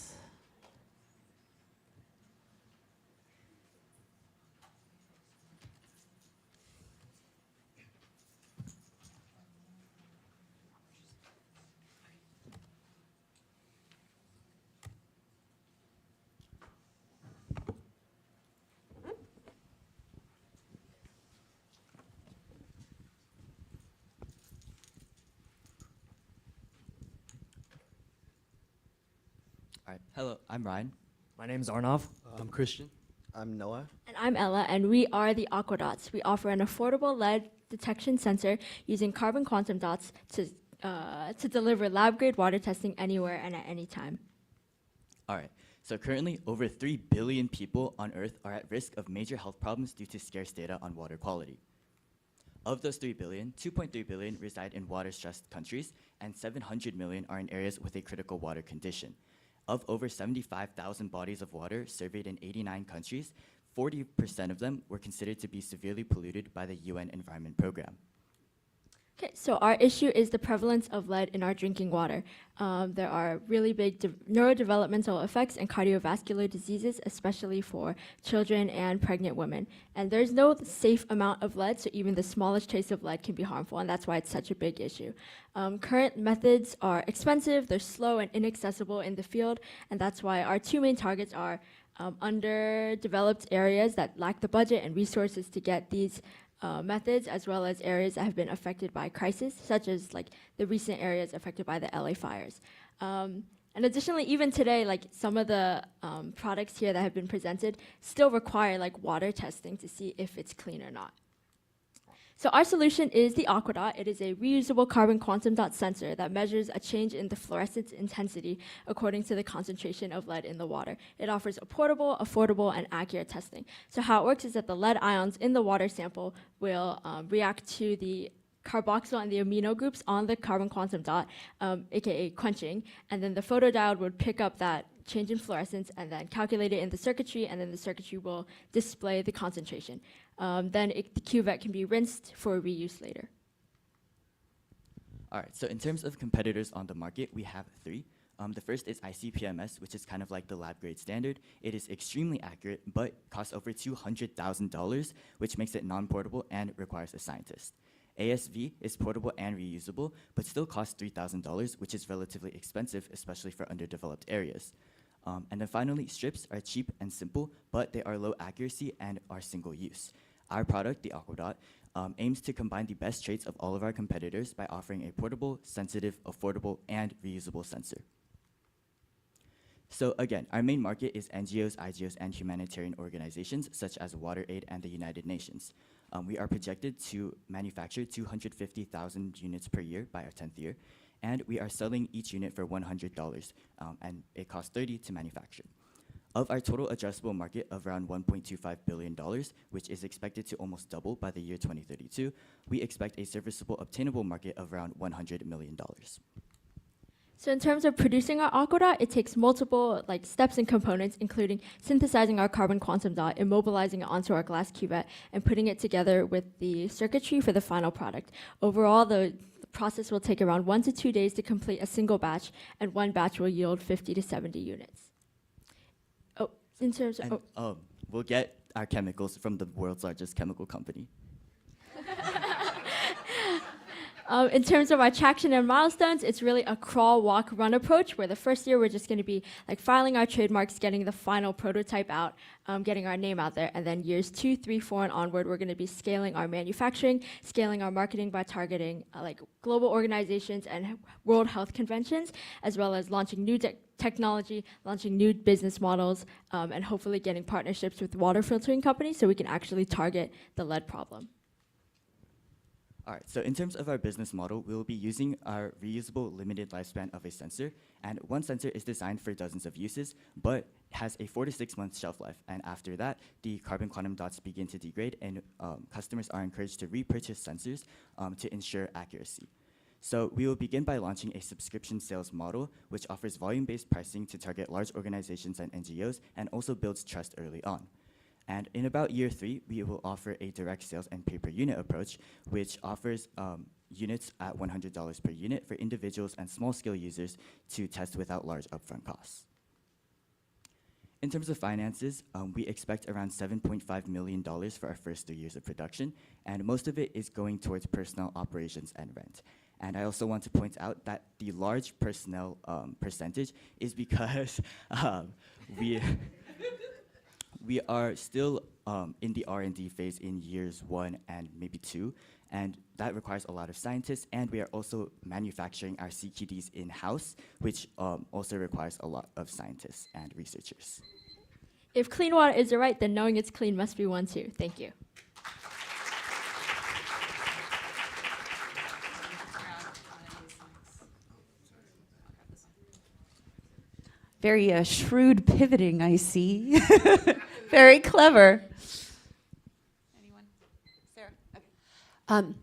All right. Hello, I'm Ryan. My name's Arnav. I'm Christian. I'm Noah. And I'm Ella, and we are the Aquadots. We offer an affordable lead detection sensor using carbon quantum dots to deliver lab-grade water testing anywhere and at any time. All right. So currently, over 3 billion people on Earth are at risk of major health problems due to scarce data on water quality. Of those 3 billion, 2.3 billion reside in water-stressed countries, and 700 million are in areas with a critical water condition. Of over 75,000 bodies of water surveyed in 89 countries, 40% of them were considered to be severely polluted by the UN Environment Program. Okay, so our issue is the prevalence of lead in our drinking water. There are really big neurodevelopmental effects and cardiovascular diseases, especially for children and pregnant women. And there's no safe amount of lead, so even the smallest trace of lead can be harmful, and that's why it's such a big issue. Current methods are expensive, they're slow and inaccessible in the field, and that's why our two main targets are underdeveloped areas that lack the budget and resources to get these methods, as well as areas that have been affected by crisis, such as like the recent areas affected by the LA fires. And additionally, even today, like some of the products here that have been presented still require like water testing to see if it's clean or not. So our solution is the Aquadot. It is a reusable carbon quantum dot sensor that measures a change in the fluorescence intensity according to the concentration of lead in the water. It offers a portable, affordable, and accurate testing. So how it works is that the lead ions in the water sample will react to the carboxyl and the amino groups on the carbon quantum dot, aka quenching, and then the photodiode would pick up that change in fluorescence and then calculate it in the circuitry, and then the circuitry will display the concentration. Then the cuvette can be rinsed for reuse later. All right, so in terms of competitors on the market, we have 3. The first is ICP-MS, which is kind of like the lab grade standard. It is extremely accurate, but costs over $200,000, which makes it non-portable and requires a scientist. ASV is portable and reusable, but still costs $3,000, which is relatively expensive, especially for underdeveloped areas. And then finally, strips are cheap and simple, but they are low accuracy and are single use. Our product, the Aquadot, aims to combine the best traits of all of our competitors by offering a portable, sensitive, affordable, and reusable sensor. So again, our main market is NGOs, IGOs, and humanitarian organizations such as WaterAid and the United Nations. We are projected to manufacture 250,000 units per year by our 10th year, and we are selling each unit for $100, and it costs $30 to manufacture. Of our total addressable market of around $1.25 billion, which is expected to almost double by the year 2032, we expect a serviceable obtainable market of around $100 million. So in terms of producing our Aquadot, it takes multiple steps and components, including synthesizing our carbon quantum dot, immobilizing it onto our glass cuvette, and putting it together with the circuitry for the final product. Overall, the process will take around 1 to 2 days to complete a single batch, and one batch will yield 50 to 70 units. In terms of, we'll get our chemicals from the world's largest chemical company. In terms of our traction and milestones, it's really a crawl, walk, run approach, where the first year we're just going to be filing our trademarks, getting the final prototype out, getting our name out there, and then years 2, 3, 4, and onward, we're going to be scaling our manufacturing, scaling our marketing by targeting global organizations and World Health Conventions, as well as launching new technology, launching new business models, and hopefully getting partnerships with water filtering companies so we can actually target the lead problem. All right, so in terms of our business model, we'll be using our reusable limited lifespan of a sensor, and one sensor is designed for dozens of uses, but has a 4 to 6 month shelf life, and after that, the carbon quantum dots begin to degrade, and customers are encouraged to repurchase sensors to ensure accuracy. So we will begin by launching a subscription sales model, which offers volume-based pricing to target large organizations and NGOs, and also builds trust early on. And in about year 3, we will offer a direct sales and pay-per-unit approach, which offers units at $100 per unit for individuals and small-scale users to test without large upfront costs. In terms of finances, we expect around $7.5 million for our first 3 years of production, and most of it is going towards personnel operations and rent. And I also want to point out that the large personnel percentage is because we are still in the R&D phase in years 1 and maybe 2, and that requires a lot of scientists, and we are also manufacturing our CQDs in-house, which also requires a lot of scientists and researchers. If clean water is a right, then knowing it's clean must be one too. Thank you. Very shrewd pivoting, I see. Very clever. Anyone? Sarah? Okay.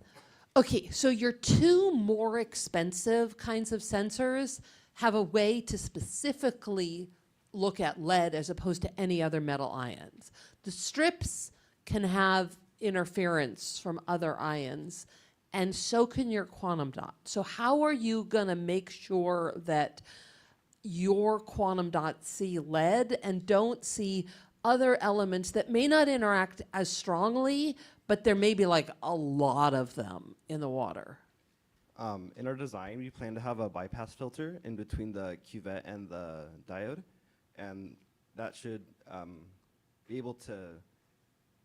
Okay, so your two more expensive kinds of sensors have a way to specifically look at lead as opposed to any other metal ions. The strips can have interference from other ions, and so can your quantum dot. So how are you going to make sure that your quantum dots see lead and don't see other elements that may not interact as strongly, but there may be like a lot of them in the water? In our design, we plan to have a bypass filter in between the cuvette and the diode, and that should be able to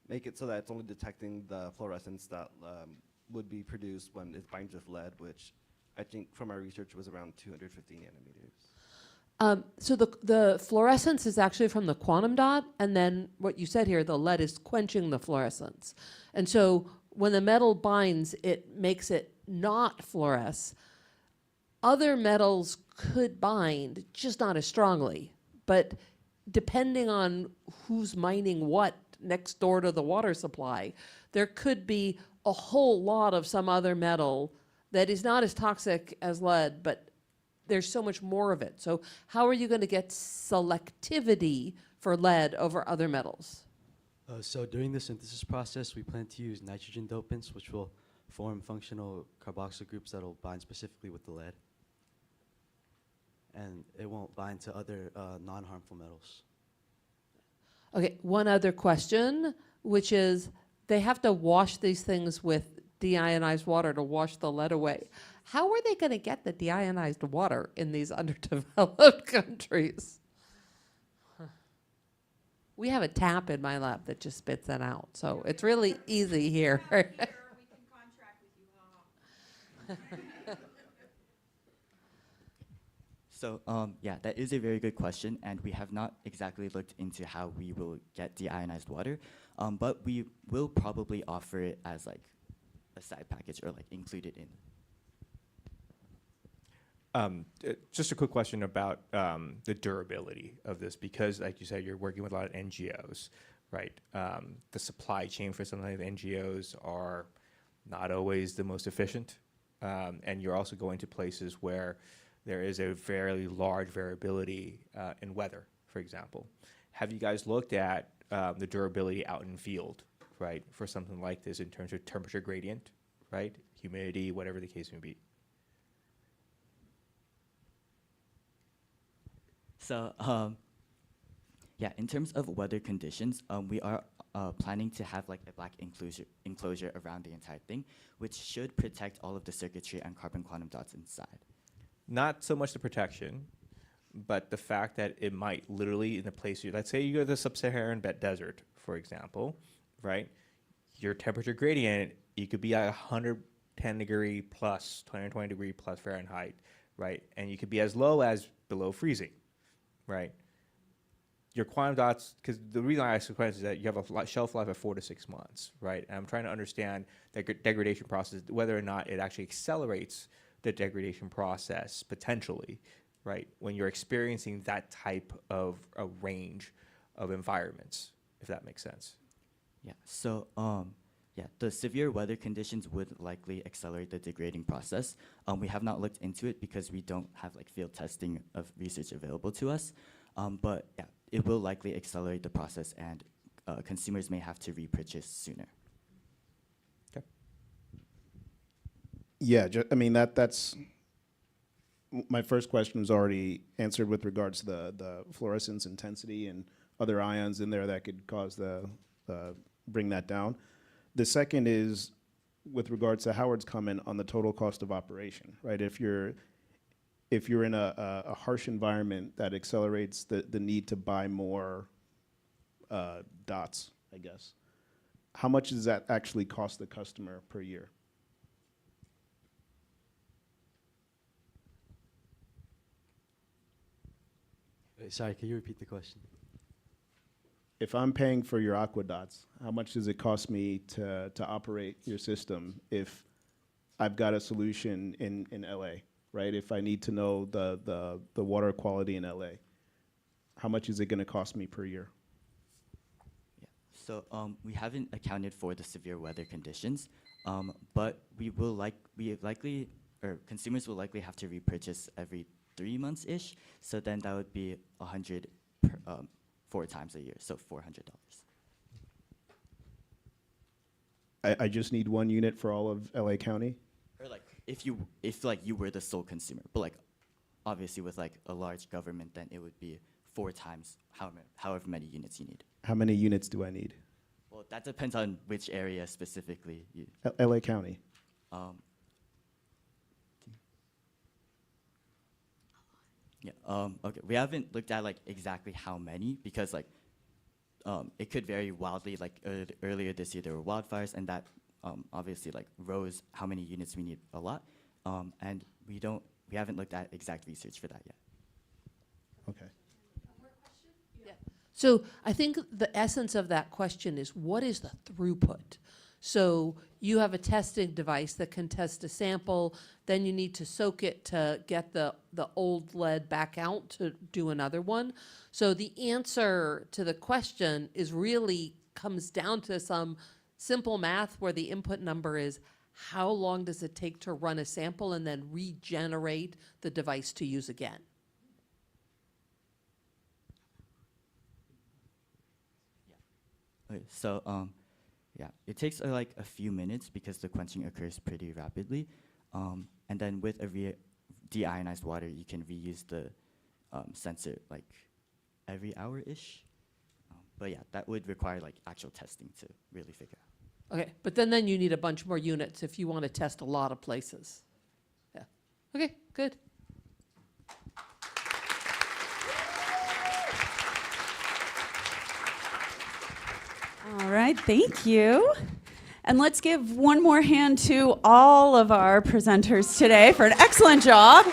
make it so that it's only detecting the fluorescence that would be produced when it binds with lead, which I think from our research was around 250 nanometers. So the fluorescence is actually from the quantum dot, and then what you said here, the lead is quenching the fluorescence. And so when the metal binds, it makes it not fluoresce. Other metals could bind, just not as strongly. But depending on who's mining what next door to the water supply, there could be a whole lot of some other metal that is not as toxic as lead, but there's so much more of it. So how are you going to get selectivity for lead over other metals? So during the synthesis process, we plan to use nitrogen dopants, which will form functional carboxyl groups that will bind specifically with the lead. And it won't bind to other non-harmful metals. Okay, one other question, which is they have to wash these things with deionized water to wash the lead away. How are they going to get the deionized water in these underdeveloped countries? We have a tap in my lab that just spits it out, so it's really easy here. So yeah, that is a very good question, and we have not exactly looked into how we will get deionized water, but we will probably offer it as like a side package or like included in. Just a quick question about the durability of this, because like you said, you're working with a lot of NGOs, right? The supply chain for some of the NGOs are not always the most efficient, and you're also going to places where there is a fairly large variability in weather, for example. Have you guys looked at the durability out in field, right, for something like this in terms of temperature gradient, right, humidity, whatever the case may be? So yeah, in terms of weather conditions, we are planning to have like a black enclosure around the entire thing, which should protect all of the circuitry and carbon quantum dots inside. Not so much the protection, but the fact that it might literally in the place, let's say you go to the sub-Saharan desert, for example, right? Your temperature gradient, you could be at 110 degree plus, 120 degree plus Fahrenheit, right? And you could be as low as below freezing, right? Your quantum dots, because the reason I ask the question is that you have a shelf life of 4 to 6 months, right? And I'm trying to understand the degradation process, whether or not it actually accelerates the degradation process potentially, right? When you're experiencing that type of a range of environments, if that makes sense. Yeah, so yeah, the severe weather conditions would likely accelerate the degrading process. We have not looked into it because we don't have like field testing of research available to us, but yeah, it will likely accelerate the process, and consumers may have to repurchase sooner. Yeah, I mean, that's my first question was already answered with regards to the fluorescence intensity and other ions in there that could cause bring that down. The second is with regards to Howard's comment on the total cost of operation, right? If you're in a harsh environment that accelerates the need to buy more dots, I guess, how much does that actually cost the customer per year? Sorry, can you repeat the question? If I'm paying for your aqua dots, how much does it cost me to operate your system if I've got a solution in LA, right? If I need to know the water quality in LA, how much is it going to cost me per year? Yeah. So we haven't accounted for the severe weather conditions, but consumers will likely have to repurchase every 3 months-ish. So then that would be 100 4 times a year, so $400. I just need one unit for all of LA County? Or like if you were the sole consumer, but like obviously with like a large government, then it would be 4 times however many units you need. How many units do I need? Well, that depends on which area specifically. LA County. Yeah. Okay. We haven't looked at like exactly how many because like it could vary wildly. Like earlier this year there were wildfires, and that obviously like rose how many units we need a lot. And we haven't looked at exact research for that yet. Okay. Yeah. So I think the essence of that question is, what is the throughput? So you have a testing device that can test a sample, then you need to soak it to get the old lead back out to do another one. So the answer to the question is really comes down to some simple math where the input number is how long does it take to run a sample and then regenerate the device to use again. Okay, so yeah, it takes like a few minutes because the quenching occurs pretty rapidly. And then with a deionized water, you can reuse the sensor like every hour-ish. But yeah, that would require like actual testing to really figure out. Okay, but then you need a bunch more units if you want to test a lot of places. Yeah. Okay, good. All right, thank you. And let's give one more hand to all of our presenters today for an excellent job.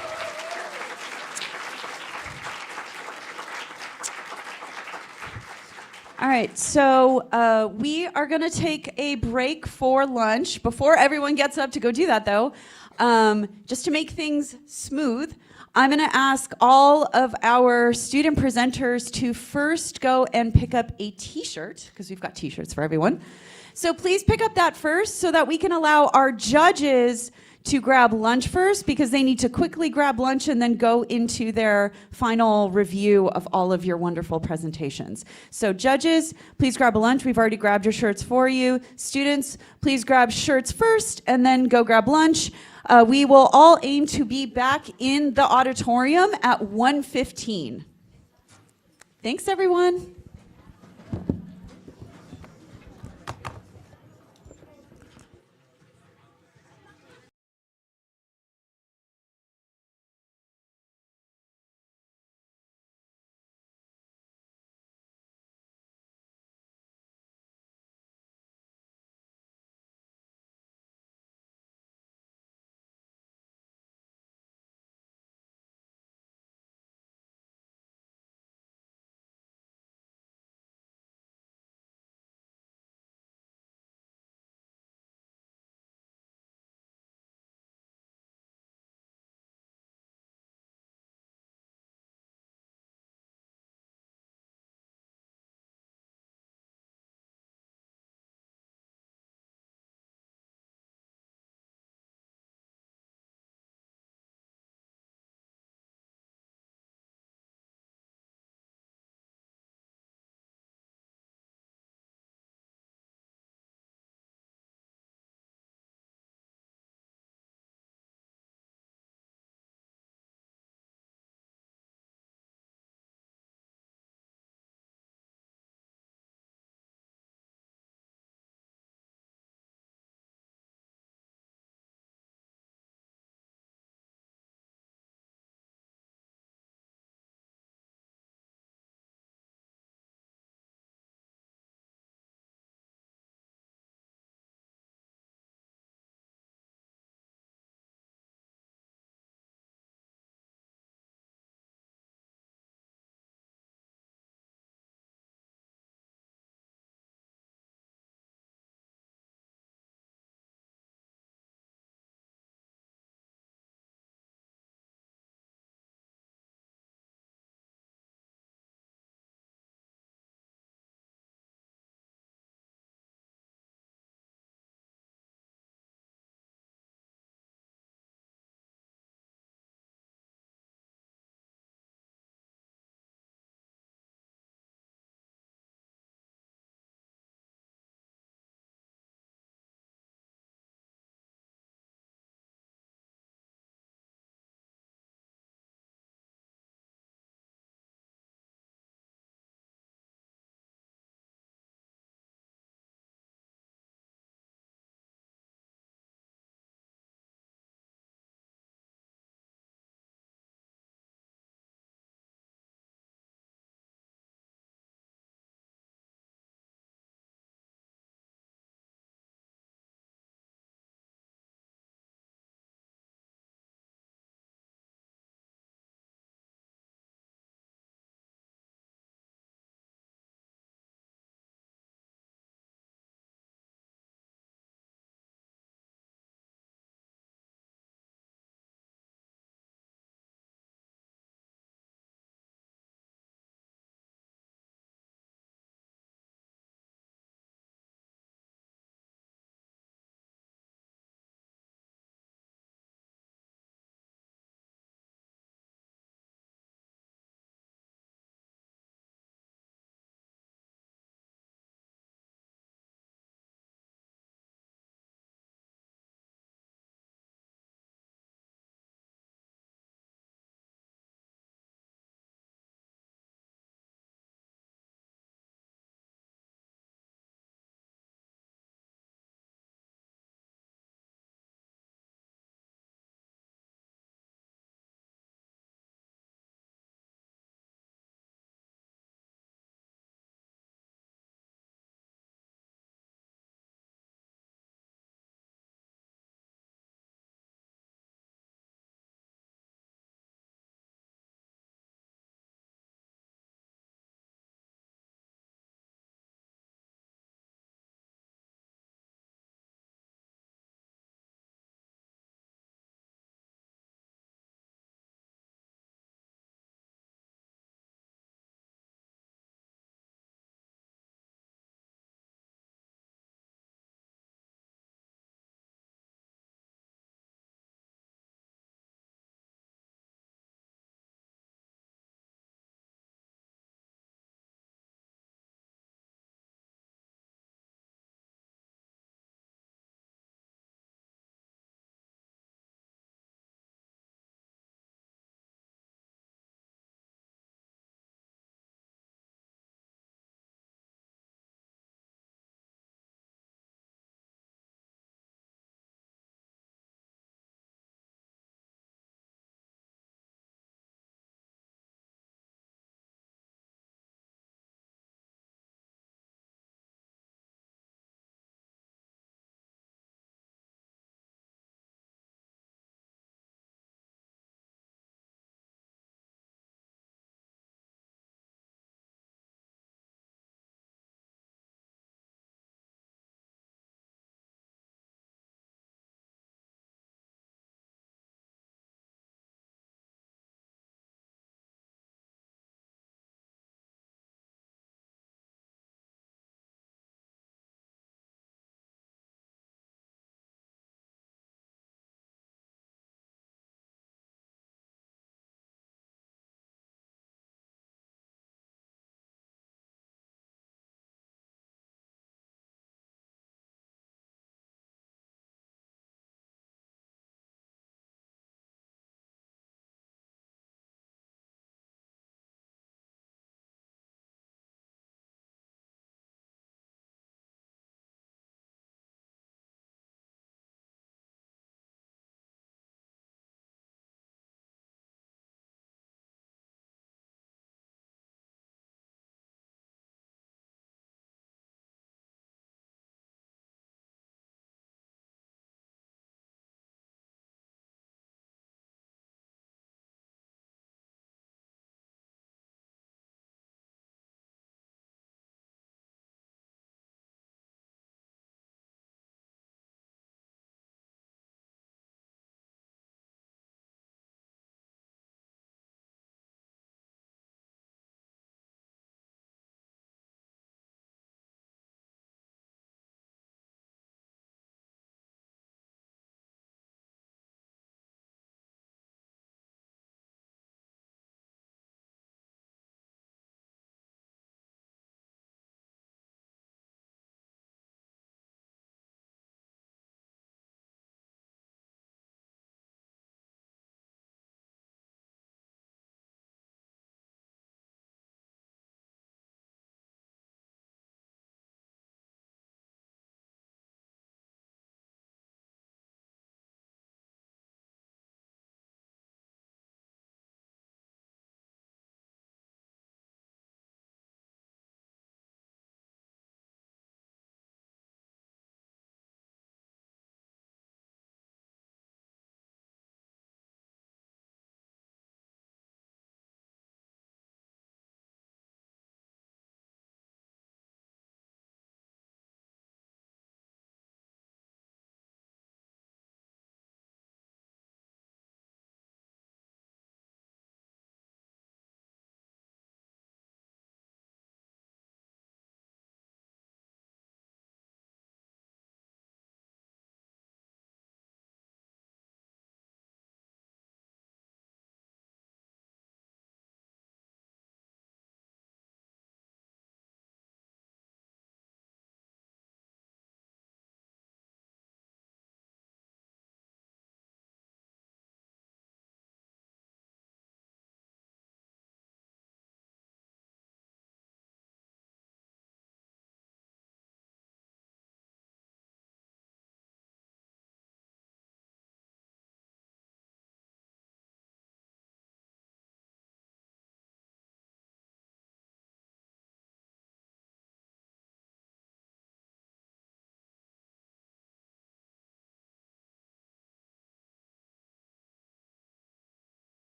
All right, so we are going to take a break for lunch. Before everyone gets up to go do that, though, just to make things smooth, I'm going to ask all of our student presenters to first go and pick up a t-shirt, because we've got t-shirts for everyone. So please pick up that first so that we can allow our judges to grab lunch first, because they need to quickly grab lunch and then go into their final review of all of your wonderful presentations. So judges, please grab a lunch. We've already grabbed your shirts for you. Students, please grab shirts first and then go grab lunch. We will all aim to be back in the auditorium at 1:15. Thanks, everyone.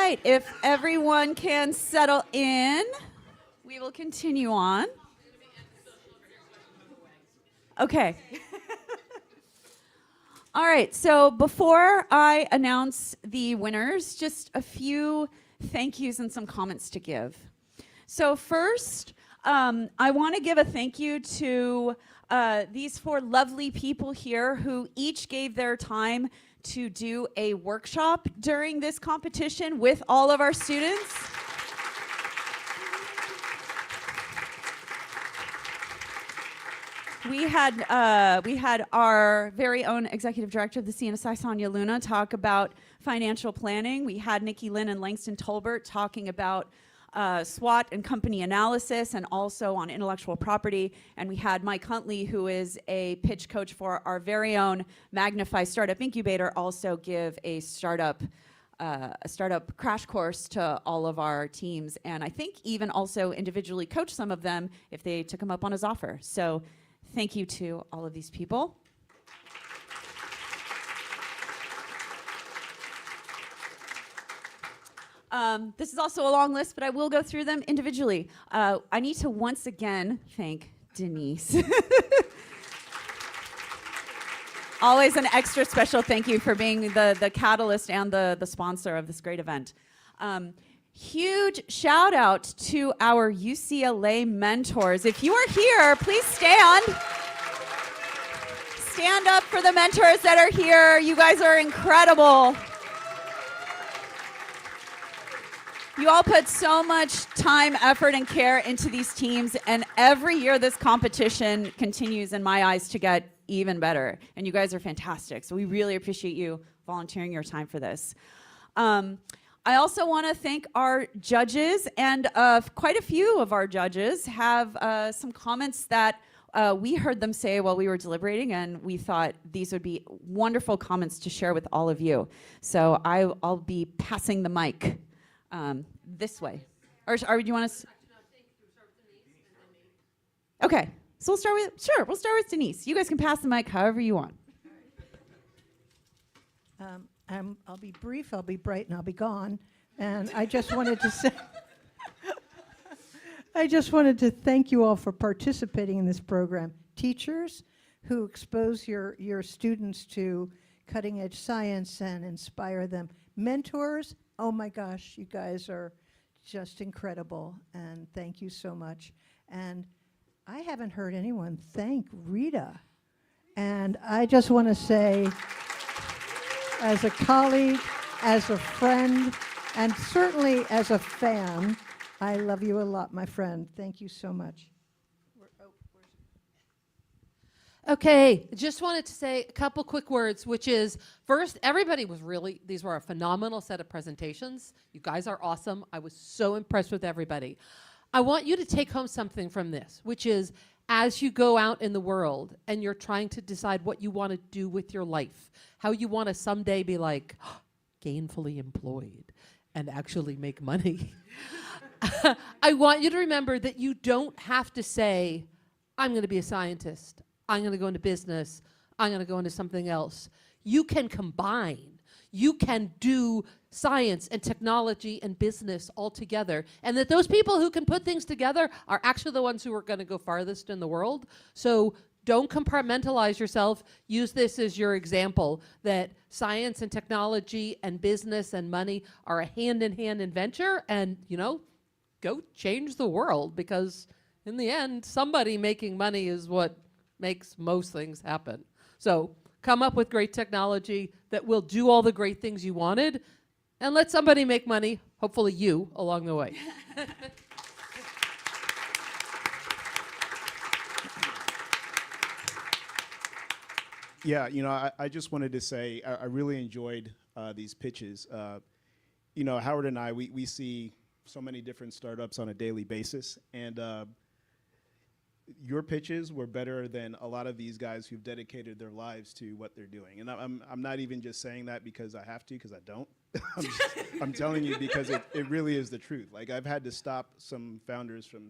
right, if everyone can settle in, we will continue on. Okay. All right, so before I announce the winners, just a few thank yous and some comments to give. So first, I want to give a thank you to these 4 lovely people here who each gave their time to do a workshop during this competition with all of our students. We had our very own executive director of the CNSI, Sonia Luna, talk about financial planning. We had Nikki Lynn and Langston Tolbert talking about SWOT and company analysis and also on intellectual property. And we had Mike Huntley, who is a pitch coach for our very own Magnify Startup Incubator, also give a startup crash course to all of our teams. And I think even also individually coach some of them if they took him up on his offer. So thank you to all of these people. This is also a long list, but I will go through them individually. I need to once again thank Denise. Always an extra special thank you for being the catalyst and the sponsor of this great event. Huge shout out to our UCLA mentors. If you are here, please stand. Stand up for the mentors that are here. You guys are incredible. You all put so much time, effort, and care into these teams, and every year this competition continues, in my eyes, to get even better. And you guys are fantastic, so we really appreciate you volunteering your time for this. I also want to thank our judges, and quite a few of our judges have some comments that we heard them say while we were deliberating, and we thought these would be wonderful comments to share with all of you. So I'll be passing the mic this way. Or do you want to? Okay, so we'll start with Denise. You guys can pass the mic however you want. I'll be brief, I'll be bright, and I'll be gone. And I just wanted to say, I just wanted to thank you all for participating in this program. Teachers who expose your students to cutting edge science and inspire them. Mentors, oh my gosh, you guys are just incredible, and thank you so much. And I haven't heard anyone thank Rita. And I just want to say, as a colleague, as a friend, and certainly as a fan, I love you a lot, my friend. Thank you so much. Okay, just wanted to say a couple quick words, which is, first, everybody was these were a phenomenal set of presentations. You guys are awesome. I was so impressed with everybody. I want you to take home something from this, which is, as you go out in the world and you're trying to decide what you want to do with your life, how you want to someday be like gainfully employed and actually make money, I want you to remember that you don't have to say, I'm going to be a scientist, I'm going to go into business, I'm going to go into something else. You can combine. You can do science and technology and business all together. And that those people who can put things together are actually the ones who are going to go farthest in the world. So don't compartmentalize yourself. Use this as your example that science and technology and business and money are a hand-in-hand adventure, and, you know, go change the world, because in the end, somebody making money is what makes most things happen. So come up with great technology that will do all the great things you wanted, and let somebody make money, hopefully you, along the way. Yeah, you know, I just wanted to say I really enjoyed these pitches. You know, Howard and I, we see so many different startups on a daily basis, and your pitches were better than a lot of these guys who've dedicated their lives to what they're doing. And I'm not even just saying that because I have to, because I don't. I'm telling you because it really is the truth. Like, I've had to stop some founders from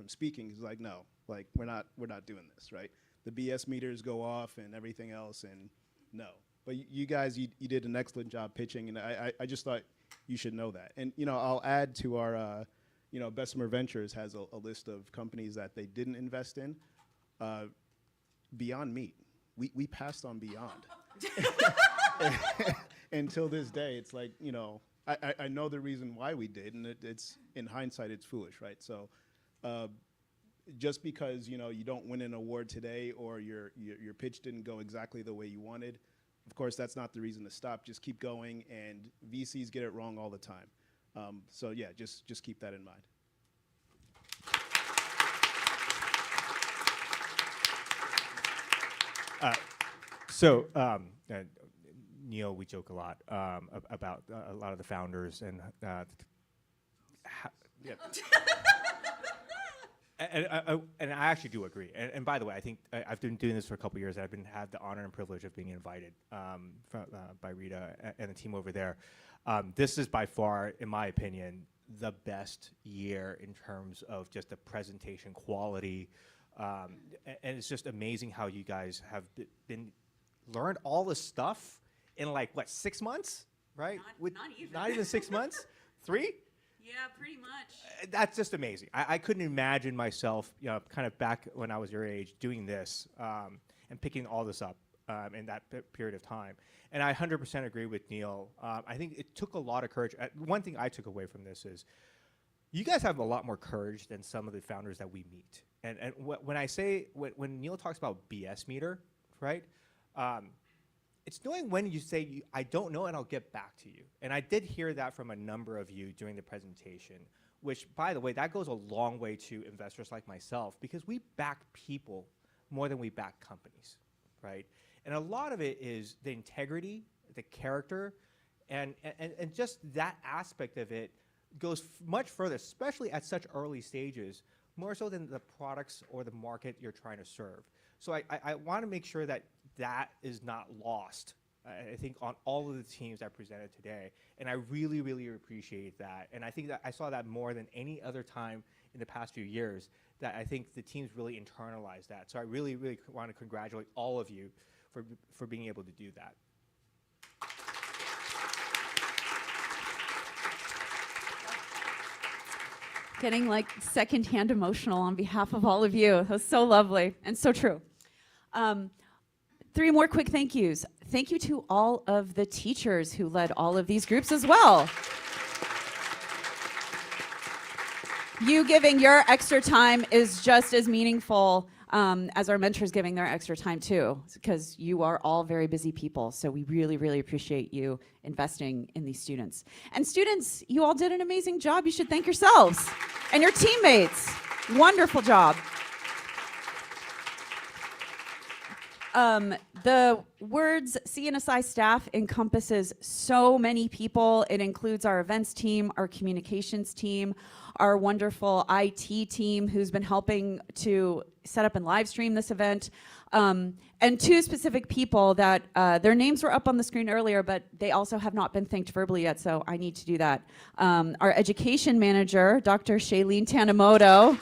speaking. It's like, no, like we're not doing this, right? The BS meters go off and everything else, and no. But you guys, you did an excellent job pitching, and I just thought you should know that. And I'll add to our Bessemer Ventures has a list of companies that they didn't invest in. Beyond Meat, we passed on Beyond. Until this day, it's like, I know the reason why we did, and it's in hindsight, it's foolish, right? So just because you don't win an award today, or your pitch didn't go exactly the way you wanted, of course that's not the reason to stop. Just keep going, and VCs get it wrong all the time. So yeah, just keep that in mind. Neil, we joke a lot about a lot of the founders and yeah. And I actually do agree. And by the way, I think I've been doing this for a couple of years. I've had the honor and privilege of being invited by Rita and the team over there. This is by far, in my opinion, the best year in terms of just the presentation quality. And it's just amazing how you guys have been learned all this stuff in 6 months, right? Not even 6 months? 3? Yeah, pretty much. That's just amazing. I couldn't imagine myself, kind of back when I was your age, doing this and picking all this up in that period of time. And I 100% agree with Neil. I think it took a lot of courage. One thing I took away from this is you guys have a lot more courage than some of the founders that we meet. And when Neil talks about BS meter, right? It's knowing when you say, I don't know, and I'll get back to you. And I did hear that from a number of you during the presentation, which, by the way, that goes a long way to investors like myself, because we back people more than we back companies, right? And a lot of it is the integrity, the character, and just that aspect of it goes much further, especially at such early stages, more so than the products or the market you're trying to serve. So I want to make sure that is not lost, I think, on all of the teams that presented today. And I really, really appreciate that. And I think that I saw that more than any other time in the past few years, that I think the teams really internalized that. So I really, really want to congratulate all of you for being able to do that. Getting secondhand emotional on behalf of all of you. That was so lovely and so true. 3 more quick thank yous. Thank you to all of the teachers who led all of these groups as well. You giving your extra time is just as meaningful as our mentors giving their extra time too, because you are all very busy people. So we really, really appreciate you investing in these students. And students, you all did an amazing job. You should thank yourselves and your teammates. Wonderful job. The words CNSI staff encompasses so many people. It includes our events team, our communications team, our wonderful IT team who's been helping to set up and live stream this event, and 2 specific people that their names were up on the screen earlier, but they also have not been thanked verbally yet, so I need to do that. Our education manager, Dr. Shailene Tanimoto,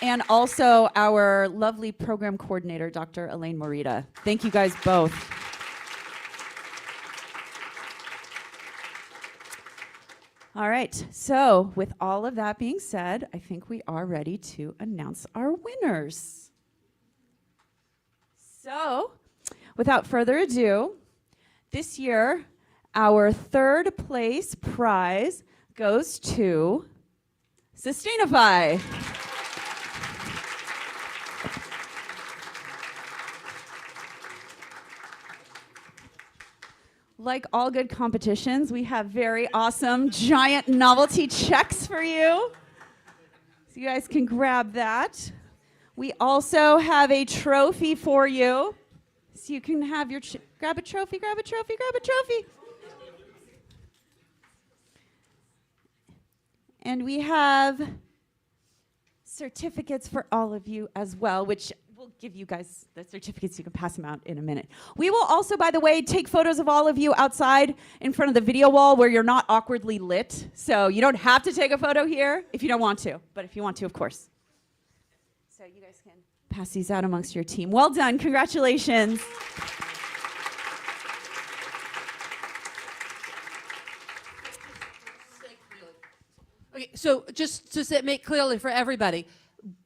and also our lovely program coordinator, Dr. Elaine Morita. Thank you guys both. All right, so with all of that being said, I think we are ready to announce our winners. So, without further ado, this year, our 3rd place prize goes to Sustainify. Like all good competitions, we have very awesome giant novelty checks for you. So you guys can grab that. We also have a trophy for you. So you can have your, grab a trophy, grab a trophy, grab a trophy. And we have certificates for all of you as well, which we'll give you guys the certificates. You can pass them out in a minute. We will also, by the way, take photos of all of you outside in front of the video wall where you're not awkwardly lit. So you don't have to take a photo here if you don't want to, but if you want to, of course. So you guys can pass these out amongst your team. Well done. Congratulations. So just to make clearly for everybody,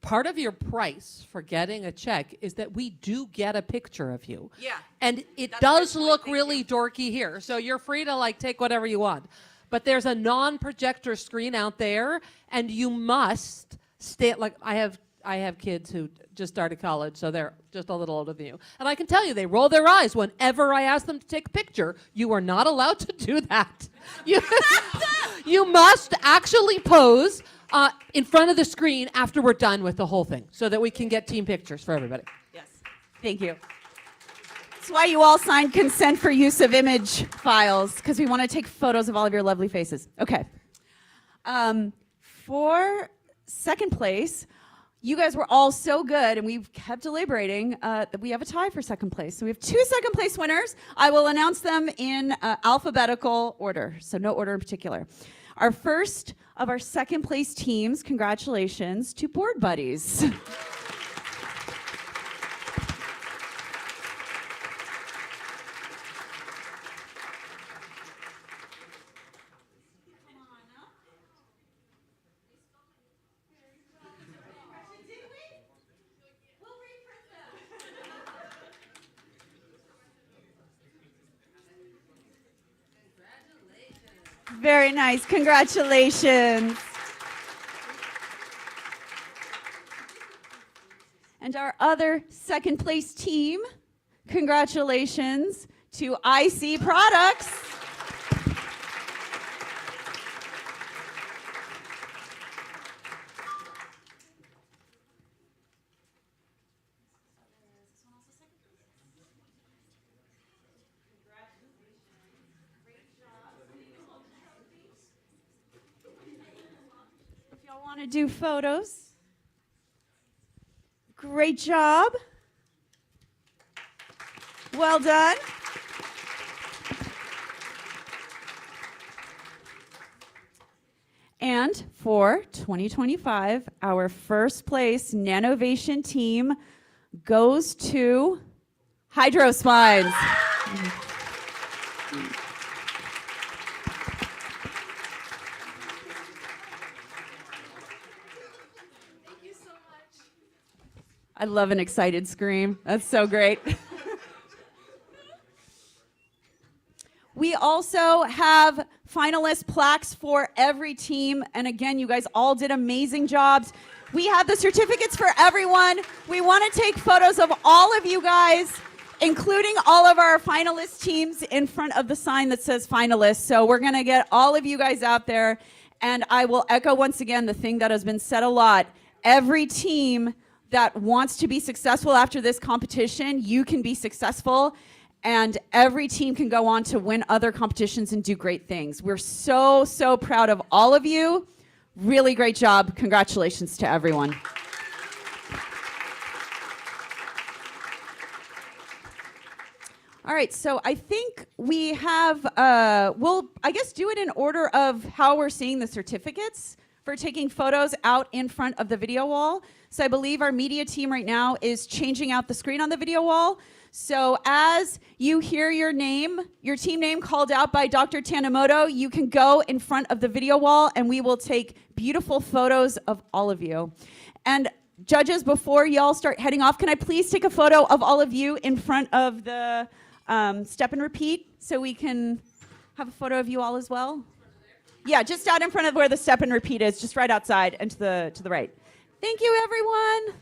part of your price for getting a check is that we do get a picture of you. Yeah. And it does look really dorky here. So you're free to like take whatever you want. But there's a non-projector screen out there, and you must stay, like I have kids who just started college, so they're just a little older than you. And I can tell you, they roll their eyes whenever I ask them to take a picture. You are not allowed to do that. You must actually pose in front of the screen after we're done with the whole thing so that we can get team pictures for everybody. Yes. Thank you. That's why you all signed consent for use of image files, because we want to take photos of all of your lovely faces. Okay. For second place, you guys were all so good, and we've kept deliberating that we have a tie for second place. So we have 2 second place winners. I will announce them in alphabetical order, so no order in particular. Our first of our second place teams, congratulations to Board Buddies. Very nice. Congratulations. And our other second place team, congratulations to IC Products. If y'all want to do photos. Great job. Well done. And for 2025, our first place Nanovation team goes to Hydrospines. I love an excited scream. That's so great. We also have finalist plaques for every team. And again, you guys all did amazing jobs. We have the certificates for everyone. We want to take photos of all of you guys, including all of our finalist teams in front of the sign that says finalists. So we're going to get all of you guys out there. And I will echo once again the thing that has been said a lot. Every team that wants to be successful after this competition, you can be successful, and every team can go on to win other competitions and do great things. We're so, so proud of all of you. Really great job. Congratulations to everyone. All right, so I think we have, we'll, I guess, do it in order of how we're seeing the certificates for taking photos out in front of the video wall. So I believe our media team right now is changing out the screen on the video wall. So as you hear your name, your team name called out by Dr. Tanimoto, you can go in front of the video wall and we will take beautiful photos of all of you. And judges, before y'all start heading off, can I please take a photo of all of you in front of the step and repeat so we can have a photo of you all as well? Yeah, just out in front of where the step and repeat is, just right outside and to the right. Thank you, everyone.